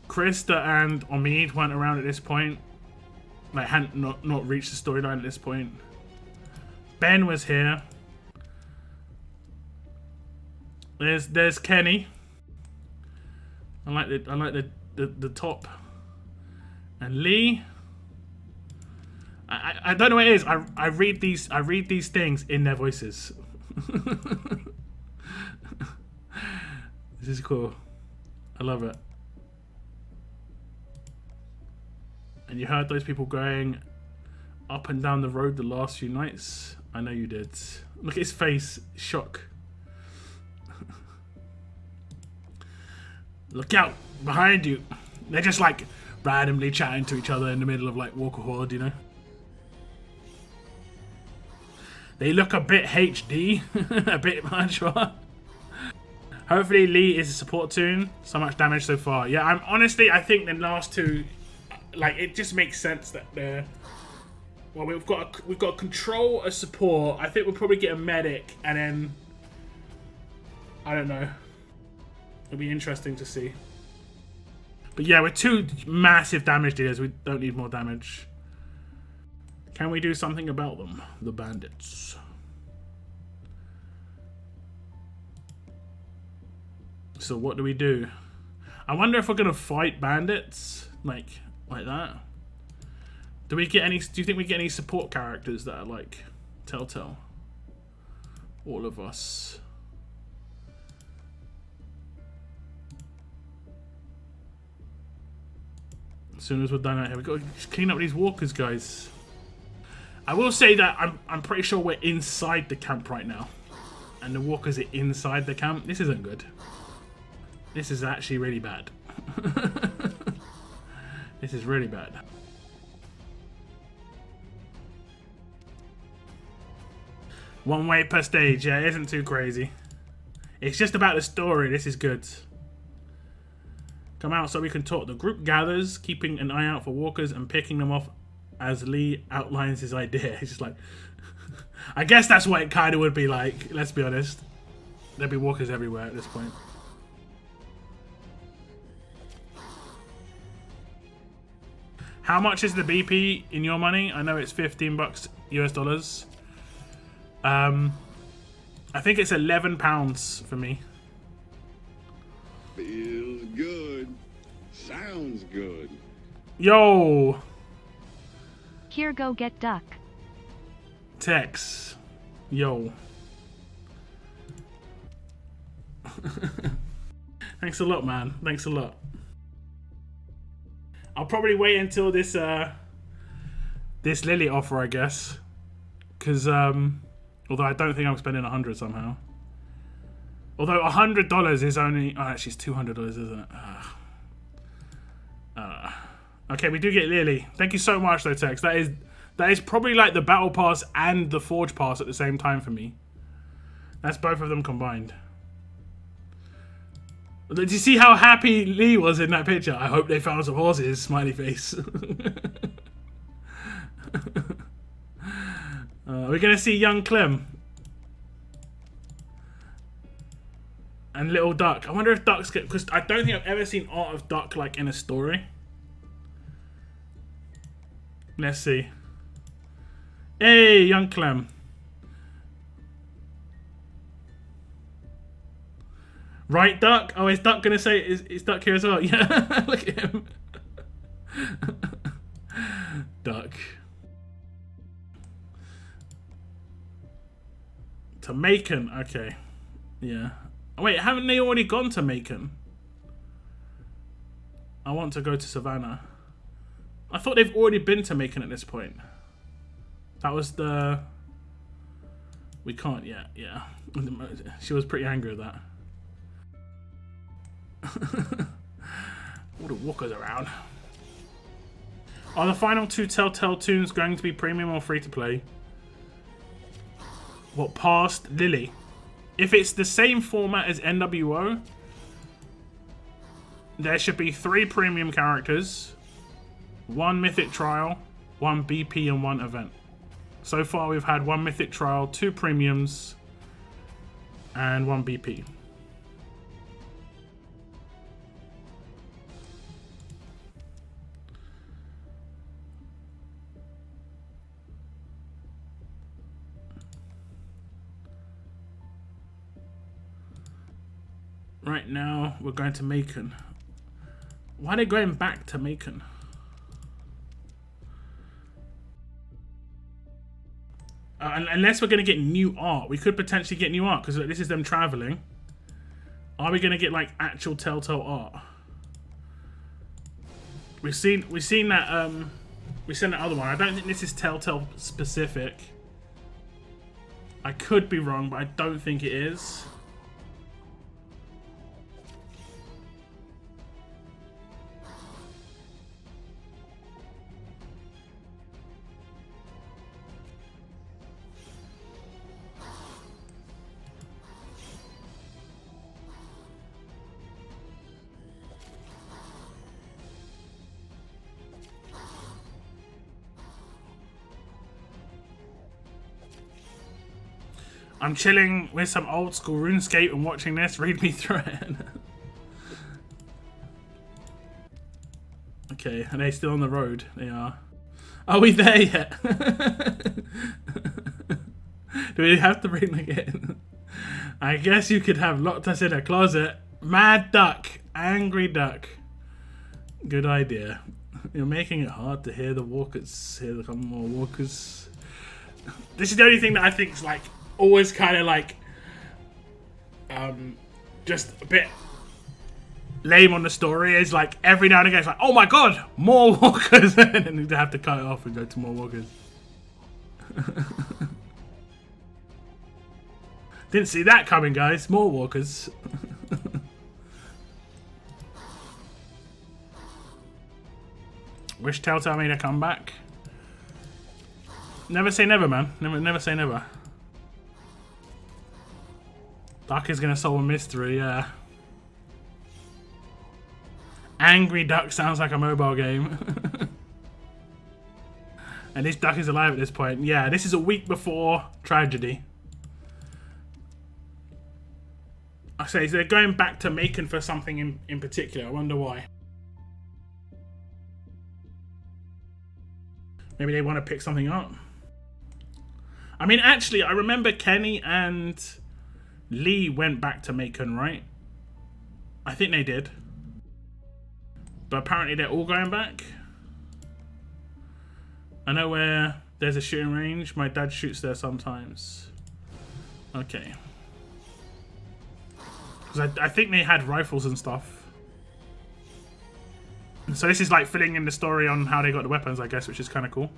Krista and Omid weren't around at this point. Like, hadn't not reached the storyline at this point. Ben was here. There's Kenny. I like the top. And Lee. I don't know what it is. I read these things in their voices. This is cool. I love it. And you heard those people going up and down the road the last few nights? I know you did. Look at his face. Shock. Look out! Behind you! They're just like randomly chatting to each other in the middle of like Walker Horde, you know? They look a bit HD. A bit much, what? Hopefully Lee is a support toon. So much damage so far. Yeah, I think the last two, like, it just makes sense that they're. Well, we've got control, a support. I think we'll probably get a medic, and then I don't know. It'll be interesting to see. But yeah, we're two massive damage dealers. We don't need more damage. Can we do something about them, the bandits? So what do we do? I wonder if we're gonna fight bandits like that. Do we get any? Do you think we get any support characters that are like Telltale? All of us. As soon as we're done out here, we've got to just clean up these walkers, guys. I will say that I'm pretty sure we're inside the camp right now. And the walkers are inside the camp. This isn't good. This is actually really bad. This is really bad. One way per stage, yeah, it isn't too crazy. It's just about the story. This is good. Come out so we can talk. The group gathers, keeping an eye out for walkers and picking them off as Lee outlines his idea. He's just like, I guess that's what it kind of would be like, let's be honest. There'd be walkers everywhere at this point. How much is the BP in your money? I know it's $15 US dollars. I think it's £11 for me. Feels good. Sounds good. Yo! Here, go get Duck. Tex. Yo. Thanks a lot, man. Thanks a lot. I'll probably wait until this this Lily offer, I guess. Because, although I don't think I'm spending 100 somehow. Although $100 is only... Oh, actually, it's $200, isn't it? Okay, we do get Lily. Thank you so much, though, Tex. That is probably like the Battle Pass and the Forge Pass at the same time for me. That's both of them combined. Did you see how happy Lee was in that picture? I hope they found some horses, smiley face. We're going to see young Clem. And little Duck. I wonder if Duck's... Because I don't think I've ever seen art of Duck like in a story. Let's see. Hey, young Clem. Right, Duck? Oh, is Duck going to say... Is Duck here as well? Yeah, look at him. Duck. To Macon. Okay. Yeah. Oh, wait, haven't they already gone to Macon? I want to go to Savannah. I thought they've already been to Macon at this point. That was the... We can't yet, yeah. She was pretty angry at that. All the walkers around. Are the final 2 Telltale tunes going to be premium or free to play? What, past Lily? If it's the same format as NWO, there should be 3 premium characters, 1 Mythic trial, 1 BP, and 1 event. So far we've had 1 Mythic trial, 2 premiums, and 1 BP. Right now, we're going to Macon. Why are they going back to Macon? Unless we're going to get new art. We could potentially get new art, because this is them traveling. Are we going to get, like, actual Telltale art? We've seen that, we seen that other one. I don't think this is Telltale specific. I could be wrong, but I don't think it is. I'm chilling with some old school RuneScape and watching this. Read me through it. Okay, are they still on the road? They are. Are we there yet? Do we have to bring them again? I guess you could have locked us in a closet. Mad Duck. Angry Duck. Good idea. You're making it hard to hear the walkers. Here there come more walkers. This is the only thing that I think is like always kind of like just a bit lame on the story. Is like every now and again it's like, oh my god, more walkers, and then you have to cut it off and go to more walkers. Didn't see that coming, guys. More walkers. Wish Telltale made a comeback. Never say never, man. Never say never. Duck is gonna solve a mystery, yeah. Angry Duck sounds like a mobile game. And this Duck is alive at this point. Yeah, this is a week before tragedy. I say, so they're going back to Macon for something in particular. I wonder why. Maybe they want to pick something up. I mean, actually, I remember Kenny and Lee went back to Macon, right? I think they did. But apparently they're all going back. I know where There's a shooting range. My dad shoots there sometimes. Okay. Because I think they had rifles and stuff. So this is like filling in the story on how they got the weapons, I guess, which is kind of cool.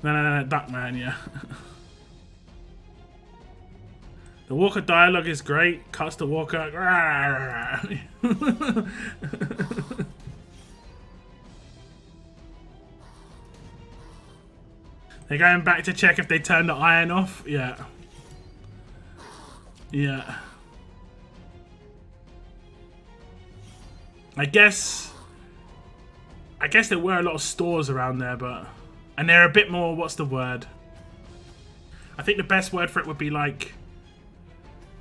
No, Duckman, yeah. The Walker dialogue is great. Cuts to Walker. They're going back to check if they turned the iron off. Yeah. Yeah. I guess there were a lot of stores around there, and they're a bit more, what's the word? I think the best word for it would be like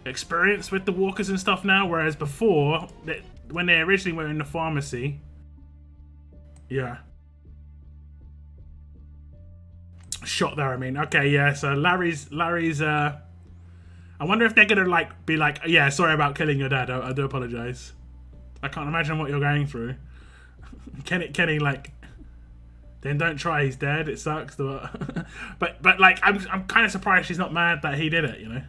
experience with the walkers and stuff now, whereas before, when they originally were in the pharmacy, yeah. Shot there, I mean. Okay, yeah, so Larry's I wonder if they're gonna like be like, yeah, sorry about killing your dad, I do apologize. I can't imagine what you're going through. Kenny like, then don't try, he's dead, it sucks. but like I'm kind of surprised she's not mad that he did it, you know.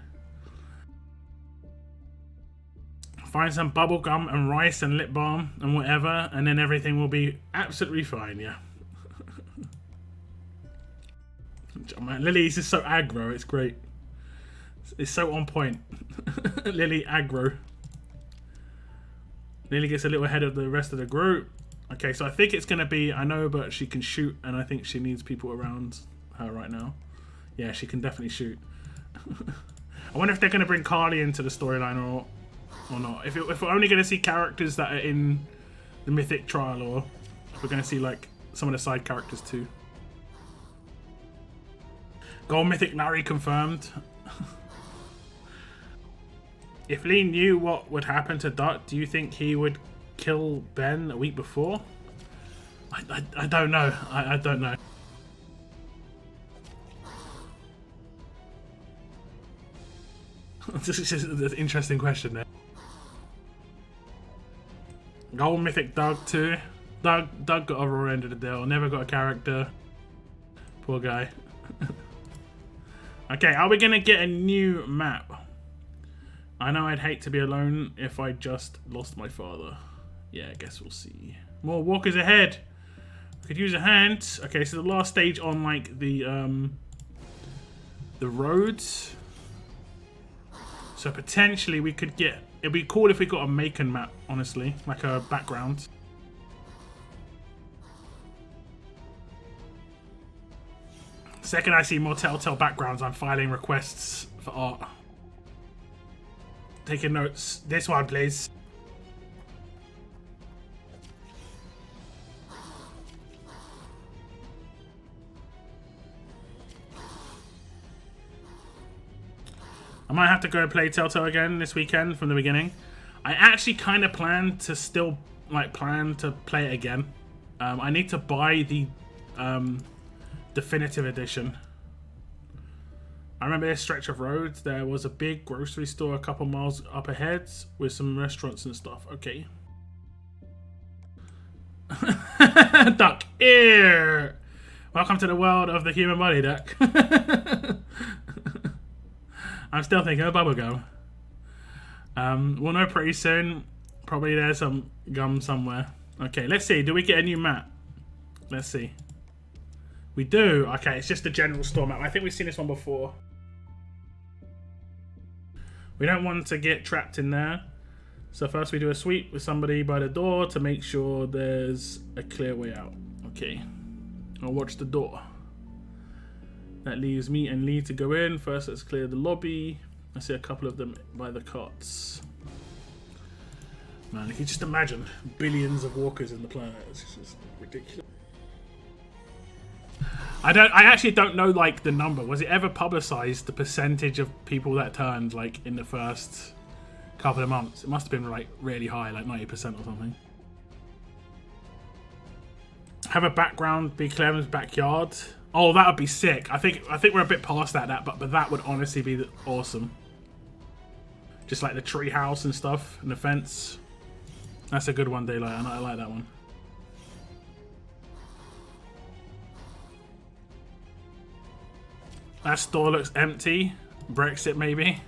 Find some bubble gum and rice and lip balm and whatever, and then everything will be absolutely fine, yeah. Man, Lily's is so aggro, it's great. It's so on point. Lily aggro. Lily gets a little ahead of the rest of the group. Okay, so I think it's going to be, I know, but she can shoot, and I think she needs people around her right now. Yeah, she can definitely shoot. I wonder if they're going to bring Carly into the storyline or not. If we're only going to see characters that are in the Mythic trial, or if we're going to see like some of the side characters too. Gold Mythic Larry confirmed. If Lee knew what would happen to Dot, do you think he would kill Ben a week before? I don't know. I don't know. This is just an interesting question there. Gold Mythic Doug too. Doug got a raw end of the deal. Never got a character. Poor guy. Okay, are we gonna get a new map? I know I'd hate to be alone if I just lost my father. Yeah, I guess we'll see. More walkers ahead. Could use a hand. Okay, so the last stage on like the roads. So potentially we could get. It'd be cool if we got a Macon map, honestly, like a background. Second I see more Telltale backgrounds, I'm filing requests for art. Taking notes. This one, please. I might have to go play Telltale again this weekend from the beginning. I actually kind of plan to play it again. I need to buy the definitive edition. I remember this stretch of roads. There was a big grocery store a couple miles up ahead with some restaurants and stuff. Okay. Duck, ear. Welcome to the world of the human body, Duck. I'm still thinking of bubblegum. We'll know pretty soon. Probably there's some gum somewhere. Okay, let's see. Do we get a new map? Let's see. We do. Okay, it's just a general store map. I think we've seen this one before. We don't want to get trapped in there. So first we do a sweep with somebody by the door to make sure there's a clear way out. Okay. I'll watch the door. That leaves me and Lee to go in. First, let's clear the lobby. I see a couple of them by the cots. Man, you can just imagine billions of walkers in the planet. It's just ridiculous. I actually don't know like the number. Was it ever publicized the percentage of people that turned like in the first couple of months? It must have been like really high, like 90% or something. Have a background be Clem's backyard. Oh, that would be sick. I think we're a bit past that, but that would honestly be awesome. Just like the tree house and stuff and the fence. That's a good one, Daylight. I like that one. That store looks empty. Brexit, maybe.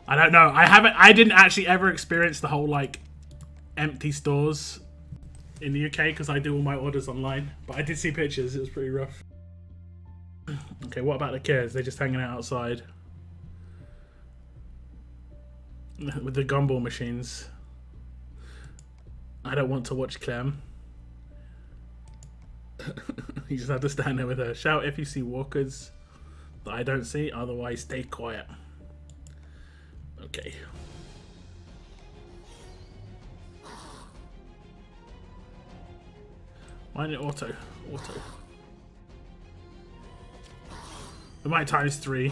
I don't know. I didn't actually ever experience the whole like empty stores in the UK because I do all my orders online. But I did see pictures. It was pretty rough. Okay, what about the kids? They're just hanging out outside with the gumball machines. I don't want to watch Clem. You just have to stand there with her. Shout if you see walkers that I don't see, otherwise stay quiet. Okay. Why didn't it auto? Auto. We might times 3.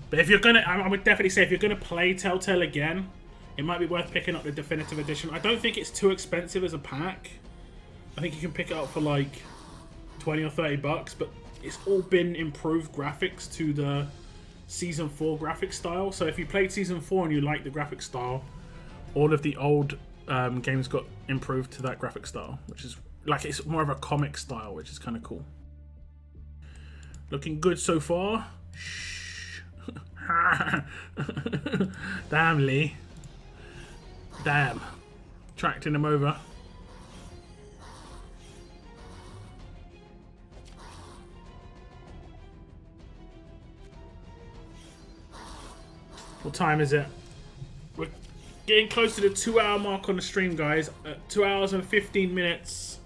But if you're gonna, I would definitely say if you're gonna play Telltale again, it might be worth picking up the definitive edition. I don't think it's too expensive as a pack. I think you can pick it up for like 20 or 30 bucks, but it's all been improved graphics to the Season 4 graphic style. So if you played Season 4 and you like the graphic style, all of the old games got improved to that graphic style, which is like, it's more of a comic style, which is kind of cool. Looking good so far. Shh. Damn, Lee. Damn. Tracking him over. What time is it? We're getting close to the 2-hour mark on the stream, guys. At 2 hours and 15 minutes,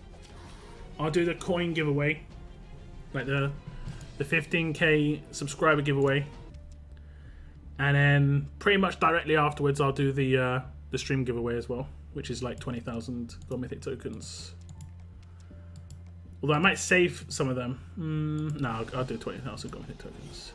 I'll do the coin giveaway. Like the 15k subscriber giveaway. And then pretty much directly afterwards, I'll do the stream giveaway as well, which is like 20,000 gold mythic tokens. Although I might save some of them. No, I'll do 20,000 gold mythic tokens.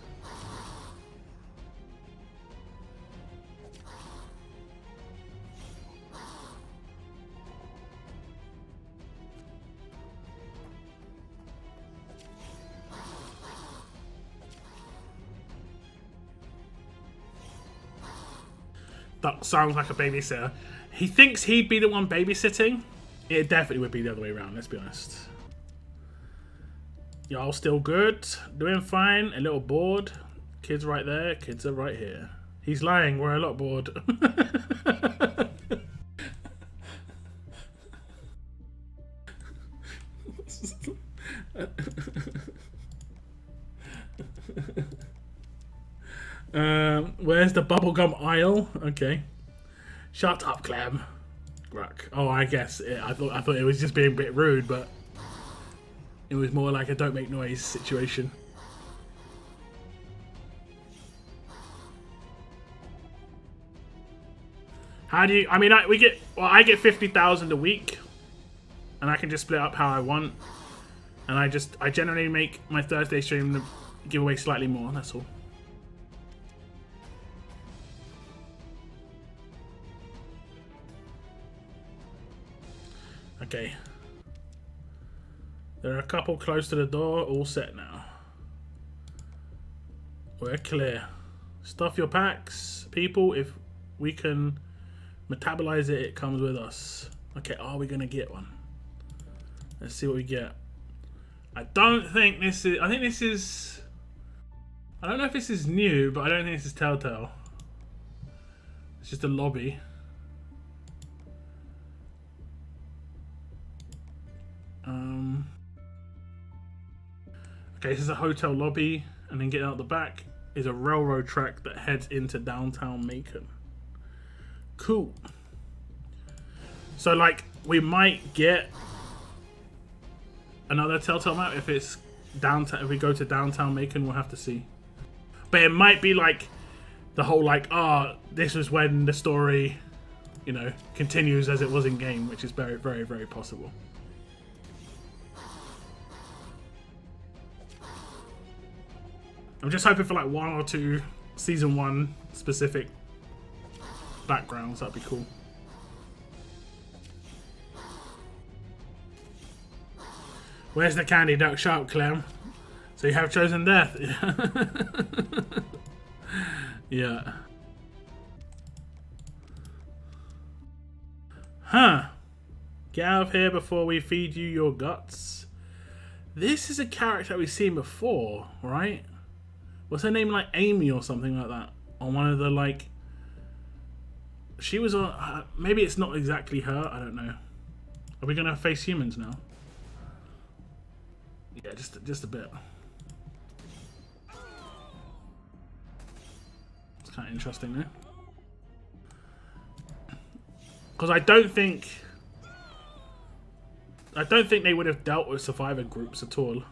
That sounds like a babysitter. He thinks he'd be the one babysitting. It definitely would be the other way around, let's be honest. Y'all still good? Doing fine? A little bored? Kids right there, kids are right here. He's lying, we're a lot bored. Where's the bubblegum aisle? Okay. Shut up, Clem. Gruck. Oh, I guess I thought it was just being a bit rude, but it was more like a don't make noise situation. How do you? I mean, I get 50,000 a week, and I can just split up how I want, and I generally make my Thursday stream giveaway slightly more. That's all. Okay. There are a couple close to the door, all set now. We're clear. Stuff your packs, people. If we can metabolize it, it comes with us. Okay, are we gonna get one? Let's see what we get. I don't think this is. I think this is. I don't know if this is new, but I don't think this is Telltale. It's just a lobby. Okay, this is a hotel lobby, and then getting out the back is a railroad track that heads into downtown Macon. Cool. So, like, we might get another Telltale map if it's downtown. If we go to downtown Macon, we'll have to see. But it might be like the whole like, this was when the story, you know, continues as it was in game, which is very, very, very possible. I'm just hoping for like 1 or 2 season 1 specific backgrounds. That'd be cool. Where's the candy? Don't shout, Clem. So you have chosen death. Yeah. Huh. Get out of here before we feed you your guts. This is a character we've seen before, right? Was her name like Amy or something like that? On one of the like... She was on... maybe it's not exactly her, I don't know. Are we going to face humans now? Yeah, just a bit. It's kind of interesting though. Because I don't think they would have dealt with survivor groups at all.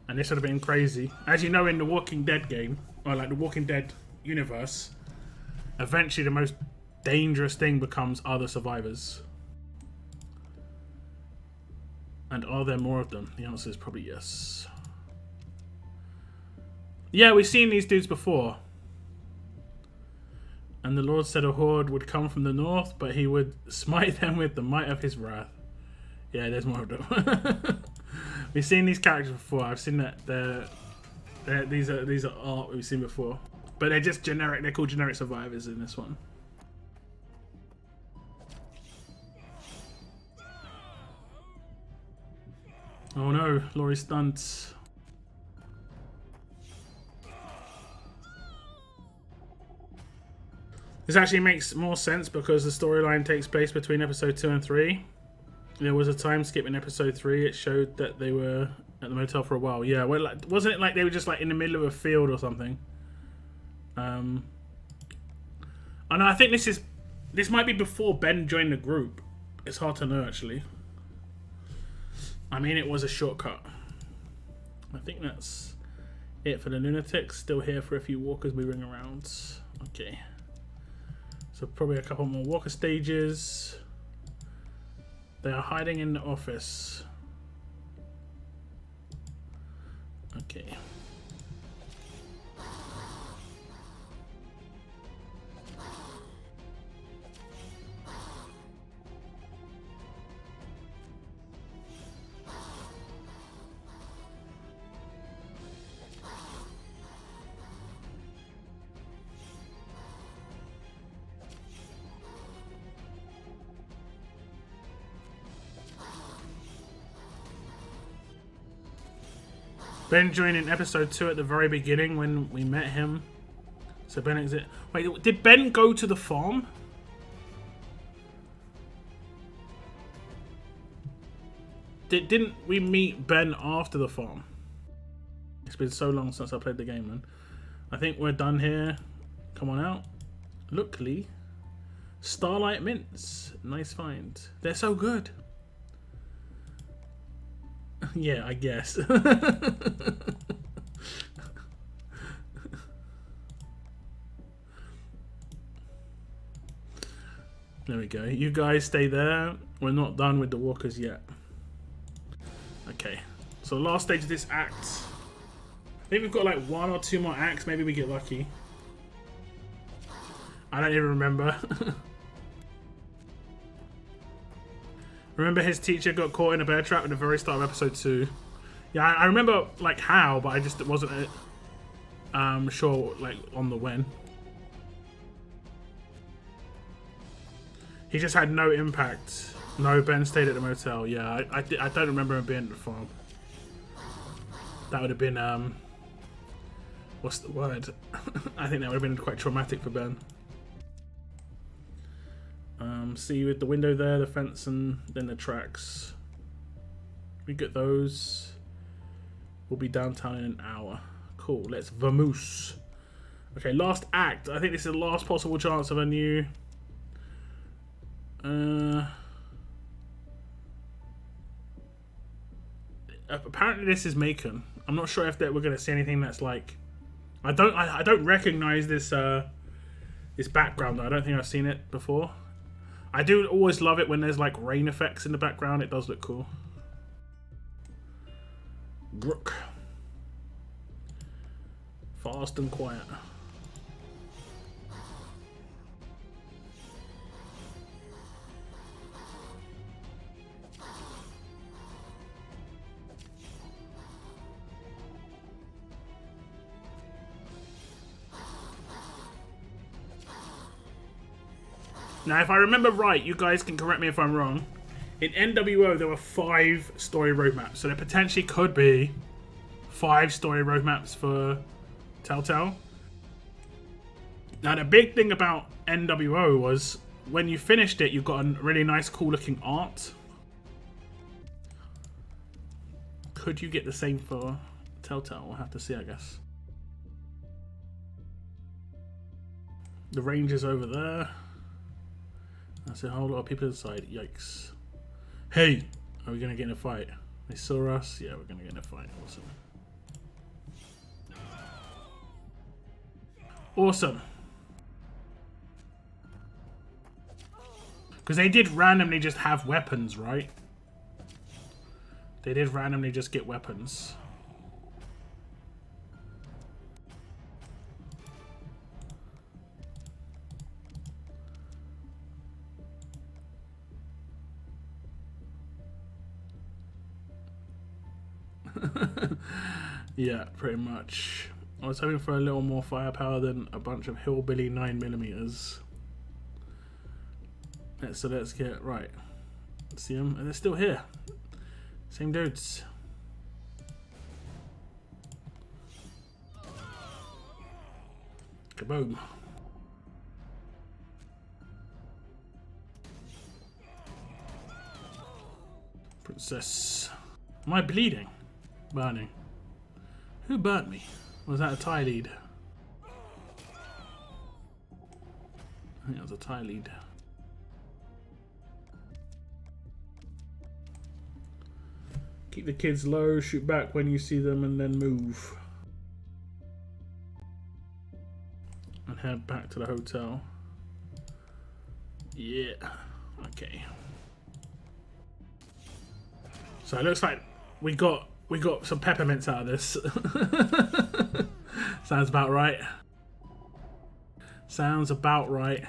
And this would have been crazy. As you know, in the Walking Dead game, or like the Walking Dead universe, eventually the most dangerous thing becomes other survivors. And are there more of them? The answer is probably yes. Yeah, we've seen these dudes before. And the Lord said a horde would come from the north, but he would smite them with the might of his wrath. Yeah, there's more of them. We've seen these characters before. I've seen that these are art we've seen before. But they're just generic. They're called generic survivors in this one. Oh no, Laurie stunts. This actually makes more sense because the storyline takes place between episode 2 and 3. There was a time skip in episode 3. It showed that they were at the motel for a while. Yeah, well, like, wasn't it like they were just like in the middle of a field or something? I know. I think this might be before Ben joined the group. It's hard to know actually. I mean, it was a shortcut. I think that's it for the lunatics. Still here for a few walkers moving around. Okay. So probably a couple more walker stages. They are hiding in the office. Okay. Ben joined in episode 2 at the very beginning when we met him. So Ben exit. Wait, did Ben go to the farm? Didn't we meet Ben after the farm? It's been so long since I played the game, man. I think we're done here. Come on out. Look, Lee. Starlight Mints. Nice find. They're so good. Yeah, I guess. There we go. You guys stay there. We're not done with the walkers yet. Okay. So last stage of this act. I think we've got like 1 or 2 more acts. Maybe we get lucky. I don't even remember. Remember his teacher got caught in a bear trap at the very start of episode 2. Yeah, I remember like how, but I just wasn't sure like on the when. He just had no impact. No, Ben stayed at the motel. Yeah, I don't remember him being at the farm. That would have been what's the word? I think that would have been quite traumatic for Ben. See with the window there, the fence, and then the tracks. We get those. We'll be downtown in an hour. Cool, let's vamoose. Okay, last act. I think this is the last possible chance of a new... apparently this is Macon. I'm not sure if we're going to see anything that's like... I don't recognize this this background though. I don't think I've seen it before. I do always love it when there's like rain effects in the background. It does look cool. Brook. Fast and quiet. Now, if I remember right, you guys can correct me if I'm wrong. In NWO, there were 5 story roadmaps, so there potentially could be 5 story roadmaps for Telltale. Now, the big thing about NWO was when you finished it, you got a really nice, cool-looking art. Could you get the same for Telltale? We'll have to see, I guess. The ranger's over there. That's a whole lot of people inside. Yikes. Hey! Are we going to get in a fight? They saw us? Yeah, we're going to get in a fight. Awesome. Awesome. Because they did randomly just have weapons, right? They did randomly just get weapons. Yeah, pretty much. I was hoping for a little more firepower than a bunch of hillbilly 9mm. So let's get right. See them, and they're still here. Same dudes. Kaboom. Princess. Am I bleeding? Burning. Who burnt me? Was that a tie lead? I think that was a tie lead. Keep the kids low, shoot back when you see them, and then move. And head back to the hotel. Yeah. Okay. So it looks like we got some peppermints out of this. Sounds about right. Sounds about right.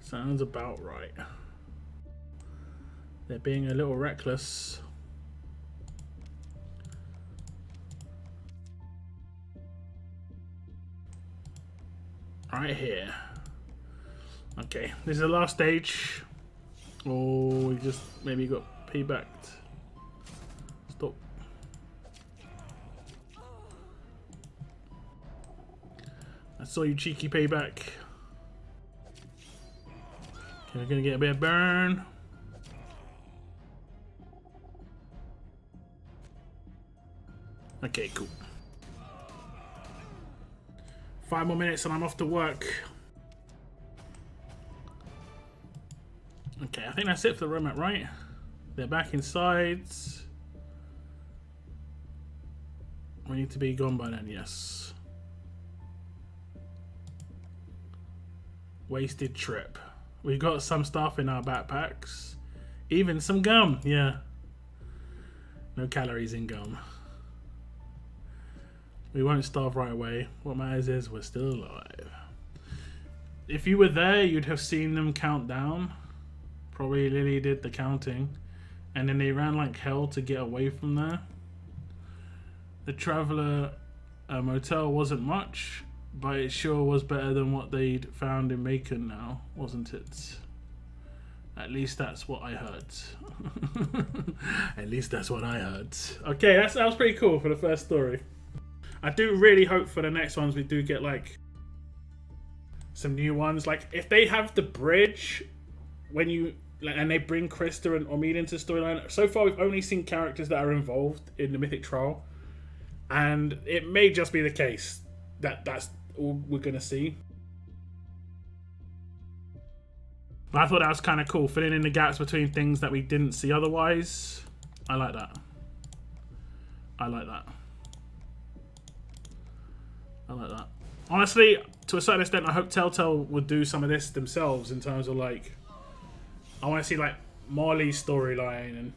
Sounds about right. They're being a little reckless. Right here. Okay, this is the last stage. Oh, we just maybe got paybacked. Stop. I saw you, cheeky payback. Okay, we're gonna get a bit of burn. Okay, cool. 5 more minutes and I'm off to work. Okay, I think that's it for the roadmap, right? They're back inside. We need to be gone by then, yes. Wasted trip. We've got some stuff in our backpacks. Even some gum, yeah. No calories in gum. We won't starve right away. What matters is we're still alive. If you were there, you'd have seen them count down. Probably Lily did the counting. And then they ran like hell to get away from there. The Traveller motel wasn't much, but it sure was better than what they'd found in Macon now, wasn't it? At least that's what I heard. At least that's what I heard. Okay, that was pretty cool for the first story. I do really hope for the next ones we do get like some new ones. Like if they have the bridge when you and they bring Krista and Omid into the storyline. So far we've only seen characters that are involved in the Mythic trial, and it may just be the case that that's all we're gonna see. But I thought that was kind of cool, filling in the gaps between things that we didn't see otherwise. I like that. I like that. I like that. Honestly, to a certain extent, I hope Telltale would do some of this themselves in terms of like, I want to see like Marley's storyline, and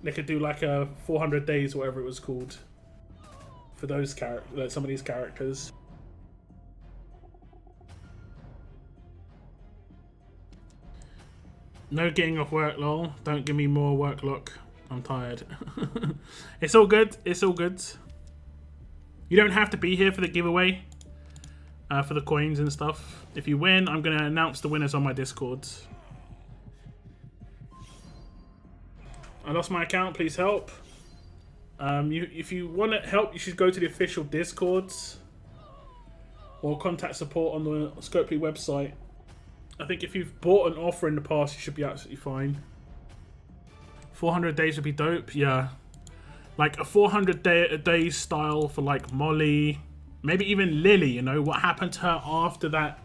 they could do like a 400 days, whatever it was called, for those characters, some of these characters. No getting off work, lol. Don't give me more work luck. I'm tired. It's all good. It's all good. You don't have to be here for the giveaway. For the coins and stuff. If you win, I'm going to announce the winners on my Discord. I lost my account. Please help. If you want help, you should go to the official Discords. Or contact support on the Scopely website. I think if you've bought an offer in the past, you should be absolutely fine. 400 days would be dope, yeah. Like a 400 days style for like Molly, maybe even Lily, you know, what happened to her after that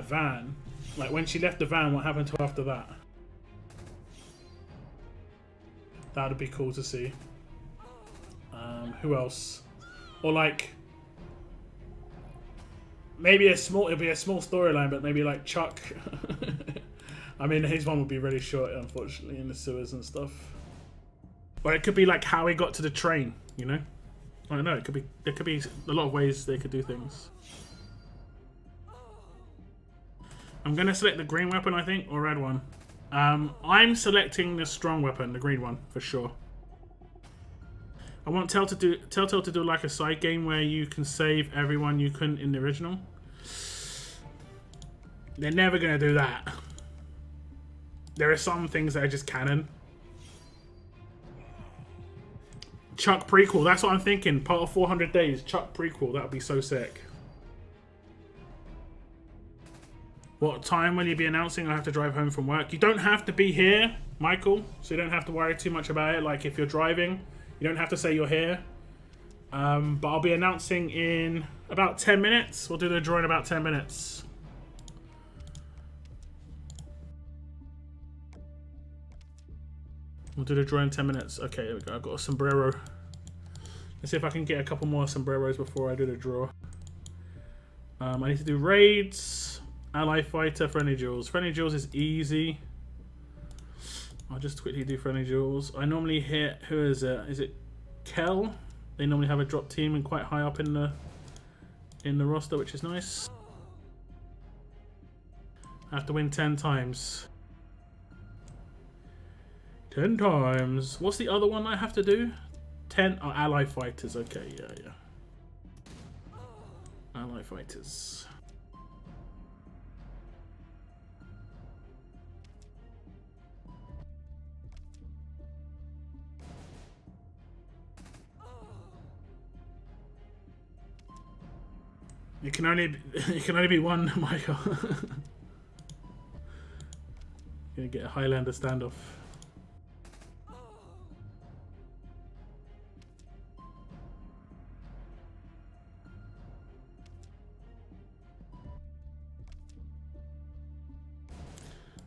van. Like when she left the van, what happened to her after that? That would be cool to see. Who else? Or like maybe it'll be a small storyline, but maybe like Chuck. I mean, his one would be really short, unfortunately, in the sewers and stuff. Or it could be like how he got to the train, you know? I don't know. There could be a lot of ways they could do things. I'm gonna select the green weapon, I think, or red one. I'm selecting the strong weapon, the green one, for sure. I want Telltale to do like a side game where you can save everyone you couldn't in the original. They're never gonna do that. There are some things that are just canon. Chuck prequel, that's what I'm thinking. Part of 400 Days, Chuck prequel, that would be so sick. What time will you be announcing? I have to drive home from work. You don't have to be here, Michael, so you don't have to worry too much about it. Like if you're driving, you don't have to say you're here. But I'll be announcing in about 10 minutes. We'll do the draw in about 10 minutes. We'll do the draw in 10 minutes. Okay, there we go. I've got a sombrero. Let's see if I can get a couple more sombreros before I do the draw. I need to do raids, ally fighter, friendly duels. Friendly duels is easy. I'll just quickly do friendly duels. I normally hit, who is it? Is it Kel? They normally have a drop team and quite high up in the roster, which is nice. I have to win 10 times. 10 times. What's the other one I have to do? 10 oh, ally fighters. Okay, yeah. Ally fighters. It can only be one, Michael. Gonna get a Highlander standoff.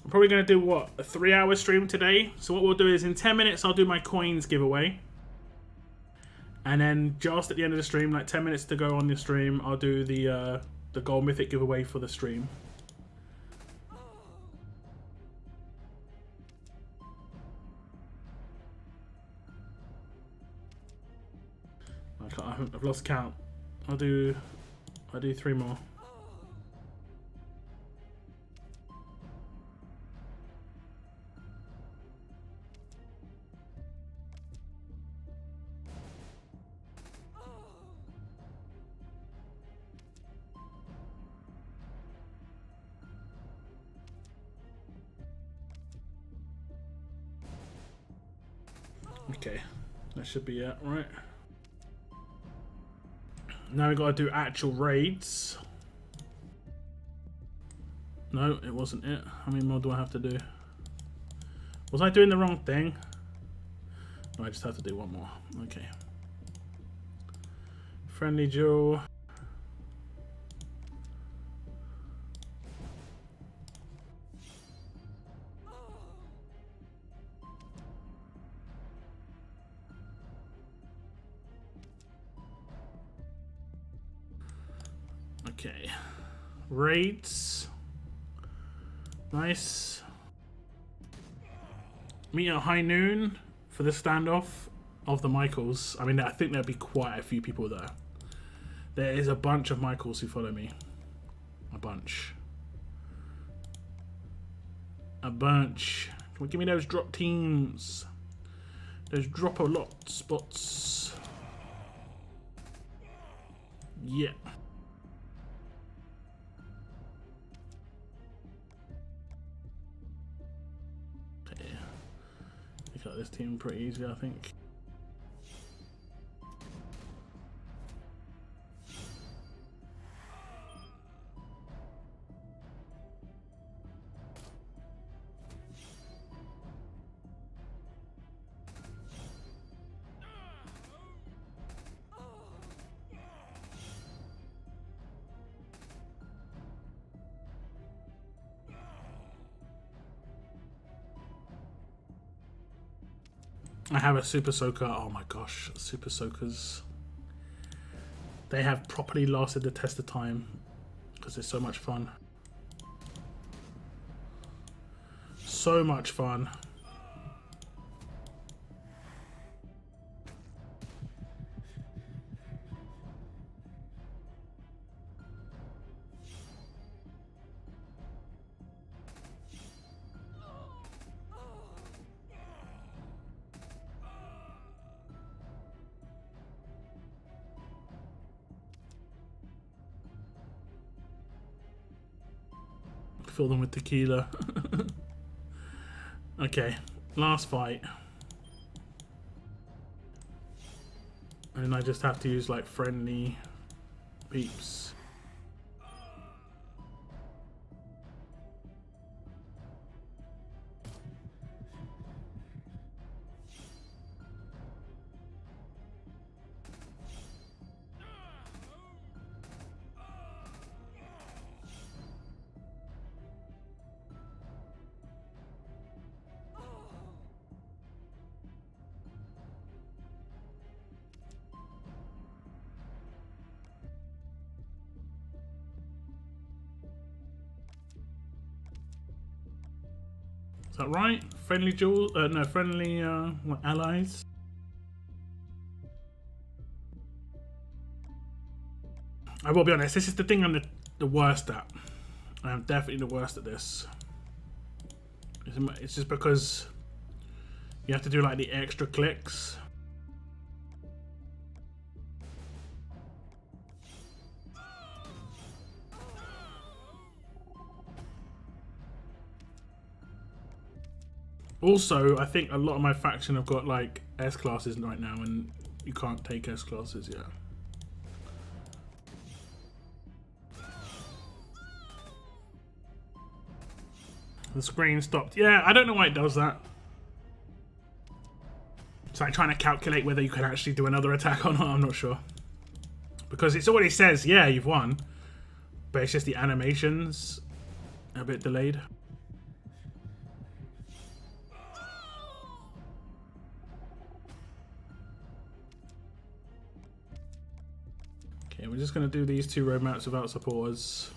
I'm probably going to do, what, a 3-hour stream today? So what we'll do is in 10 minutes I'll do my coins giveaway. And then just at the end of the stream, like 10 minutes to go on the stream, I'll do the gold mythic giveaway for the stream. I've lost count. I'll do 3 more. Okay, that should be it, right? Now we got to do actual raids. No, it wasn't it. How many more do I have to do? Was I doing the wrong thing? No, I just have to do one more. Okay. Friendly duel. Okay, raids, nice. Meet at high noon for the standoff. of the Michaels. I mean, I think there'll be quite a few people there. There is a bunch of Michaels who follow me. A bunch. A bunch. Come on, give me those drop teams. Those drop a lot spots. Yeah. Okay. We got this team pretty easy, I think. I have a Super Soaker. Oh my gosh, Super Soakers. They have properly lasted the test of time because it's so much fun. So much fun. Fill them with tequila. Okay, last fight. And I just have to use like friendly peeps. Is that right? Friendly jewel? No, friendly what, allies. I will be honest. This is the thing I'm the worst at. I am definitely the worst at this. It's just because you have to do like the extra clicks. Also, I think a lot of my faction have got like S classes right now, and you can't take S classes yet. The screen stopped. Yeah, I don't know why it does that. It's like trying to calculate whether you can actually do another attack or not. I'm not sure. Because it already says, yeah, you've won. But it's just the animations a bit delayed. Okay, we're just going to do these two road maps without supporters.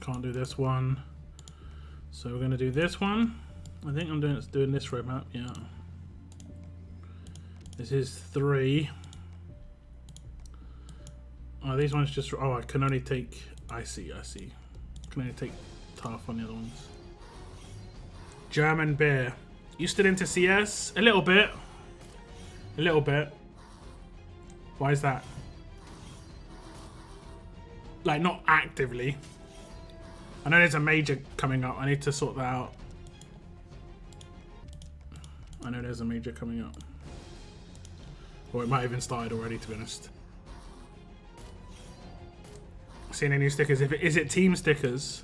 Can't do this one. So we're going to do this one. I think I'm doing this road map, yeah. This is 3. Oh, these ones just... Oh, I can only take... I see. I can only take tough on the other ones. German beer. You still into CS? A little bit. A little bit. Why is that? Like, not actively. I know there's a major coming up. I need to sort that out. I know there's a major coming up. Or it might have even started already, to be honest. Seen any new stickers? Is it team stickers?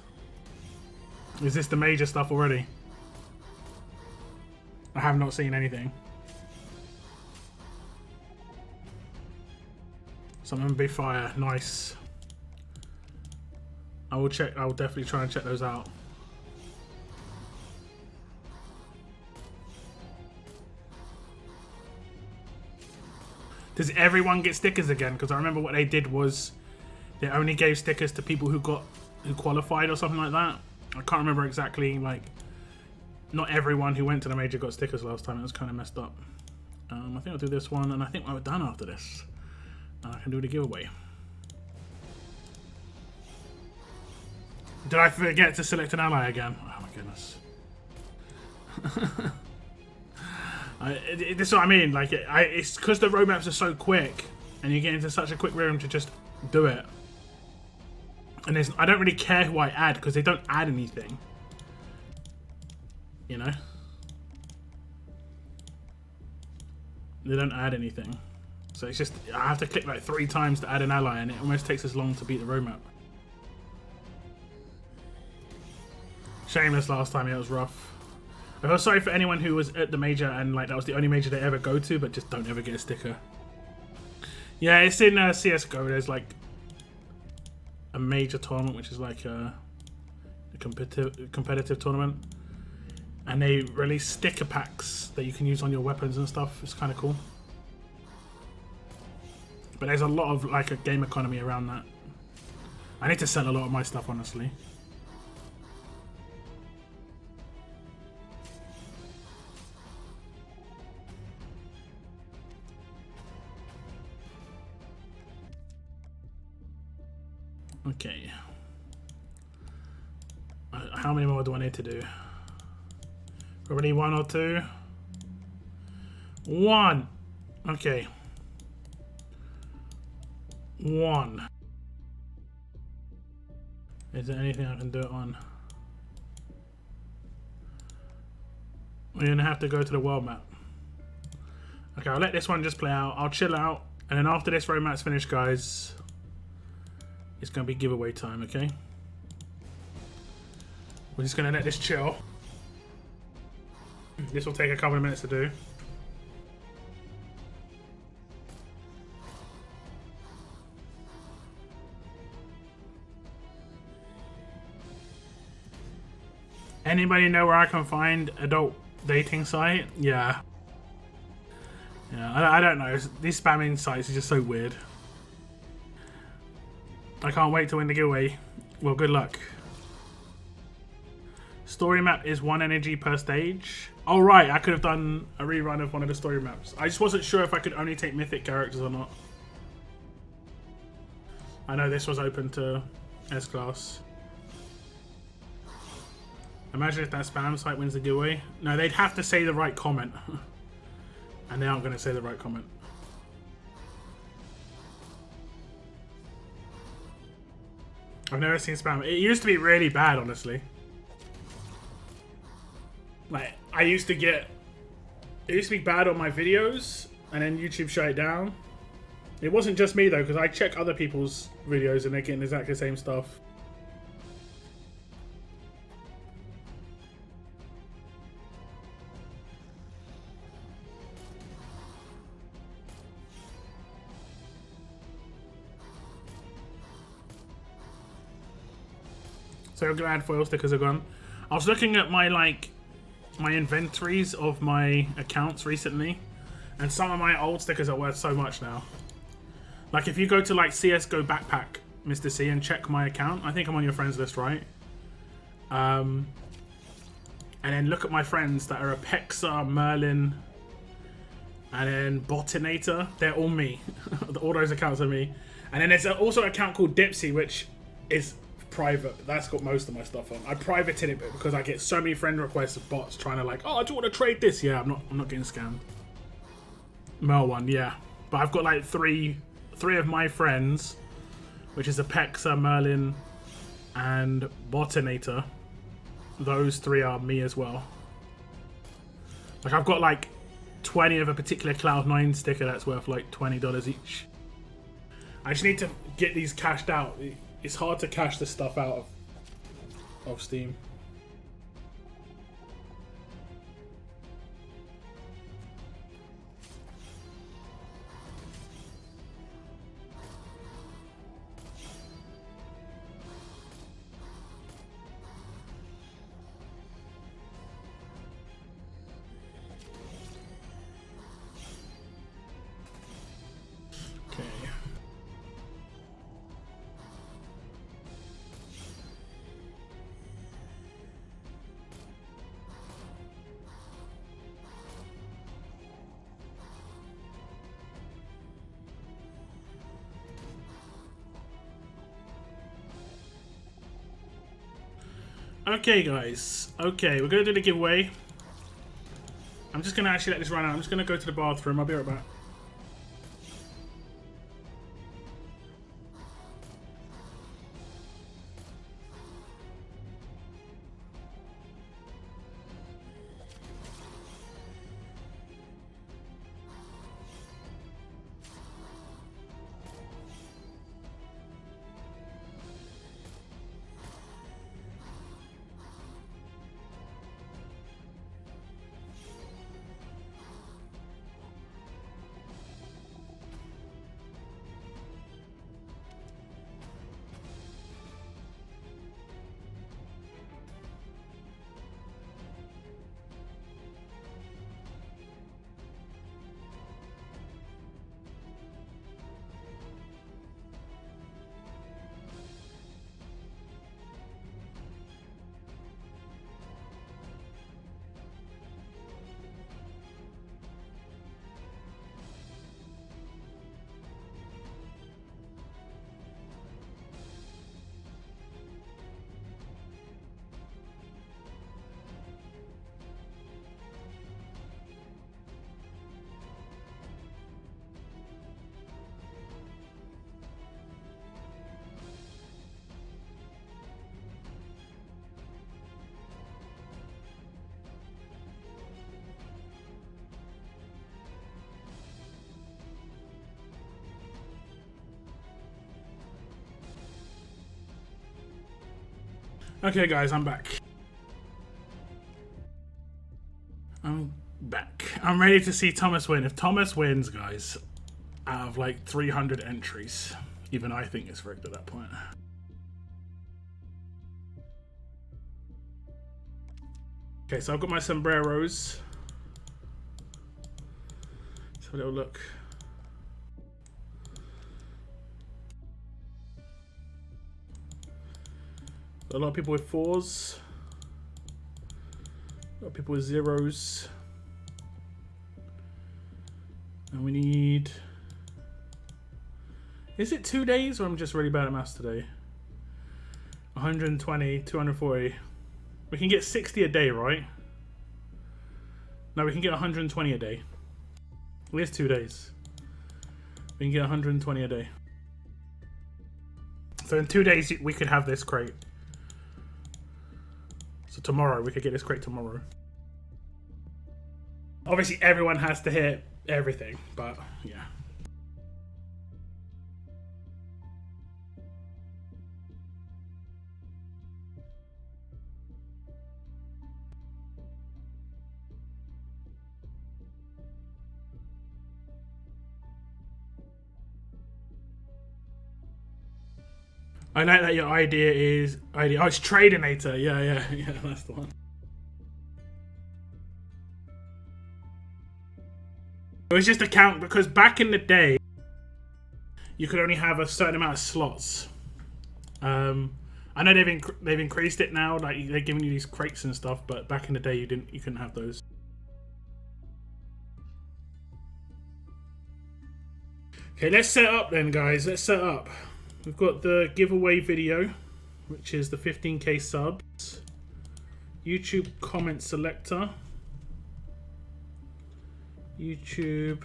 Is this the major stuff already? I have not seen anything. Something be fire. Nice. I will check. I will definitely try and check those out. Does everyone get stickers again? Because I remember what they did was they only gave stickers to people who qualified or something like that. I can't remember exactly. Like, not everyone who went to the major got stickers last time. It was kind of messed up. I think I'll do this one, and I think we're done after this. I can do the giveaway. Did I forget to select an ally again? Oh my goodness. This is what I mean. Like, it's because the roadmaps are so quick, and you get into such a quick rhythm to just do it. And I don't really care who I add because they don't add anything. You know? They don't add anything. So it's just, I have to click like 3 times to add an ally, and it almost takes as long to beat the roadmap. Shameless last time, it was rough. I feel sorry for anyone who was at the major and like that was the only major they ever go to, but just don't ever get a sticker. Yeah, it's in CSGO. There's like a major tournament, which is like a competitive tournament, and they release sticker packs that you can use on your weapons and stuff. It's kind of cool. But there's a lot of like a game economy around that. I need to sell a lot of my stuff, honestly. Okay. How many more do I need to do? Probably 1 or 2. 1. Okay. 1. Is there anything I can do it on? We're gonna have to go to the world map. Okay, I'll let this one just play out. I'll chill out, and then after this road map's finished, guys, it's gonna be giveaway time. Okay. We're just gonna let this chill. This will take a couple of minutes to do. Anybody know where I can find adult dating site? Yeah. Yeah, I don't know. These spamming sites are just so weird. I can't wait to win the giveaway. Well, good luck. Story map is 1 energy per stage. Oh, right. I could have done a rerun of one of the story maps. I just wasn't sure if I could only take mythic characters or not. I know this was open to S-Class. Imagine if that spam site wins the giveaway. No, they'd have to say the right comment. And they aren't going to say the right comment. I've never seen spam. It used to be really bad, honestly. Like, it used to be bad on my videos, and then YouTube shut it down. It wasn't just me, though, because I check other people's videos and they're getting exactly the same stuff. So glad foil stickers are gone. I was looking at my inventories of my accounts recently, and some of my old stickers are worth so much now. Like if you go to like CSGO Backpack, Mr. C, and check my account, I think I'm on your friends list, right? And then look at my friends that are Apexa, Merlin, and then Botinator. They're all me. All those accounts are me. And then there's also an account called Dipsy, which is private. That's got most of my stuff on. I privated it because I get so many friend requests of bots trying to like, oh, I do want to trade this. Yeah, I'm not getting scammed. Merl one, yeah. But I've got like three of my friends, which is Apexa, Merlin, and Botinator. Those 3 are me as well. Like I've got like 20 of a particular Cloud9 sticker that's worth like $20 each. I just need to get these cashed out. It's hard to cash this stuff out of Steam. Okay, guys. Okay, we're gonna do the giveaway. I'm just gonna actually let this run out. I'm just gonna go to the bathroom. I'll be right back. Okay, guys, I'm back. I'm back. I'm ready to see Thomas win. If Thomas wins, guys, out of like 300 entries, even I think it's rigged at that point. Okay, so I've got my sombreros. Let's have a little look. A lot of people with 4s. A lot of people with 0s. And we need... Is it 2 days or I'm just really bad at maths today? 120, 240. We can get 60 a day, right? No, we can get 120 a day. At least 2 days. We can get 120 a day. So in 2 days we could have this crate. So tomorrow, we could get this crate tomorrow. Obviously, everyone has to hit everything, but yeah. I like that your idea is... Oh, it's Tradinator. Yeah, that's the one. It was just a count because back in the day, you could only have a certain amount of slots. I know they've increased it now, like they're giving you these crates and stuff, but back in the day you couldn't have those. Okay, let's set up then, guys. Let's set up. We've got the giveaway video, which is the 15k subs. YouTube comment selector. YouTube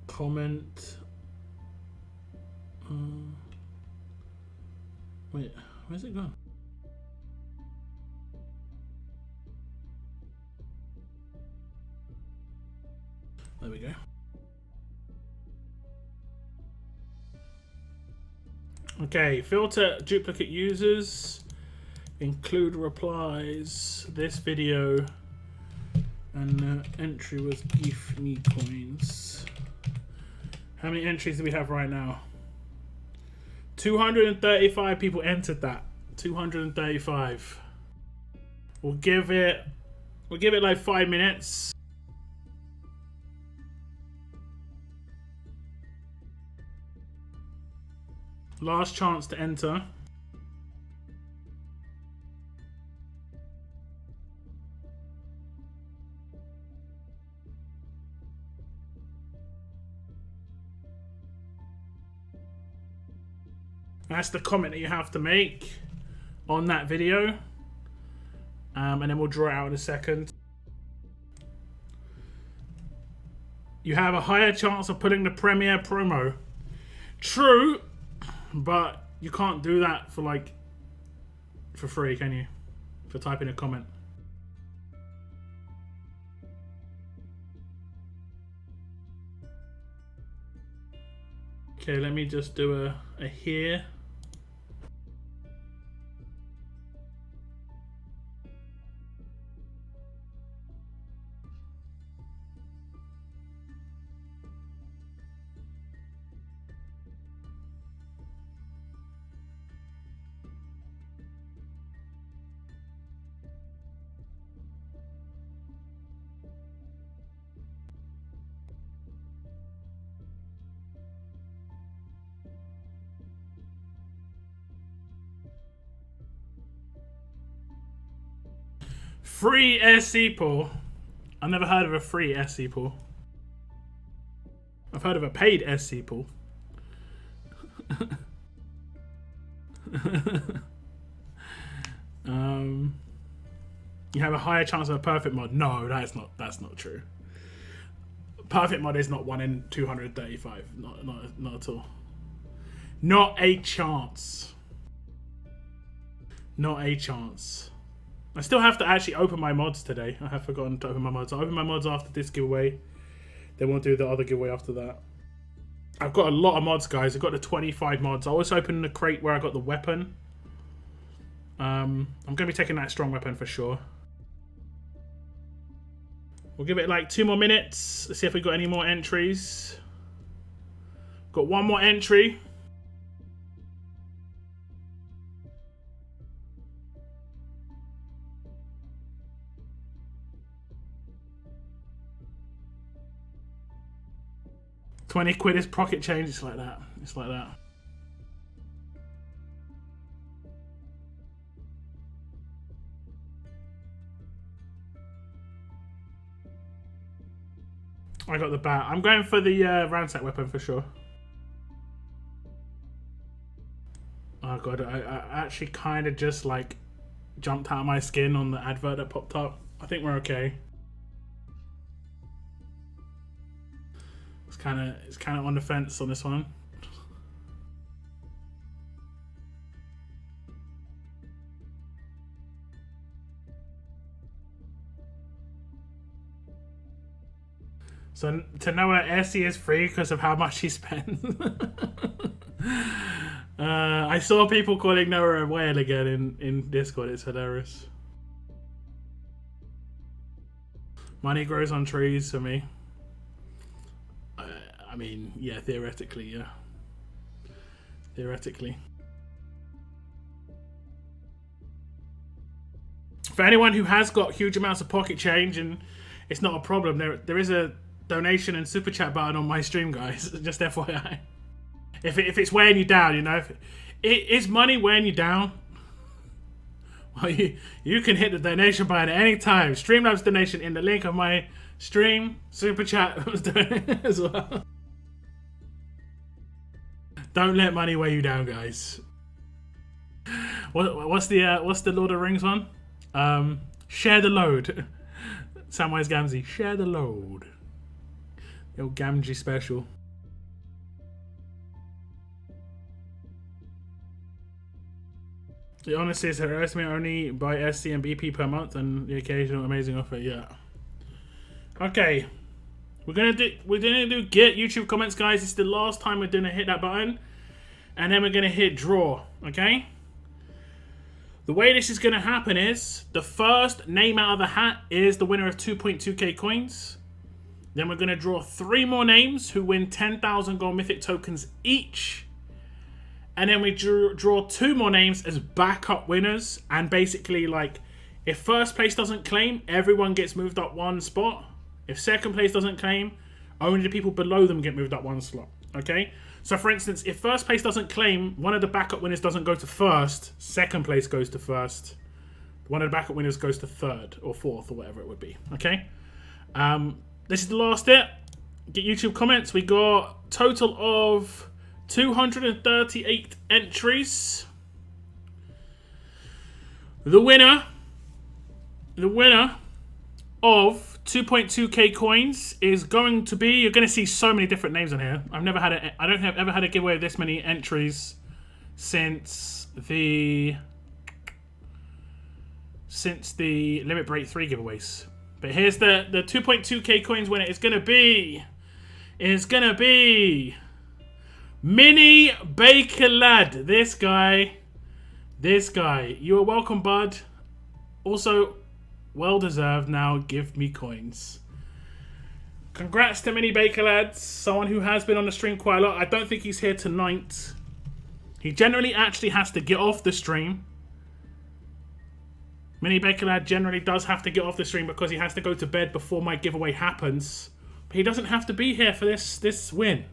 comment. Wait, where's it gone? There we go. Okay, filter duplicate users, include replies. This video and the entry was give me coins. How many entries do we have right now? 235 people entered that. 235. We'll give it like 5 minutes. Last chance to enter. That's the comment that you have to make. on that video. And then we'll draw it out in a second. You have a higher chance of putting the premiere promo. True, but you can't do that for like for free, can you? For typing a comment. Okay, let me just do a here. Free SC pool. I've never heard of a free SC pool. I've heard of a paid SC pool. You have a higher chance of a perfect mod. No, that's not true. Perfect mod is not 1 in 235. Not at all. Not a chance. Not a chance. I still have to actually open my mods today. I have forgotten to open my mods. I'll open my mods after this giveaway. Then we'll do the other giveaway after that. I've got a lot of mods, guys. I've got the 25 mods. I also opened the crate where I got the weapon. I'm going to be taking that strong weapon for sure. We'll give it like 2 more minutes. Let's see if we got any more entries. Got 1 more entry. £20 is pocket change. It's like that. It's like that. I got the bat. I'm going for the ransack weapon for sure. Oh god, I actually kind of just like jumped out of my skin on the advert that popped up. I think we're okay. It's kind of on the fence on this one. So to Noah, SC is free because of how much he spends. I saw people calling Noah a whale again in Discord. It's hilarious. Money grows on trees for me. I mean, yeah, theoretically, yeah. Theoretically. For anyone who has got huge amounts of pocket change and it's not a problem, there is a donation and super chat button on my stream, guys. Just FYI. If it's weighing you down, you know, if is money weighing you down? Well, you can hit the donation button at any time. Streamlabs donation in the link of my stream. Super chat was doing it as well. Don't let money weigh you down, guys. What's the Lord of the Rings one? Share the load. Samwise Gamgee. Share the load. The old Gamgee special. It honestly is hilarious. I only buy SC and BP per month and the occasional amazing offer. Yeah. Okay. We're gonna do get YouTube comments, guys. It's the last time we're gonna hit that button, and then we're gonna hit draw. Okay. The way this is gonna happen is the first name out of the hat is the winner of 2.2k coins. Then we're gonna draw 3 more names who win 10,000 gold mythic tokens each. And then we draw 2 more names as backup winners. And basically, like, if first place doesn't claim, everyone gets moved up 1 spot. If second place doesn't claim, only the people below them get moved up 1 slot. Okay? So, for instance, if first place doesn't claim, one of the backup winners doesn't go to first. Second place goes to first. One of the backup winners goes to third or fourth or whatever it would be. Okay? This is the last step. Get YouTube comments. We got total of 238 entries. The winner of 2.2k coins is going to be, you're going to see so many different names on here. I don't have ever had a giveaway of this many entries since the Limit Break 3 giveaways. But here's the 2.2k coins winner. It's going to be Mini Baker Lad. This guy. You are welcome, bud. Also, well deserved. Now give me coins. Congrats to Mini Baker Lad, someone who has been on the stream quite a lot. I don't think he's here tonight. He generally actually has to get off the stream. Mini Baker Lad generally does have to get off the stream because he has to go to bed before my giveaway happens. But he doesn't have to be here for this win.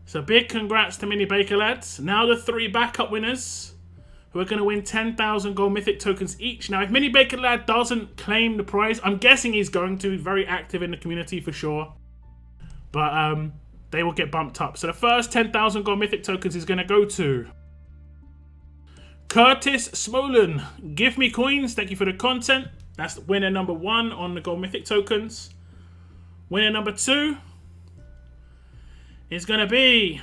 So big congrats to Mini Baker Lads. Now the 3 backup winners who are going to win 10,000 gold mythic tokens each. Now if Mini Baker Lad doesn't claim the prize, I'm guessing he's going to. Very active in the community for sure. But they will get bumped up. So the first 10,000 gold mythic tokens is going to go to Curtis Smolin. Give me coins. Thank you for the content. That's winner number 1 on the gold mythic tokens. Winner number 2 is going to be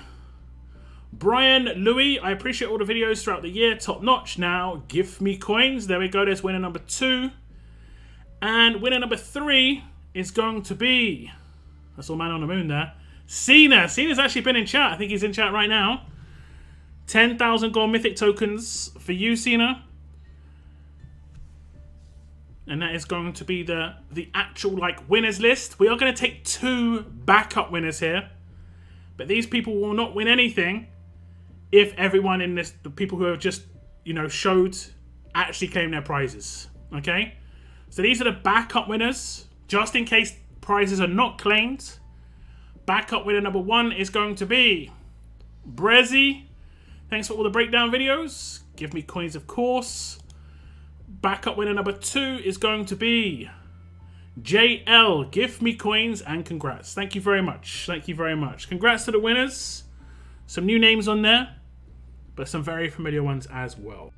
Brian Louis. I appreciate all the videos throughout the year. Top notch. Now give me coins. There we go. There's winner number 2. And winner number 3 is going to be, that's all man on the moon there, Cena. Cena's actually been in chat. I think he's in chat right now. 10,000 gold mythic tokens for you, Cena. And that is going to be the actual winners list. We are going to take 2 backup winners here. But these people will not win anything if everyone in this, the people who have just, showed, actually claim their prizes. Okay? So these are the backup winners. Just in case prizes are not claimed. Backup winner number 1 is going to be Brezzy. Thanks for all the breakdown videos. Give me coins, of course. Backup winner number 2 is going to be JL. Give me coins and congrats. Thank you very much. Thank you very much. Congrats to the winners. Some new names on there, but some very familiar ones as well.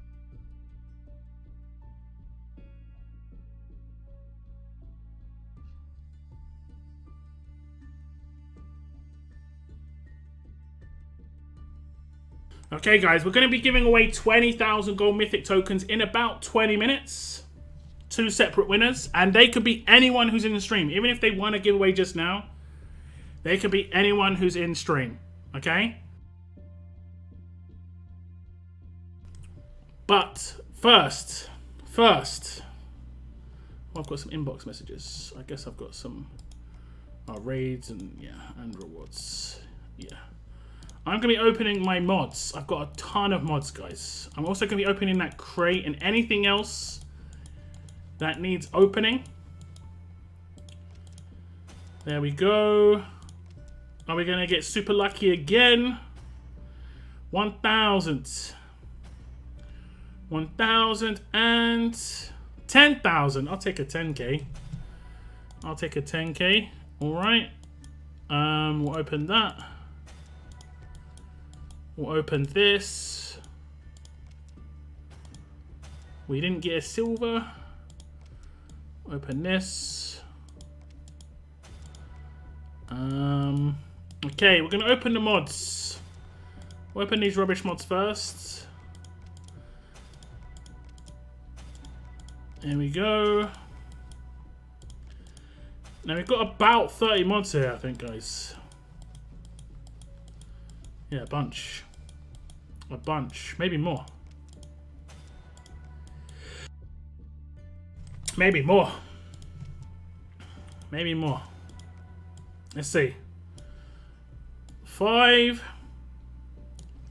Okay, guys, we're going to be giving away 20,000 gold mythic tokens in about 20 minutes. 2 separate winners, and they could be anyone who's in the stream. Even if they won a giveaway just now, they could be anyone who's in stream. Okay? But first, well, I've got some inbox messages. I guess I've got some raids and rewards. Yeah. I'm going to be opening my mods. I've got a ton of mods, guys. I'm also going to be opening that crate and anything else that needs opening. There we go. Are we going to get super lucky again? 1,000. 1,000 and 10,000. I'll take a 10k. I'll take a 10k. All right. We'll open that. We'll open this. We didn't get a silver. Open this. Okay, we're gonna open the mods. We'll open these rubbish mods first. There we go. Now we've got about 30 mods here, I think, guys. Yeah, a bunch. A bunch. Maybe more. Maybe more. Maybe more. Let's see. 5,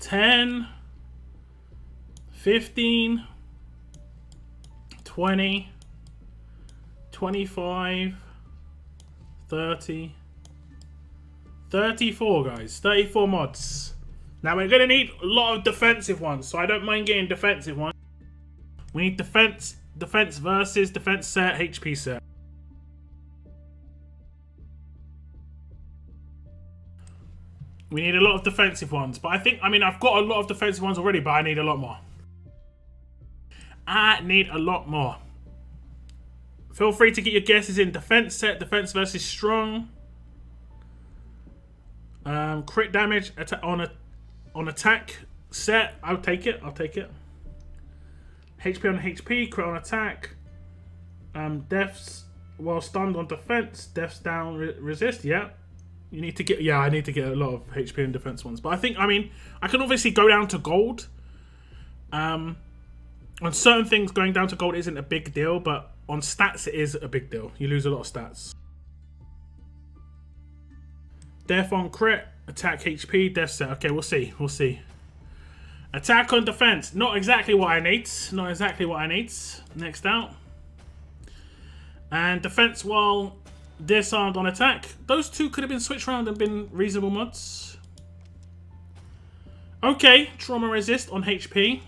10, 15, 20, 25, 30, 34, guys. 34 mods. Now we're going to need a lot of defensive ones, so I don't mind getting defensive ones. We need defense versus defense set, HP set. We need a lot of defensive ones, but I've got a lot of defensive ones already, but I need a lot more. I need a lot more. Feel free to get your guesses in. Defense set, defense versus strong. Crit damage on attack set. I'll take it. HP on HP, crit on attack. Deaths while stunned on defense. Deaths down resist. Yeah. You need to get. Yeah, I need to get a lot of HP and defense ones. But I can obviously go down to gold. On certain things, going down to gold isn't a big deal, but on stats, it is a big deal. You lose a lot of stats. Death on crit, attack HP, death set. Okay, we'll see. Attack on defense. Not exactly what I need. Next out. And defense while disarmed on attack. Those two could have been switched around and been reasonable mods. Okay, trauma resist on HP.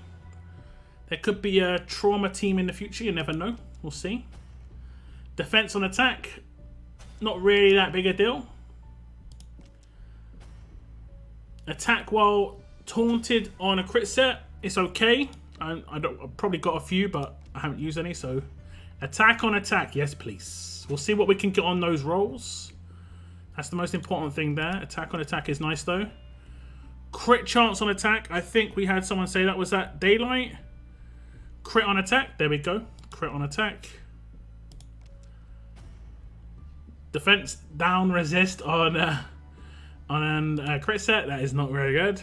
There could be a trauma team in the future, you never know. We'll see. Defense on attack. Not really that big a deal. Attack while taunted on a crit set. It's okay. I've probably got a few, but I haven't used any, so. Attack on attack. Yes, please. We'll see what we can get on those rolls. That's the most important thing there. Attack on attack is nice, though. Crit chance on attack. I think we had someone say that. Was that Daylight? Crit on attack. There we go. Crit on attack. Defense down resist on a crit set. That is not very good.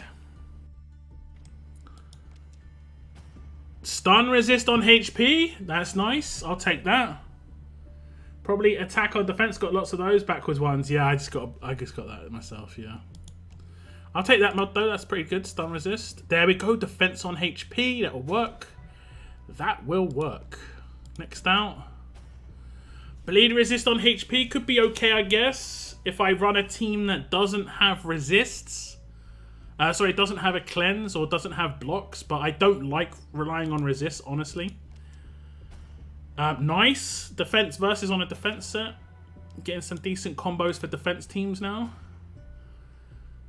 Stun resist on HP. That's nice. I'll take that. Probably attack on defense. Got lots of those backwards ones. Yeah, I just got that myself. Yeah. I'll take that mod though. That's pretty good. Stun resist. There we go. Defense on HP. That will work. That will work. Next out. Bleed resist on HP could be okay, I guess, if I run a team that doesn't have resists. Doesn't have a cleanse or doesn't have blocks, but I don't like relying on resists, honestly. Nice. Defense versus on a defense set. Getting some decent combos for defense teams now.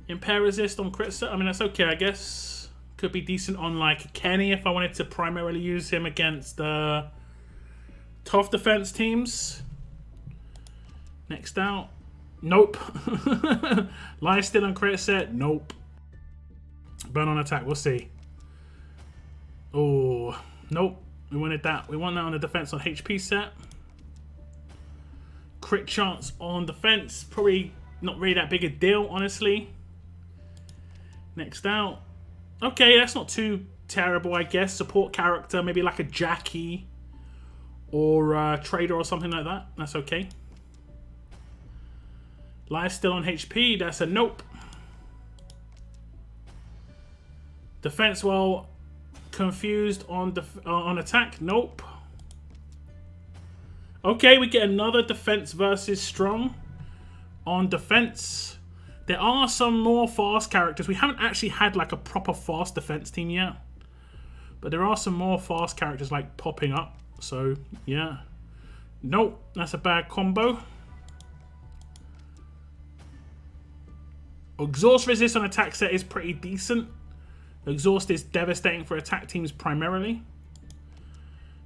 Impair resist on crit set. I mean, that's okay, I guess. Could be decent on, like, Kenny if I wanted to primarily use him against tough defense teams. Next out. Nope. Lie still on crit set. Nope. Burn on attack. We'll see. Oh, nope. We wanted that. We want that on the defense on HP set. Crit chance on defense. Probably not really that big a deal, honestly. Next out. Okay, that's not too terrible, I guess. Support character, maybe like a Jackie or a Trader or something like that. That's okay. Lie still on HP. That's a nope. Defense while confused on attack. Nope. Okay, we get another defense versus strong on defense. There are some more fast characters. We haven't actually had like a proper fast defense team yet. But there are some more fast characters like popping up. So, yeah. Nope, that's a bad combo. Exhaust resist on attack set is pretty decent. Exhaust is devastating for attack teams primarily.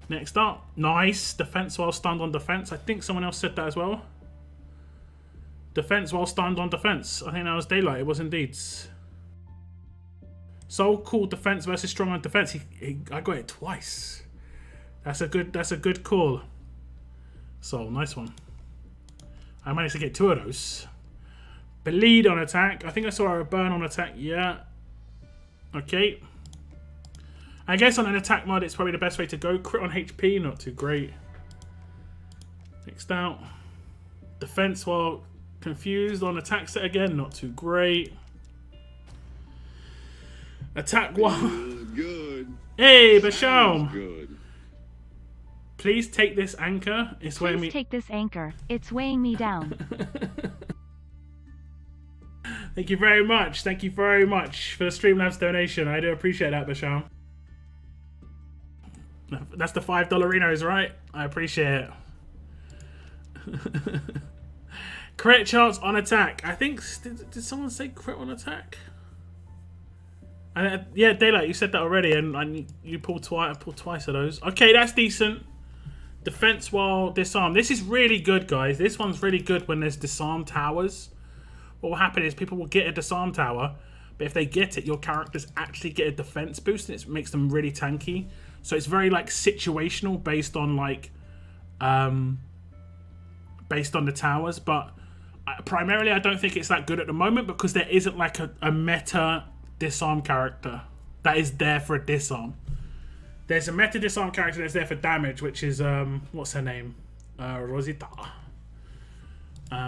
Next up, nice. Defense while stunned on defense. I think someone else said that as well. Defense while stunned on defense. I think that was Daylight. It was indeed. So cool. Defense versus strong on defense. I got it twice. That's a good call. So nice one. I managed to get two of those. Bleed on attack. I think I saw a burn on attack. Yeah. Okay. I guess on an attack mod, it's probably the best way to go. Crit on HP, not too great. Next out. Defense while confused on attack set again, not too great. Attack while... Good. Hey, Basham! Good. Please take this anchor. It's weighing me... Please take this anchor. It's weighing me down. Thank you very much. Thank you very much for the Streamlabs donation. I do appreciate that, Basham. That's the $5 Renos, right? I appreciate it. Crit chance on attack. I think... Did someone say crit on attack? Yeah, Daylight, you said that already, and you pulled twice of those. Okay, that's decent. Defense while disarm. This is really good, guys. This one's really good when there's disarm towers. What will happen is people will get a disarm tower, but if they get it, your characters actually get a defense boost, and it makes them really tanky. So it's very like situational based on like based on the towers, but primarily I don't think it's that good at the moment because there isn't like a meta disarm character that is there for a disarm. There's a meta disarm character that's there for damage, which is what's her name? Rosita.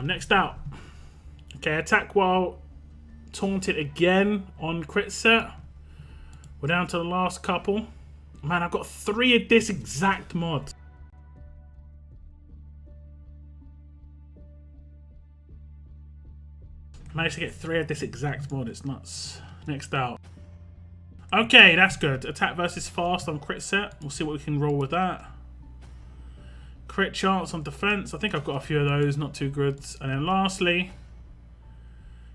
Next out. Okay, attack while taunted again on crit set. We're down to the last couple. Man, I've got 3 of this exact mod. Managed to get 3 of this exact mod. It's nuts. Next out. Okay, that's good. Attack versus fast on crit set. We'll see what we can roll with that. Crit chance on defense. I think I've got a few of those. Not too good. And then lastly,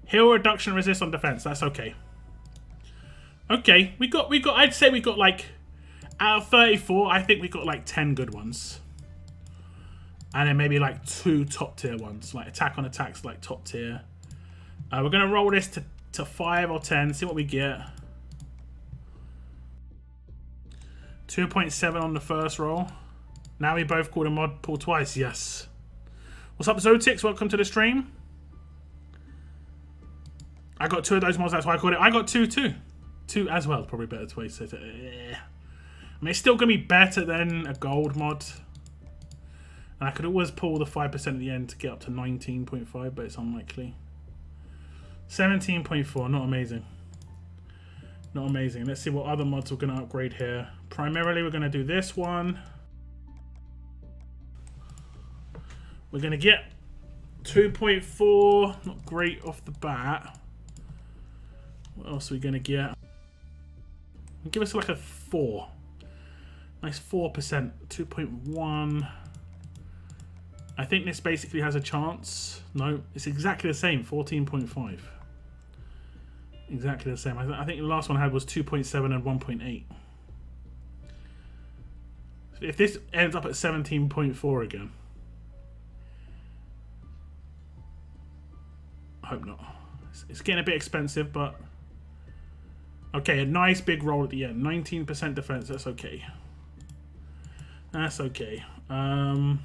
heal reduction resist on defense. That's okay. Okay, we got. I'd say we got like out of 34. I think we got like 10 good ones. And then maybe like 2 top tier ones. Like attack on attacks, like top tier. We're gonna roll this to 5 or 10. See what we get. 2.7 on the first roll. Now we both called a mod pull twice. Yes. What's up, Zotix? Welcome to the stream. I got 2 of those mods. That's why I called it. I got 2 too. 2 as well. Probably better to say. I mean, it's still gonna be better than a gold mod. And I could always pull the 5% at the end to get up to 19.5, but it's unlikely. 17.4. Not amazing. Not amazing. Let's see what other mods we're going to upgrade here. Primarily, we're going to do this one. We're going to get 2.4. Not great off the bat. What else are we going to get? Give us like a 4. Nice 4%. 2.1. I think this basically has a chance. No, it's exactly the same. 14.5. Exactly the same. I think the last one I had was 2.7 and 1.8. If this ends up at 17.4 again, I hope not. It's getting a bit expensive, but okay, a nice big roll at the end. 19% defense. That's okay. That's okay. We're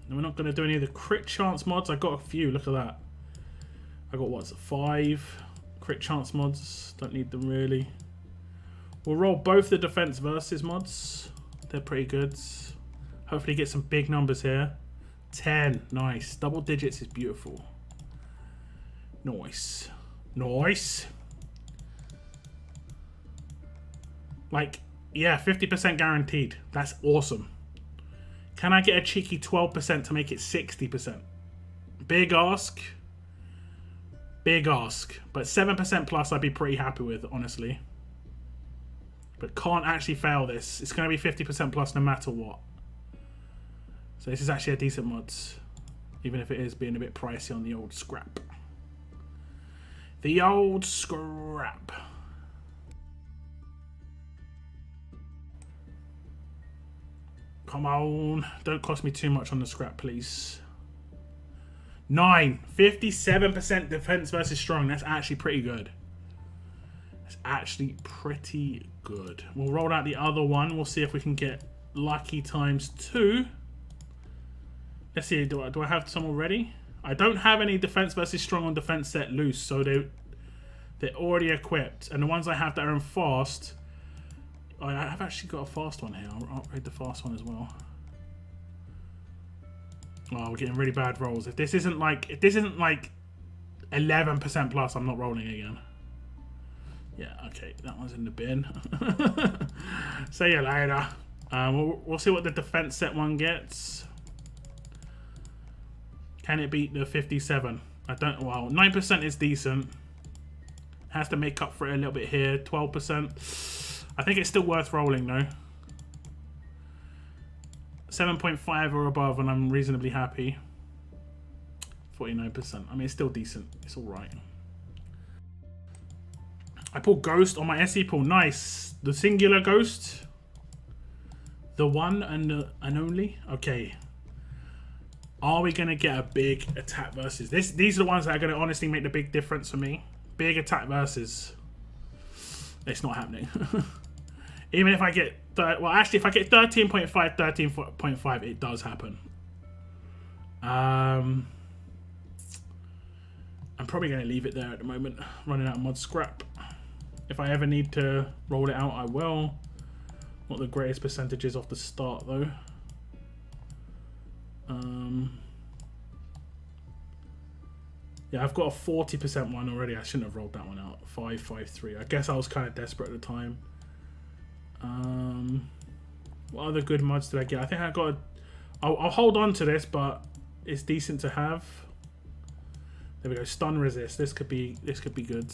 not going to do any of the crit chance mods. I got a few. Look at that. I got what's 5 crit chance mods. Don't need them really. We'll roll both the defense versus mods. They're pretty good. Hopefully get some big numbers here. 10. Nice. Double digits is beautiful. Nice. Nice. Like, yeah, 50% guaranteed. That's awesome. Can I get a cheeky 12% to make it 60%? Big ask. Big ask. But 7% plus I'd be pretty happy with, honestly. But can't actually fail this. It's going to be 50% plus no matter what. So this is actually a decent mod. Even if it is being a bit pricey on the old scrap. The old scrap. Come on. Don't cost me too much on the scrap, please. 9. 57% defense versus strong. That's actually pretty good. That's actually pretty good. We'll roll out the other one. We'll see if we can get lucky times 2. Let's see. Do I have some already? I don't have any defense versus strong on defense set loose. So they're already equipped. And the ones I have that are in fast... I have actually got a fast one here. I'll upgrade the fast one as well. Oh, we're getting really bad rolls. If this isn't like 11% plus, I'm not rolling again. Yeah, okay, that one's in the bin. See you later. We'll see what the defense set one gets. Can it beat the 57? I don't. Well, 9% is decent. Has to make up for it a little bit here. 12%. I think it's still worth rolling though. 7.5 or above and I'm reasonably happy. 49%. I mean, it's still decent. It's alright. I pulled Ghost on my SE pool. Nice. The singular Ghost. The one and only. Okay. Are we going to get a big attack versus? These are the ones that are going to honestly make the big difference for me. Big attack versus. It's not happening. Even if I get... Well, actually, if I get 13.5, 13.5, it does happen. I'm probably going to leave it there at the moment. Running out of mod scrap. If I ever need to roll it out, I will. Not the greatest percentages off the start, though. Yeah, I've got a 40% one already. I shouldn't have rolled that one out. 553. I guess I was kind of desperate at the time. What other good mods did I get? I think I got a... I'll hold on to this, but it's decent to have. There we go. Stun resist. This could be good.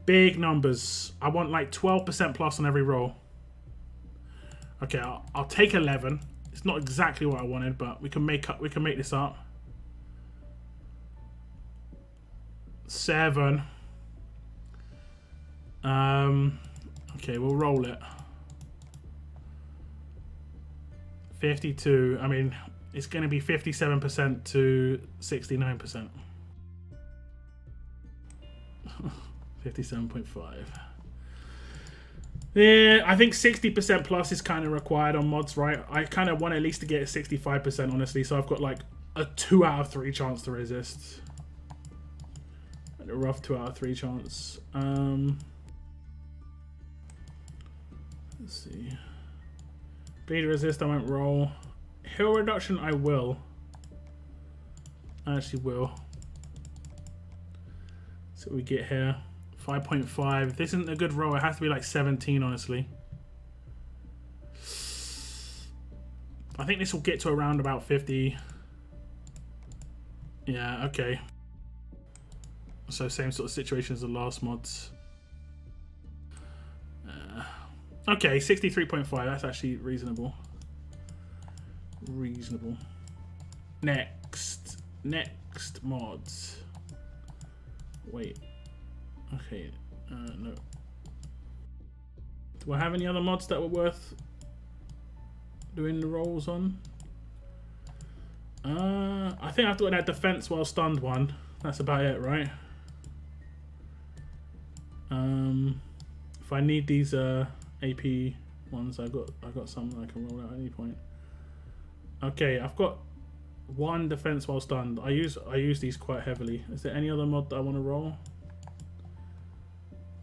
Big numbers. I want like 12% plus on every roll. Okay, I'll take 11. It's not exactly what I wanted, but we can make this up. 7. Okay, we'll roll it. 52. I mean, it's going to be 57% to 69%. 57.5. Yeah, I think 60% plus is kind of required on mods, right? I kind of want at least to get 65%, honestly. So I've got like a 2 out of 3 chance to resist. A rough 2 out of 3 chance. Let's see. Bleed resist, I won't roll. Heal reduction, I will. I actually will. So we get here. 5.5. This isn't a good roll. It has to be like 17, honestly. I think this will get to around about 50. Yeah, okay. So same sort of situation as the last mods. Okay, 63.5. That's actually reasonable. Reasonable. Next mods. Wait. Okay. No. Do I have any other mods that were worth doing the rolls on? I think I've got that defense while stunned one. That's about it, right? If I need these AP ones, I got some that I can roll out at any point. Okay, I've got 1 defense while stunned. I use these quite heavily. Is there any other mod that I want to roll?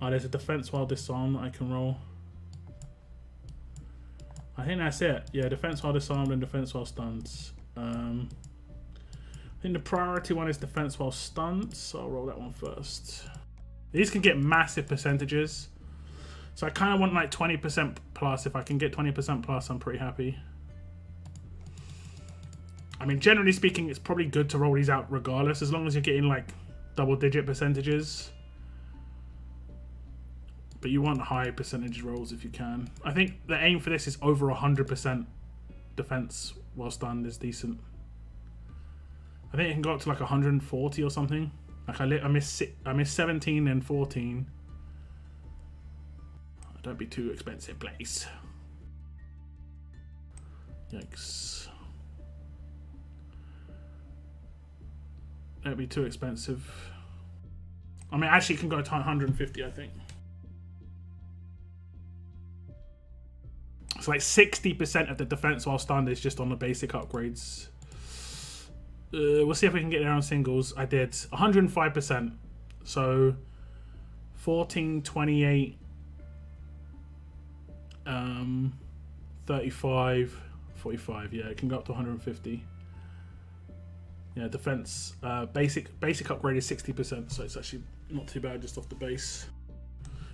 Oh, there's a defense while disarmed that I can roll. I think that's it. Yeah, defense while disarmed and defense while stunned. I think the priority one is defense while stunned, so I'll roll that one first. These can get massive percentages. So I kind of want like 20% plus. If I can get 20% plus, I'm pretty happy. I mean, generally speaking, it's probably good to roll these out regardless, as long as you're getting like double-digit percentages. But you want high percentage rolls if you can. I think the aim for this is over 100% defense while stunned is decent. I think it can go up to like 140 or something. Like I miss 17 and 14. Don't be too expensive, please. Yikes. Don't be too expensive. I mean, actually, it can go to 150, I think. So like 60% of the defense while stunned is just on the basic upgrades. We'll see if we can get there on singles. I did 105%. So 14, 28, 35, 45. Yeah, it can go up to 150. Yeah, defense basic upgrade is 60%, so it's actually not too bad just off the base.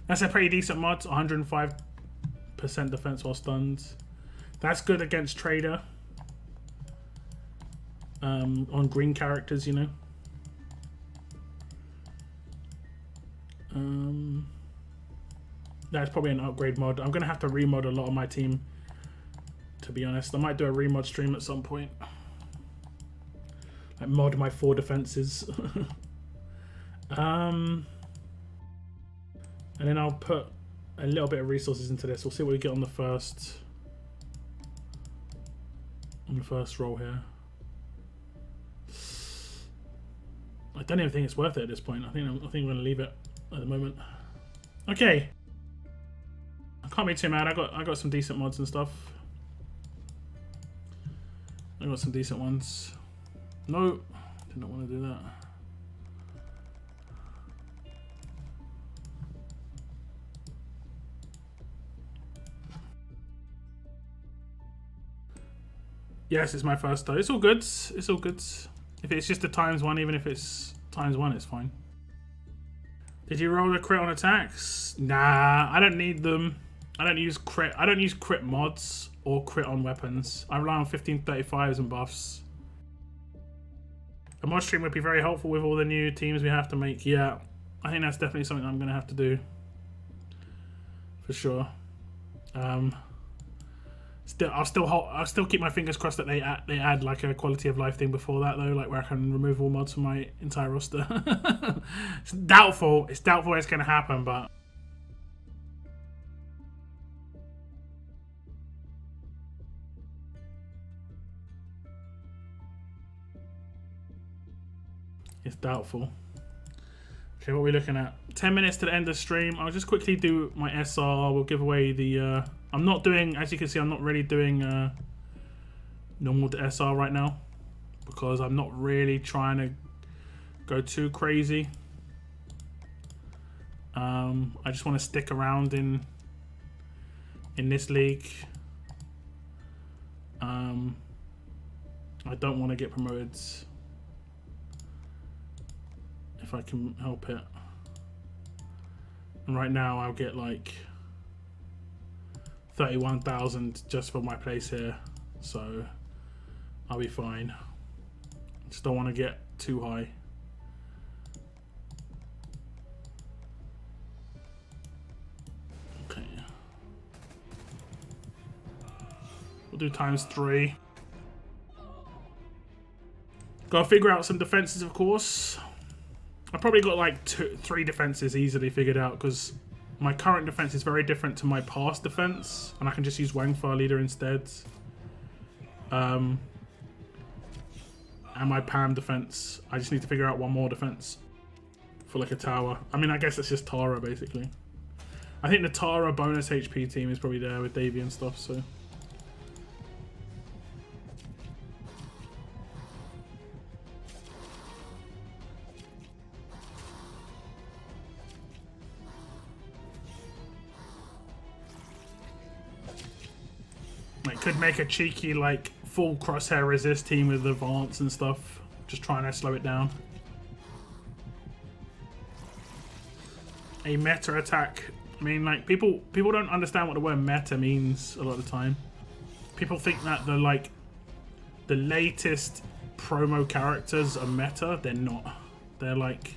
That's a pretty decent mod. 105% defense while stunned. That's good against trader. On green characters, you know. That's probably an upgrade mod. I'm gonna have to remod a lot of my team, to be honest. I might do a remod stream at some point. Like mod my 4 defenses. And then I'll put a little bit of resources into this. We'll see what we get on the first roll here. I don't even think it's worth it at this point. I think I'm going to leave it at the moment. Okay. I can't be too mad. I got some decent mods and stuff. I got some decent ones. No, did not want to do that. Yes, it's my first time. It's all good. It's all good. If it's just a ×1, even if it's ×1, it's fine. Did you roll a crit on attacks? Nah, I don't need them. I don't use crit. I don't use crit mods or crit on weapons. I rely on 1535s and buffs. A mod stream would be very helpful with all the new teams we have to make. Yeah, I think that's definitely something I'm going to have to do. For sure. I'll still keep my fingers crossed that they add like a quality of life thing before that though, like where I can remove all mods from my entire roster. It's doubtful. It's doubtful it's going to happen, but it's doubtful. Okay, what are we looking at? 10 minutes to the end of the stream. I'll just quickly do my SR. We'll give away the... I'm not doing... As you can see, I'm not really doing normal to SR right now. Because I'm not really trying to go too crazy. I just want to stick around in this league. I don't want to get promoted. If I can help it. And right now I'll get like 31,000 just for my place here, so I'll be fine. Just don't want to get too high. Okay, we'll do ×3. Gotta figure out some defenses, of course. I probably got like 3 defenses easily figured out because my current defense is very different to my past defense, and I can just use Wangfar leader instead. And my Pam defense, I just need to figure out one more defense for like a tower. I mean, I guess it's just Tara basically. I think the Tara bonus HP team is probably there with Davey and stuff, so. Could make a cheeky like full crosshair resist team with advance and stuff, just trying to slow it down. A meta attack. I mean, like people don't understand what the word meta means a lot of the time. People think that the latest promo characters are meta. They're not. They're like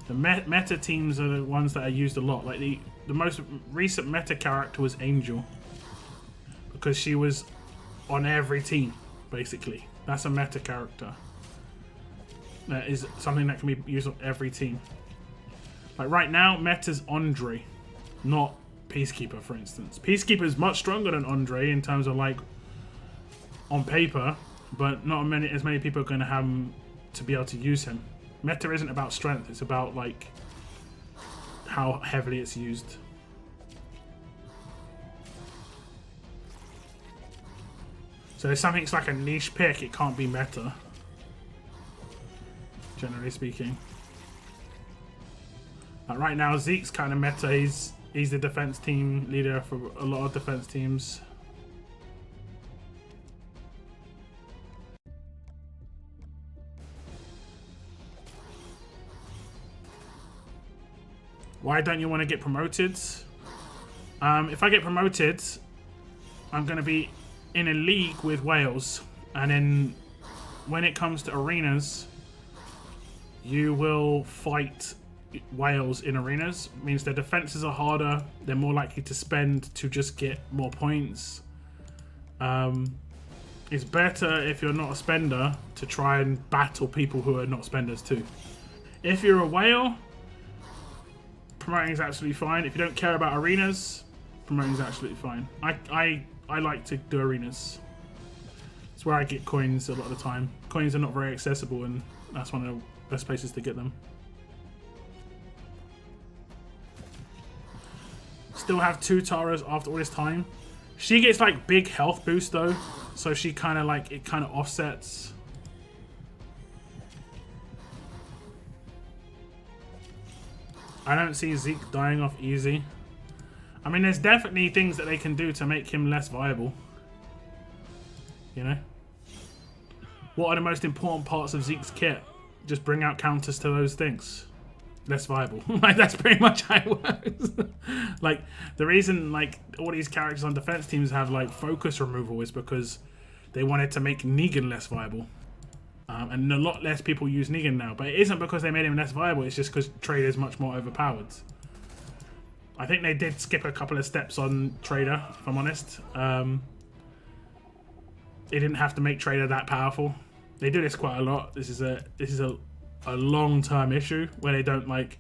the meta teams are the ones that are used a lot. Like the most recent meta character was Angel. Because she was on every team, basically. That's a meta character. That is something that can be used on every team. Like right now, meta's Andre, not Peacekeeper, for instance. Peacekeeper is much stronger than Andre in terms of like on paper, but not as many people are going to have him to be able to use him. Meta isn't about strength; it's about like how heavily it's used. So if something's like a niche pick, it can't be meta. Generally speaking. Like right now, Zeke's kind of meta. He's the defense team leader for a lot of defense teams. Why don't you want to get promoted? If I get promoted, I'm going to be in a league with Wales, and then when it comes to arenas, you will fight Wales in arenas. It means their defenses are harder, they're more likely to spend to just get more points. It's better if you're not a spender to try and battle people who are not spenders too. If you're a whale, promoting is absolutely fine. If you don't care about arenas, promoting is absolutely fine. I like to do arenas. It's where I get coins a lot of the time. Coins are not very accessible, and that's one of the best places to get them. Still have 2 Taras after all this time. She gets like big health boost though, so she kind of like, it kind of offsets. I don't see Zeke dying off easy. I mean, there's definitely things that they can do to make him less viable. You know? What are the most important parts of Zeke's kit? Just bring out counters to those things. Less viable. Like, that's pretty much how it works. Like, the reason, like, all these characters on defense teams have, like, focus removal is because they wanted to make Negan less viable. And a lot less people use Negan now. But it isn't because they made him less viable, it's just because Trader's much more overpowered. I think they did skip a couple of steps on Trader, if I'm honest. They didn't have to make Trader that powerful. They do this quite a lot. This is a long-term issue where they don't like.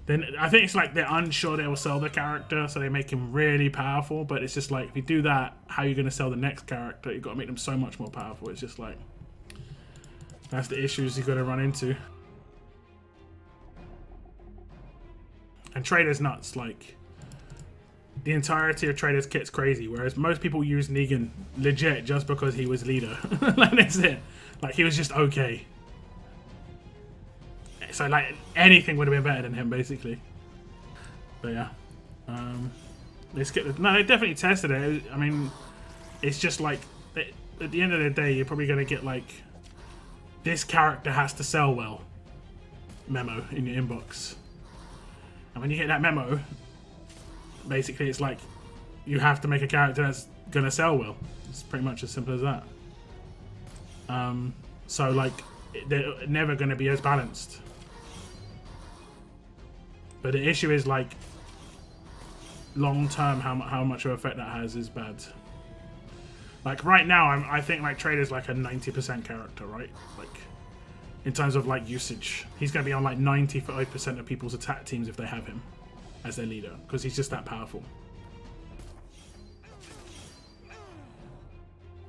Then I think it's like they're unsure they will sell the character, so they make him really powerful. But it's just like, if you do that, how are you going to sell the next character? You've got to make them so much more powerful. It's just like, that's the issues you're going to run into. And Trader's nuts. Like, the entirety of Trader's kit's crazy, whereas most people use Negan legit just because he was leader. Like, that's it. Like, he was just okay. So, like, anything would have been better than him, basically. But yeah. They skipped it. No, they definitely tested it. I mean, it's just like, at the end of the day, you're probably going to get, like, this character has to sell well memo in your inbox. And when you get that memo, basically it's like, you have to make a character that's going to sell well. It's pretty much as simple as that. So, like, they're never going to be as balanced. But the issue is, like, long term, how much of an effect that has is bad. Like, right now, I think, like, Trader's like a 90% character, right? Like, in terms of, like, usage. He's going to be on, like, 95% of people's attack teams if they have him as their leader, because he's just that powerful.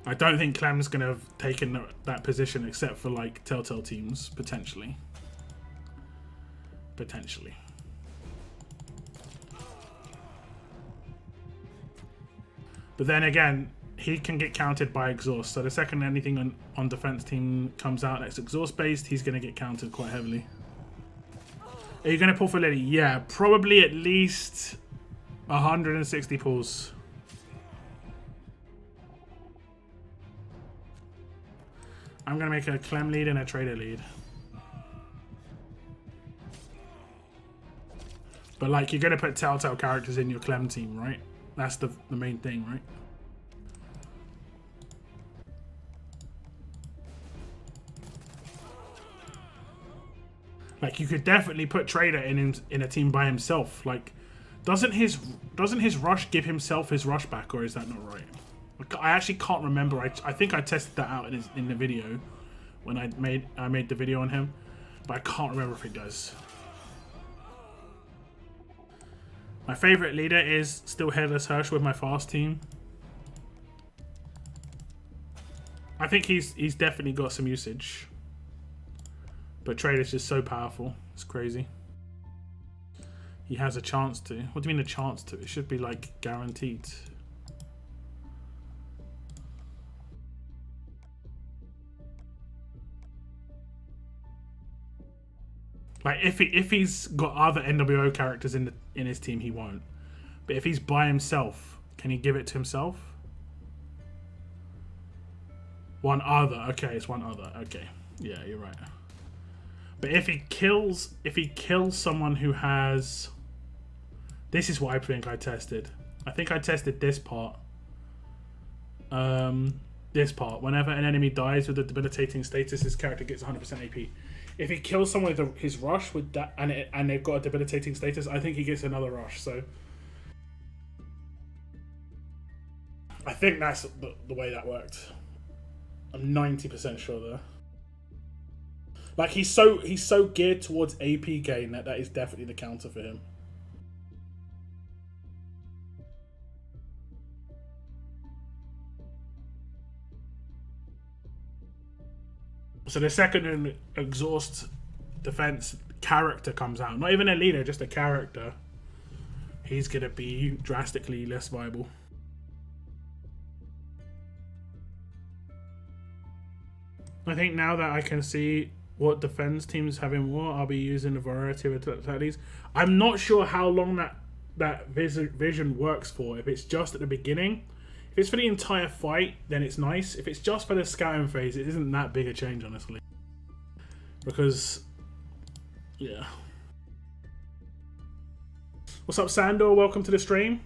I don't think Clem's going to have taken that position except for, like, Telltale teams, potentially. Potentially. But then again, he can get countered by exhaust. So the second anything on defense team comes out that's exhaust based, he's going to get countered quite heavily. Are you going to pull for Lily? Yeah, probably at least 160 pulls. I'm going to make a Clem lead and a Trader lead. But, like, you're going to put Telltale characters in your Clem team, right? That's the main thing, right? Like, you could definitely put Trader in a team by himself. Like, doesn't his rush give himself his rush back, or is that not right? I actually can't remember. I think I tested that out in the video when I made the video on him, but I can't remember if it does. My favorite leader is still Headless Hirsch with my fast team. I think he's definitely got some usage. But Trader's just so powerful. It's crazy. He has a chance to. What do you mean a chance to? It should be, like, guaranteed. Like, if he's got other NWO characters in his team, he won't. But if he's by himself, can he give it to himself? One other. Okay, it's one other. Okay. Yeah, you're right. But if he kills someone who has... This is what I think I tested. I think I tested this part. This part. Whenever an enemy dies with a debilitating status, his character gets 100% AP. If he kills someone with his rush with that, and they've got a debilitating status, I think he gets another rush. So I think that's the way that worked. I'm 90% sure though. Like he's so geared towards AP gain that is definitely the counter for him. So the second an exhaust defense character comes out, not even a leader, just a character, he's gonna be drastically less viable. I think now that I can see what defense teams have in war, I'll be using a variety of abilities. I'm not sure how long that vision works for. If it's just at the beginning, if it's for the entire fight, then it's nice. If it's just for the scouting phase, it isn't that big a change, honestly. Because, yeah. What's up, Sandor? Welcome to the stream.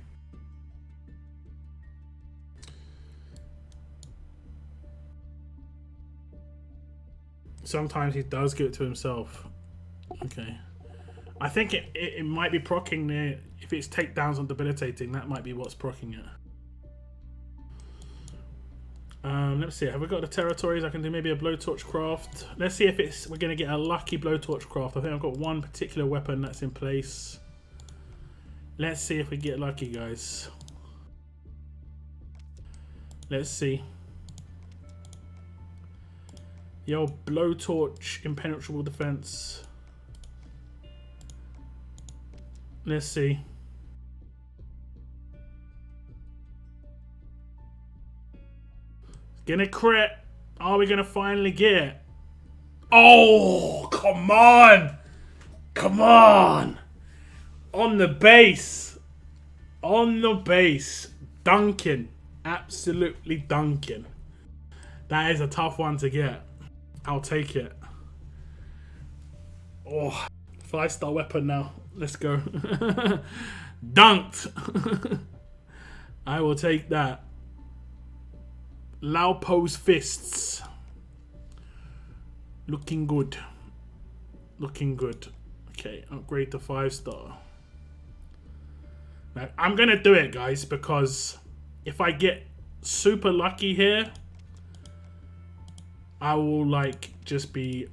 Sometimes he does give it to himself. Okay. I think it might be proccing there. If it's takedowns on debilitating, that might be what's proccing it. Let's see. Have we got the territories? I can do maybe a blowtorch craft. Let's see if we're going to get a lucky blowtorch craft. I think I've got one particular weapon that's in place. Let's see if we get lucky, guys. Let's see. Yo, blowtorch, impenetrable defense. Let's see. Gonna crit. Are we gonna finally get? Oh, come on! Come on! On the base. On the base. Dunking. Absolutely dunking. That is a tough one to get. I'll take it. Oh, 5-star weapon now. Let's go. Dunked. I will take that. Laupo's fists. Looking good. Looking good. Okay, upgrade to 5-star. Now, I'm going to do it, guys, because if I get super lucky here, I will, like, just be...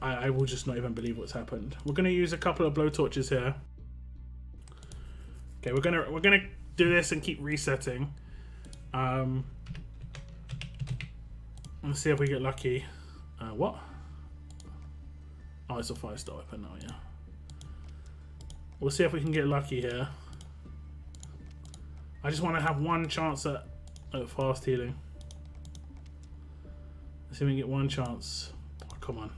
I will just not even believe what's happened. We're going to use a couple of blowtorches here. Okay, we're gonna do this and keep resetting. Let's see if we get lucky. What? Oh, it's a 5-star weapon now, yeah. We'll see if we can get lucky here. I just want to have one chance at fast healing. Let's see if we can get one chance. Oh, come on.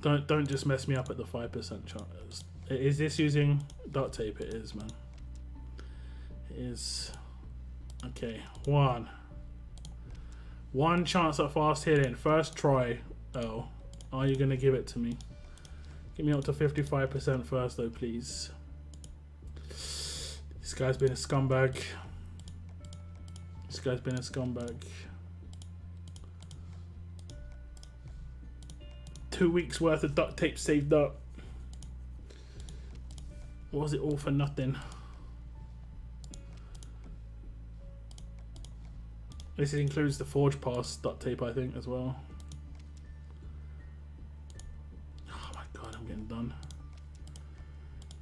Don't just mess me up at the 5% chance. Is this using duct tape? It is, man. It is. Okay, one chance at fast hitting. First try. Oh, are you gonna give it to me? Get me up to 55% first, though, please. This guy's been a scumbag. This guy's been a scumbag. 2 weeks worth of duct tape saved up. Was it all for nothing? This includes the Forge Pass duct tape, I think, as well. Oh my god, I'm getting done.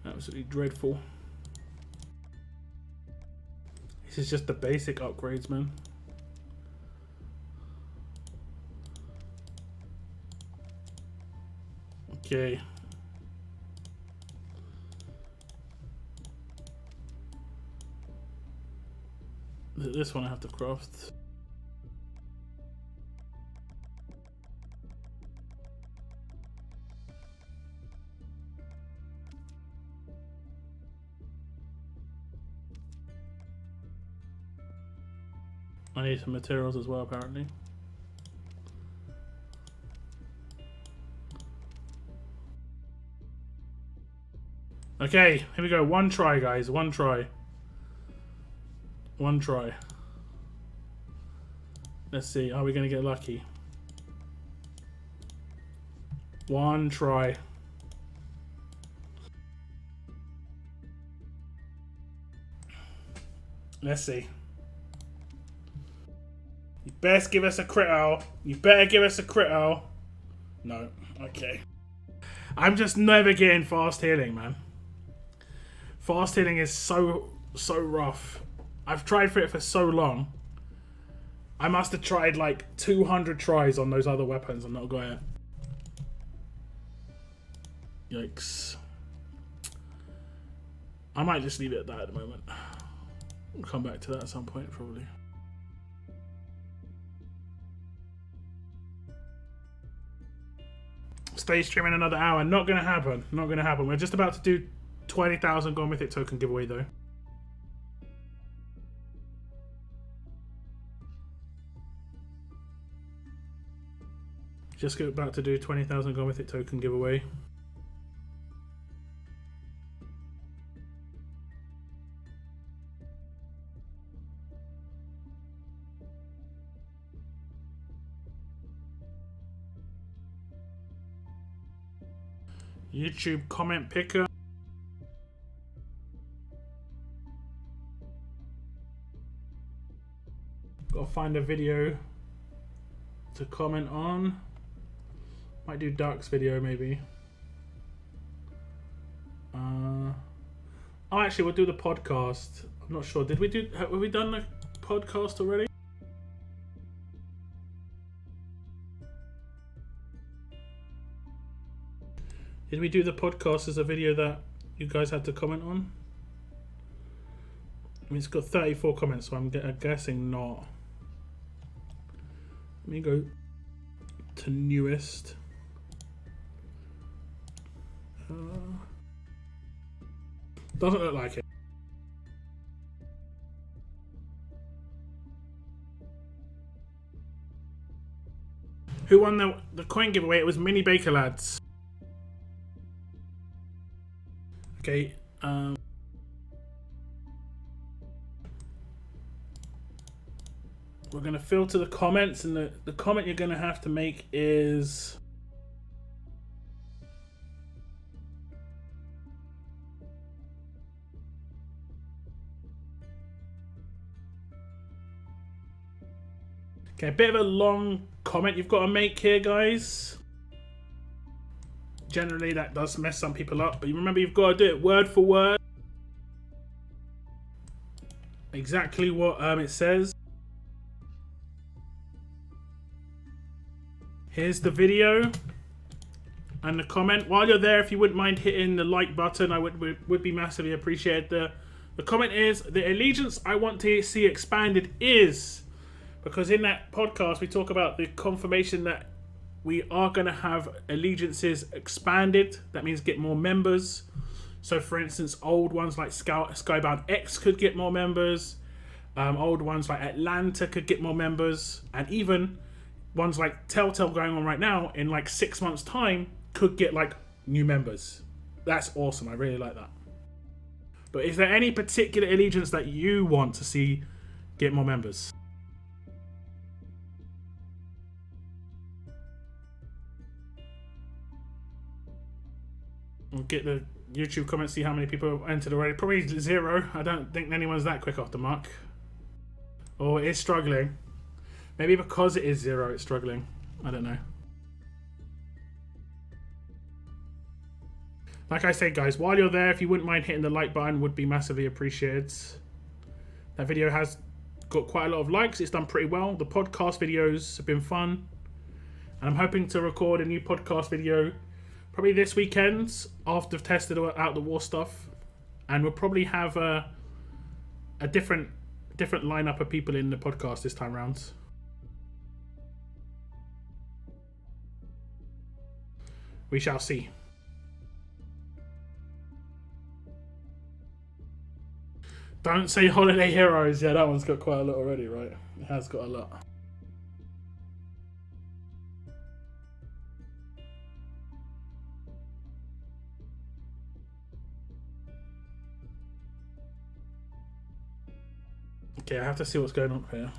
Absolutely dreadful. This is just the basic upgrades, man. Okay. This one I have to craft. I need some materials as well, apparently. Okay, here we go. One try, guys. One try. One try. Let's see. Are we going to get lucky? One try. Let's see. Best give us a crit owl. You better give us a crit owl. No. Okay. I'm just never getting fast healing, man. Fast healing is so rough. I've tried for it for so long. I must have tried like 200 tries on those other weapons and not got it. Yikes. I might just leave it at that at the moment. We'll come back to that at some point, probably. Stay streaming another hour. Not going to happen. Not going to happen. We're just about to do 20,000 Gold Mythic token giveaway, though. Just about to do 20,000 Gold Mythic token giveaway. YouTube comment picker. Gotta find a video to comment on. Might do Dark's video maybe. Oh, actually, we'll do the podcast. I'm not sure. Have we done the podcast already? Did we do the podcast as a video that you guys had to comment on? I mean, it's got 34 comments, so I'm guessing not. Let me go to newest. Doesn't look like it. Who won the coin giveaway? It was Mini Baker Lads. Okay, we're gonna filter the comments, and the comment you're gonna have to make is okay, a bit of a long comment you've got to make here, guys. Generally, that does mess some people up, but you remember you've got to do it word for word. Exactly what it says. Here's the video and the comment. While you're there, if you wouldn't mind hitting the like button, I would be massively appreciated. The comment is, the allegiance I want to see expanded is, because in that podcast we talk about the confirmation that we are going to have allegiances expanded. That means get more members. So, for instance, old ones like Skybound X could get more members. Old ones like Atlanta could get more members. And even ones like Telltale going on right now, in like 6 months' time, could get like new members. That's awesome. I really like that. But is there any particular allegiance that you want to see get more members? We'll get the YouTube comments, see how many people entered already. Probably 0. I don't think anyone's that quick off the mark. Oh, it is struggling. Maybe because it is 0, it's struggling. I don't know. Like I say, guys, while you're there, if you wouldn't mind hitting the like button, would be massively appreciated. That video has got quite a lot of likes. It's done pretty well. The podcast videos have been fun. And I'm hoping to record a new podcast video probably this weekend after I've tested out the war stuff, and we'll probably have a different lineup of people in the podcast this time round. We shall see. Don't say Holiday Heroes. Yeah, that one's got quite a lot already, right? It has got a lot. Okay, I have to see what's going on here.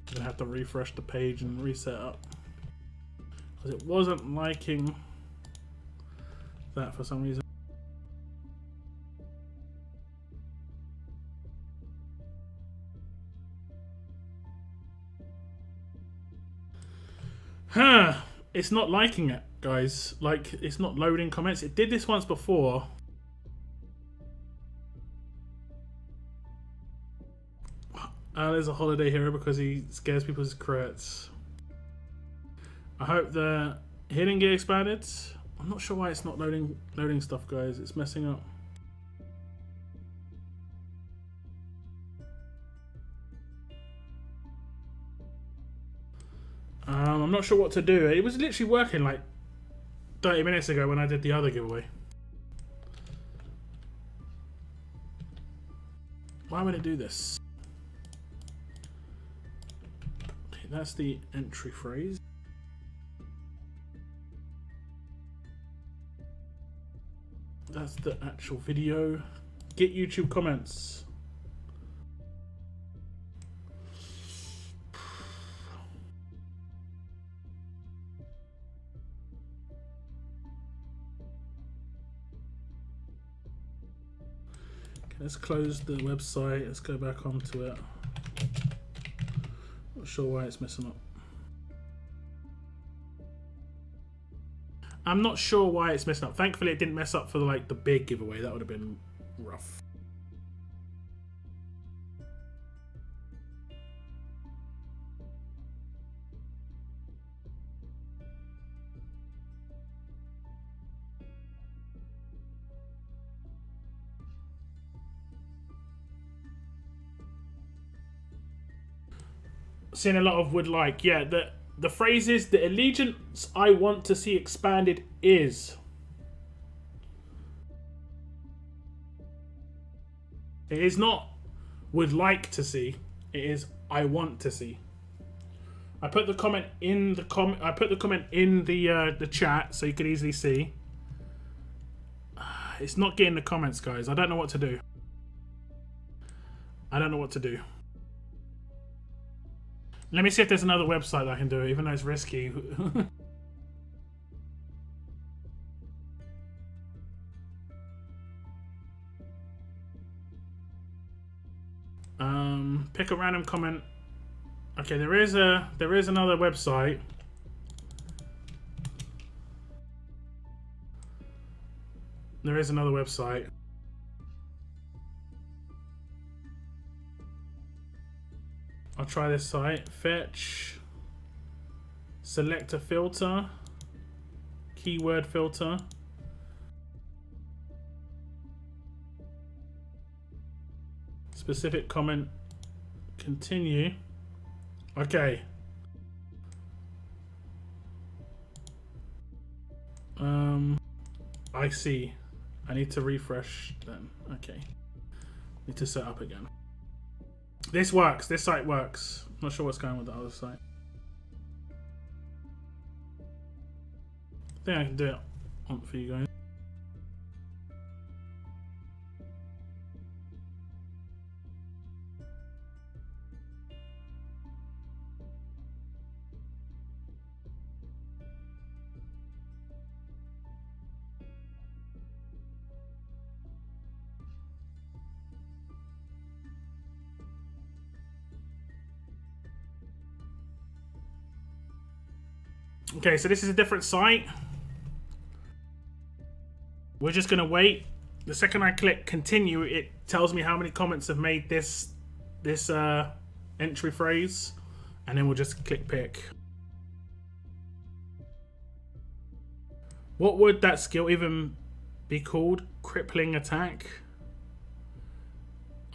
I'm gonna have to refresh the page and reset up, because it wasn't liking that for some reason. It's not liking it, guys. Like, it's not loading comments. It did this once before. There's a holiday hero because he scares people's crits. I hope the hidden get expanded. I'm not sure why it's not loading stuff, guys. It's messing up. I'm not sure what to do. It was literally working like 30 minutes ago when I did the other giveaway. Why would it do this? Okay, that's the entry phrase. That's the actual video. Get YouTube comments. Okay, let's close the website. Let's go back onto it. Not sure why it's messing up. I'm not sure why it's messing up. Thankfully, it didn't mess up for the big giveaway. That would have been rough. Seeing a lot of would like, yeah. The phrase is, the allegiance I want to see expanded is. It is not would like to see. It is I want to see. I put the comment in the I put the comment in the chat so you could easily see. It's not getting the comments, guys. I don't know what to do. I don't know what to do. Let me see if there's another website that I can do it, even though it's risky. Pick a random comment. Okay, there is another website. There is another website. I'll try this site. Fetch. Select a filter. Keyword filter. Specific comment. Continue. Okay. I see. I need to refresh then. Okay. Need to set up again. This works. This site works. Not sure what's going on with the other site. I think I can do it on for you guys. Okay, so this is a different site. We're just gonna wait. The second I click continue, it tells me how many comments have made this entry phrase, and then we'll just click pick. What would that skill even be called? Crippling attack.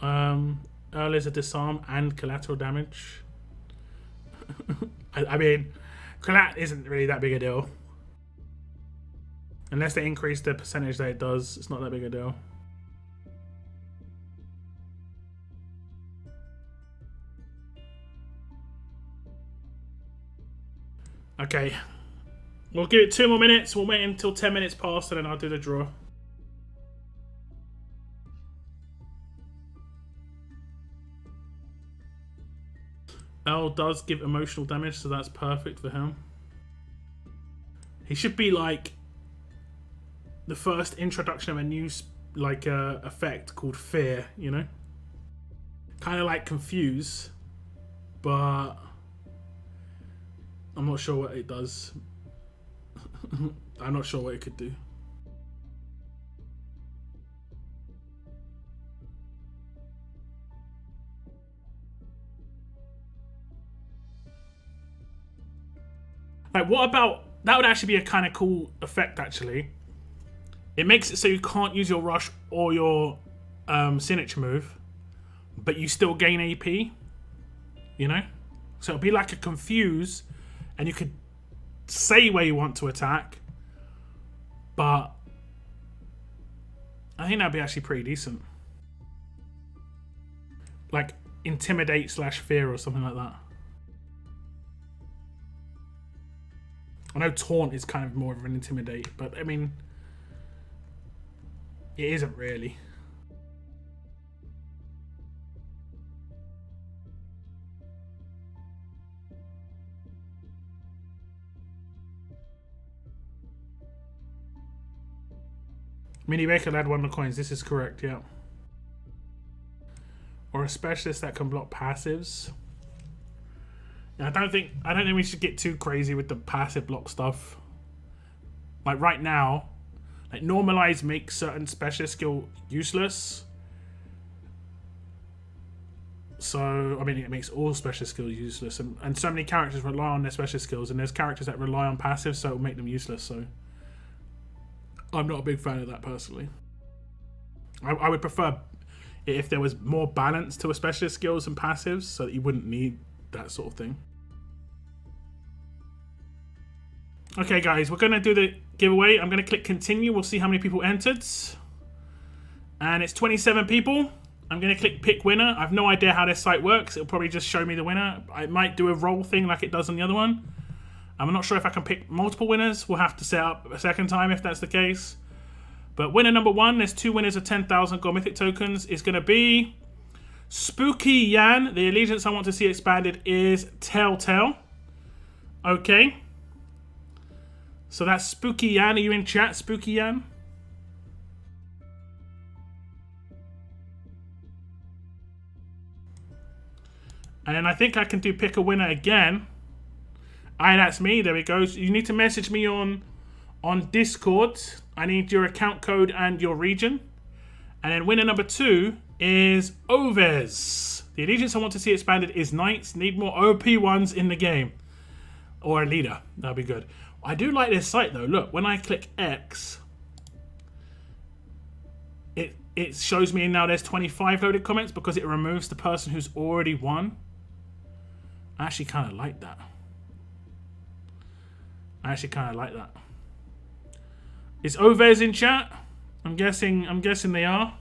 Earlier disarm and collateral damage. I mean, collat isn't really that big a deal. Unless they increase the percentage that it does, it's not that big a deal. Okay. We'll give it 2 more minutes. We'll wait until 10 minutes pass and then I'll do the draw. L does give emotional damage, so that's perfect for him. He should be like the first introduction of a new effect called fear, you know? Kind of like confuse, but I'm not sure what it does. I'm not sure what it could do. Like, what about... That would actually be a kind of cool effect, actually. It makes it so you can't use your rush or your signature move, but you still gain AP, you know? So it'll be like a confuse, and you could say where you want to attack, but I think that'd be actually pretty decent. Like intimidate / fear or something like that. I know taunt is kind of more of an intimidate, but I mean, it isn't really. Mini Baker lad 1 of the coins. This is correct, yeah. Or a specialist that can block passives. Yeah, I don't think we should get too crazy with the passive block stuff. Like right now, like normalize makes certain specialist skill useless. So I mean, it makes all specialist skills useless, and so many characters rely on their specialist skills, and there's characters that rely on passive, so it'll make them useless. So I'm not a big fan of that personally. I would prefer if there was more balance to a specialist skills and passives, so that you wouldn't need that sort of thing. Okay, guys, we're gonna do the giveaway. I'm gonna click continue. We'll see how many people entered, and it's 27 people. I'm gonna click pick winner. I've no idea how this site works. It'll probably just show me the winner. I might do a roll thing like it does on the other one. I'm not sure if I can pick multiple winners. We'll have to set up a second time if that's the case. But winner number 1, there's 2 winners of 10,000 gold mythic tokens, is going to be Spooky Yan. The allegiance I want to see expanded is Telltale. Okay. So that's Spooky Yan. Are you in chat, Spooky Yan? And then I think I can do pick a winner again. Aye, that's me. There we go. So you need to message me on Discord. I need your account code and your region. And then winner number 2 is Ovez. The allegiance I want to see expanded is Knights. Need more OP ones in the game. Or a leader. That'd be good. I do like this site though. Look, when I click X, it shows me now there's 25 loaded comments because it removes the person who's already won. I actually kind of like that. Is Ovez in chat? I'm guessing they are.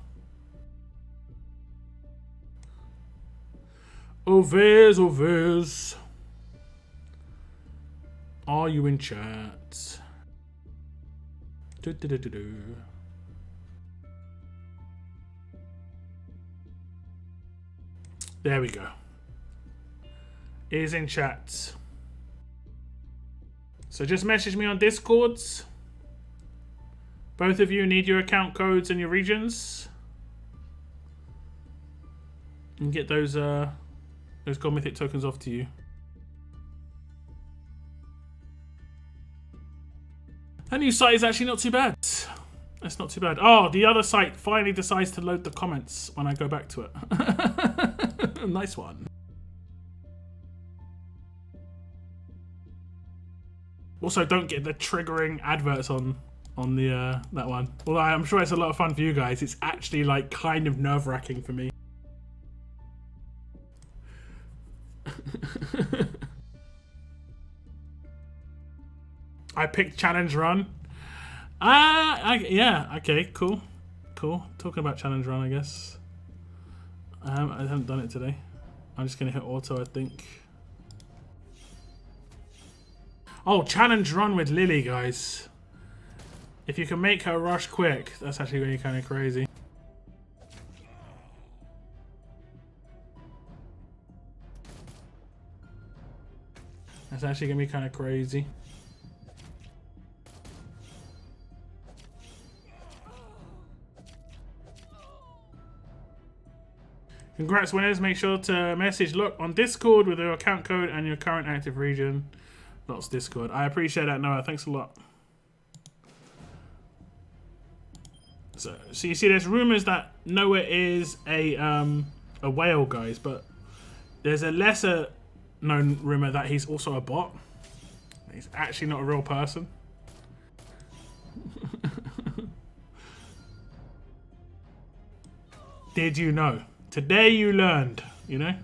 Ovez. Are you in chat? There we go. Is in chat. So just message me on Discords. Both of you need your account codes and your regions. And get those gold mythic tokens off to you. That new site is actually not too bad. It's not too bad. Oh, the other site finally decides to load the comments when I go back to it. Nice one. Also, don't get the triggering adverts on the that one. Well, I'm sure it's a lot of fun for you guys. It's actually like kind of nerve-wracking for me. I picked challenge run. Yeah. Okay. Cool. Talking about challenge run, I guess. I haven't done it today. I'm just gonna hit auto, I think. Oh, challenge run with Lily, guys. If you can make her rush quick, that's actually really kind of crazy. That's actually gonna be kind of crazy. Congrats winners, make sure to message Look on Discord with your account code and your current active region. Lots Discord. I appreciate that, Noah. Thanks a lot. So you see, there's rumors that Noah is a whale, guys, but there's a lesser known rumor that he's also a bot. He's actually not a real person. Did you know? Today you learned, you know?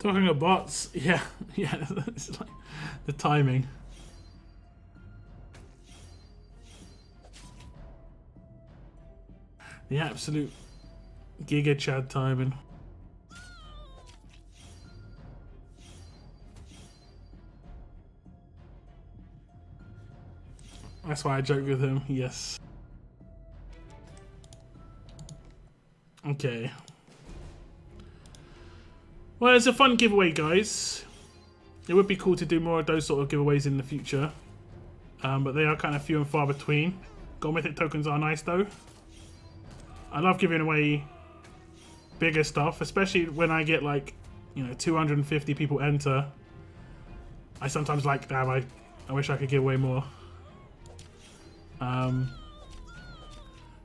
Talking of bots, yeah, it's like the timing. The absolute Giga Chad timing. That's why I joke with him, yes. Okay. Well, it's a fun giveaway, guys. It would be cool to do more of those sort of giveaways in the future. But they are kind of few and far between. Gold Mythic tokens are nice, though. I love giving away bigger stuff, especially when I get, like, you know, 250 people enter. I sometimes like, damn, I wish I could give away more.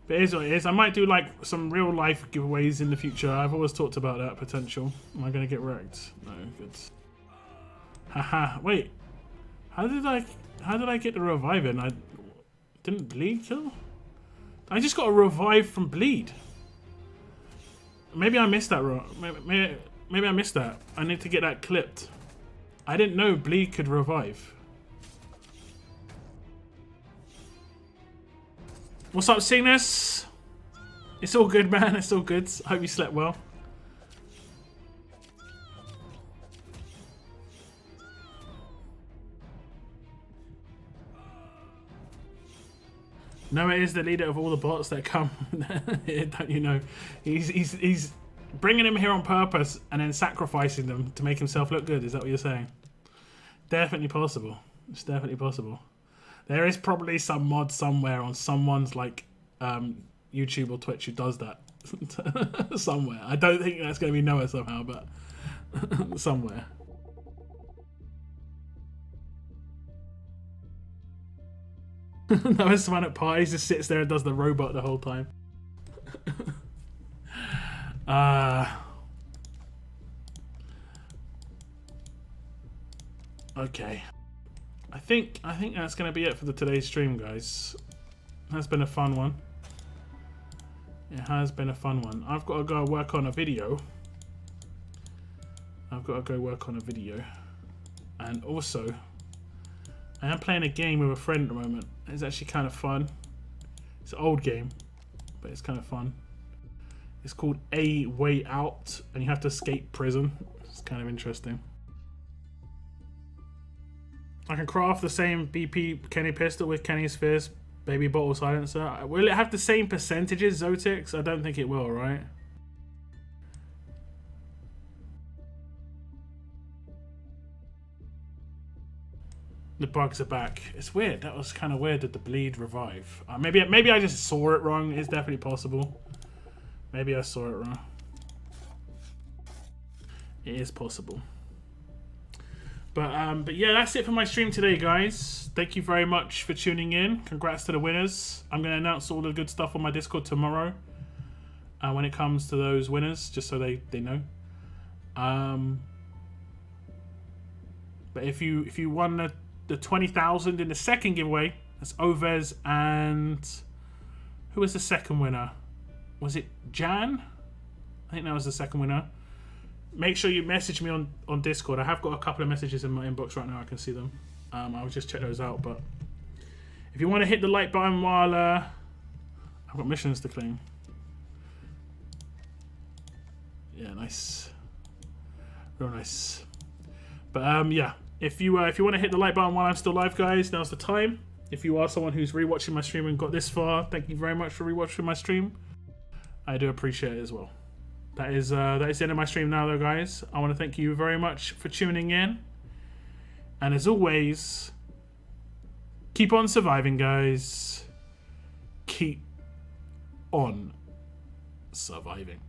But it is what it is. I might do like some real life giveaways in the future. I've always talked about that potential. Am I gonna get wrecked? No, good. Haha. Wait. How did I get the revive in? I didn't bleed kill? I just got a revive from bleed. Maybe I missed that. Maybe I missed that. I need to get that clipped. I didn't know bleed could revive. What's up, Cygnus? It's all good, man. It's all good. I hope you slept well. Noah is the leader of all the bots that come. Don't you know? He's bringing them here on purpose and then sacrificing them to make himself look good. Is that what you're saying? Definitely possible. It's definitely possible. There is probably some mod somewhere on someone's like YouTube or Twitch who does that somewhere. I don't think that's going to be Noah somehow, but somewhere. Noah's someone at parties just sits there and does the robot the whole time. Okay. I think that's going to be it for today's stream, guys. It has been a fun one. It has been a fun one. I've got to go work on a video. And also, I am playing a game with a friend at the moment. It's actually kind of fun. It's an old game, but it's kind of fun. It's called A Way Out, and you have to escape prison. It's kind of interesting. I can craft the same BP Kenny pistol with Kenny's Fierce Baby Bottle Silencer. Will it have the same percentages, Zotix? I don't think it will, right? The bugs are back. It's weird. That was kind of weird that the bleed revive. Maybe I just saw it wrong. It's definitely possible. Maybe I saw it wrong. It is possible. But yeah, that's it for my stream today, guys. Thank you very much for tuning in. Congrats to the winners. I'm going to announce all the good stuff on my Discord tomorrow when it comes to those winners, just so they know. But if you won the 20,000 in the second giveaway, that's Ovez and who was the second winner? Was it Jan? I think that was the second winner. Make sure you message me on Discord. I have got a couple of messages in my inbox right now. I can see them. I'll just check those out. But if you want to hit the like button while I've got missions to claim. Yeah, nice. Real nice. But yeah, if you want to hit the like button while I'm still live, guys, now's the time. If you are someone who's rewatching my stream and got this far, thank you very much for rewatching my stream. I do appreciate it as well. That is the end of my stream now, though, guys. I want to thank you very much for tuning in. And as always, keep on surviving, guys. Keep on surviving.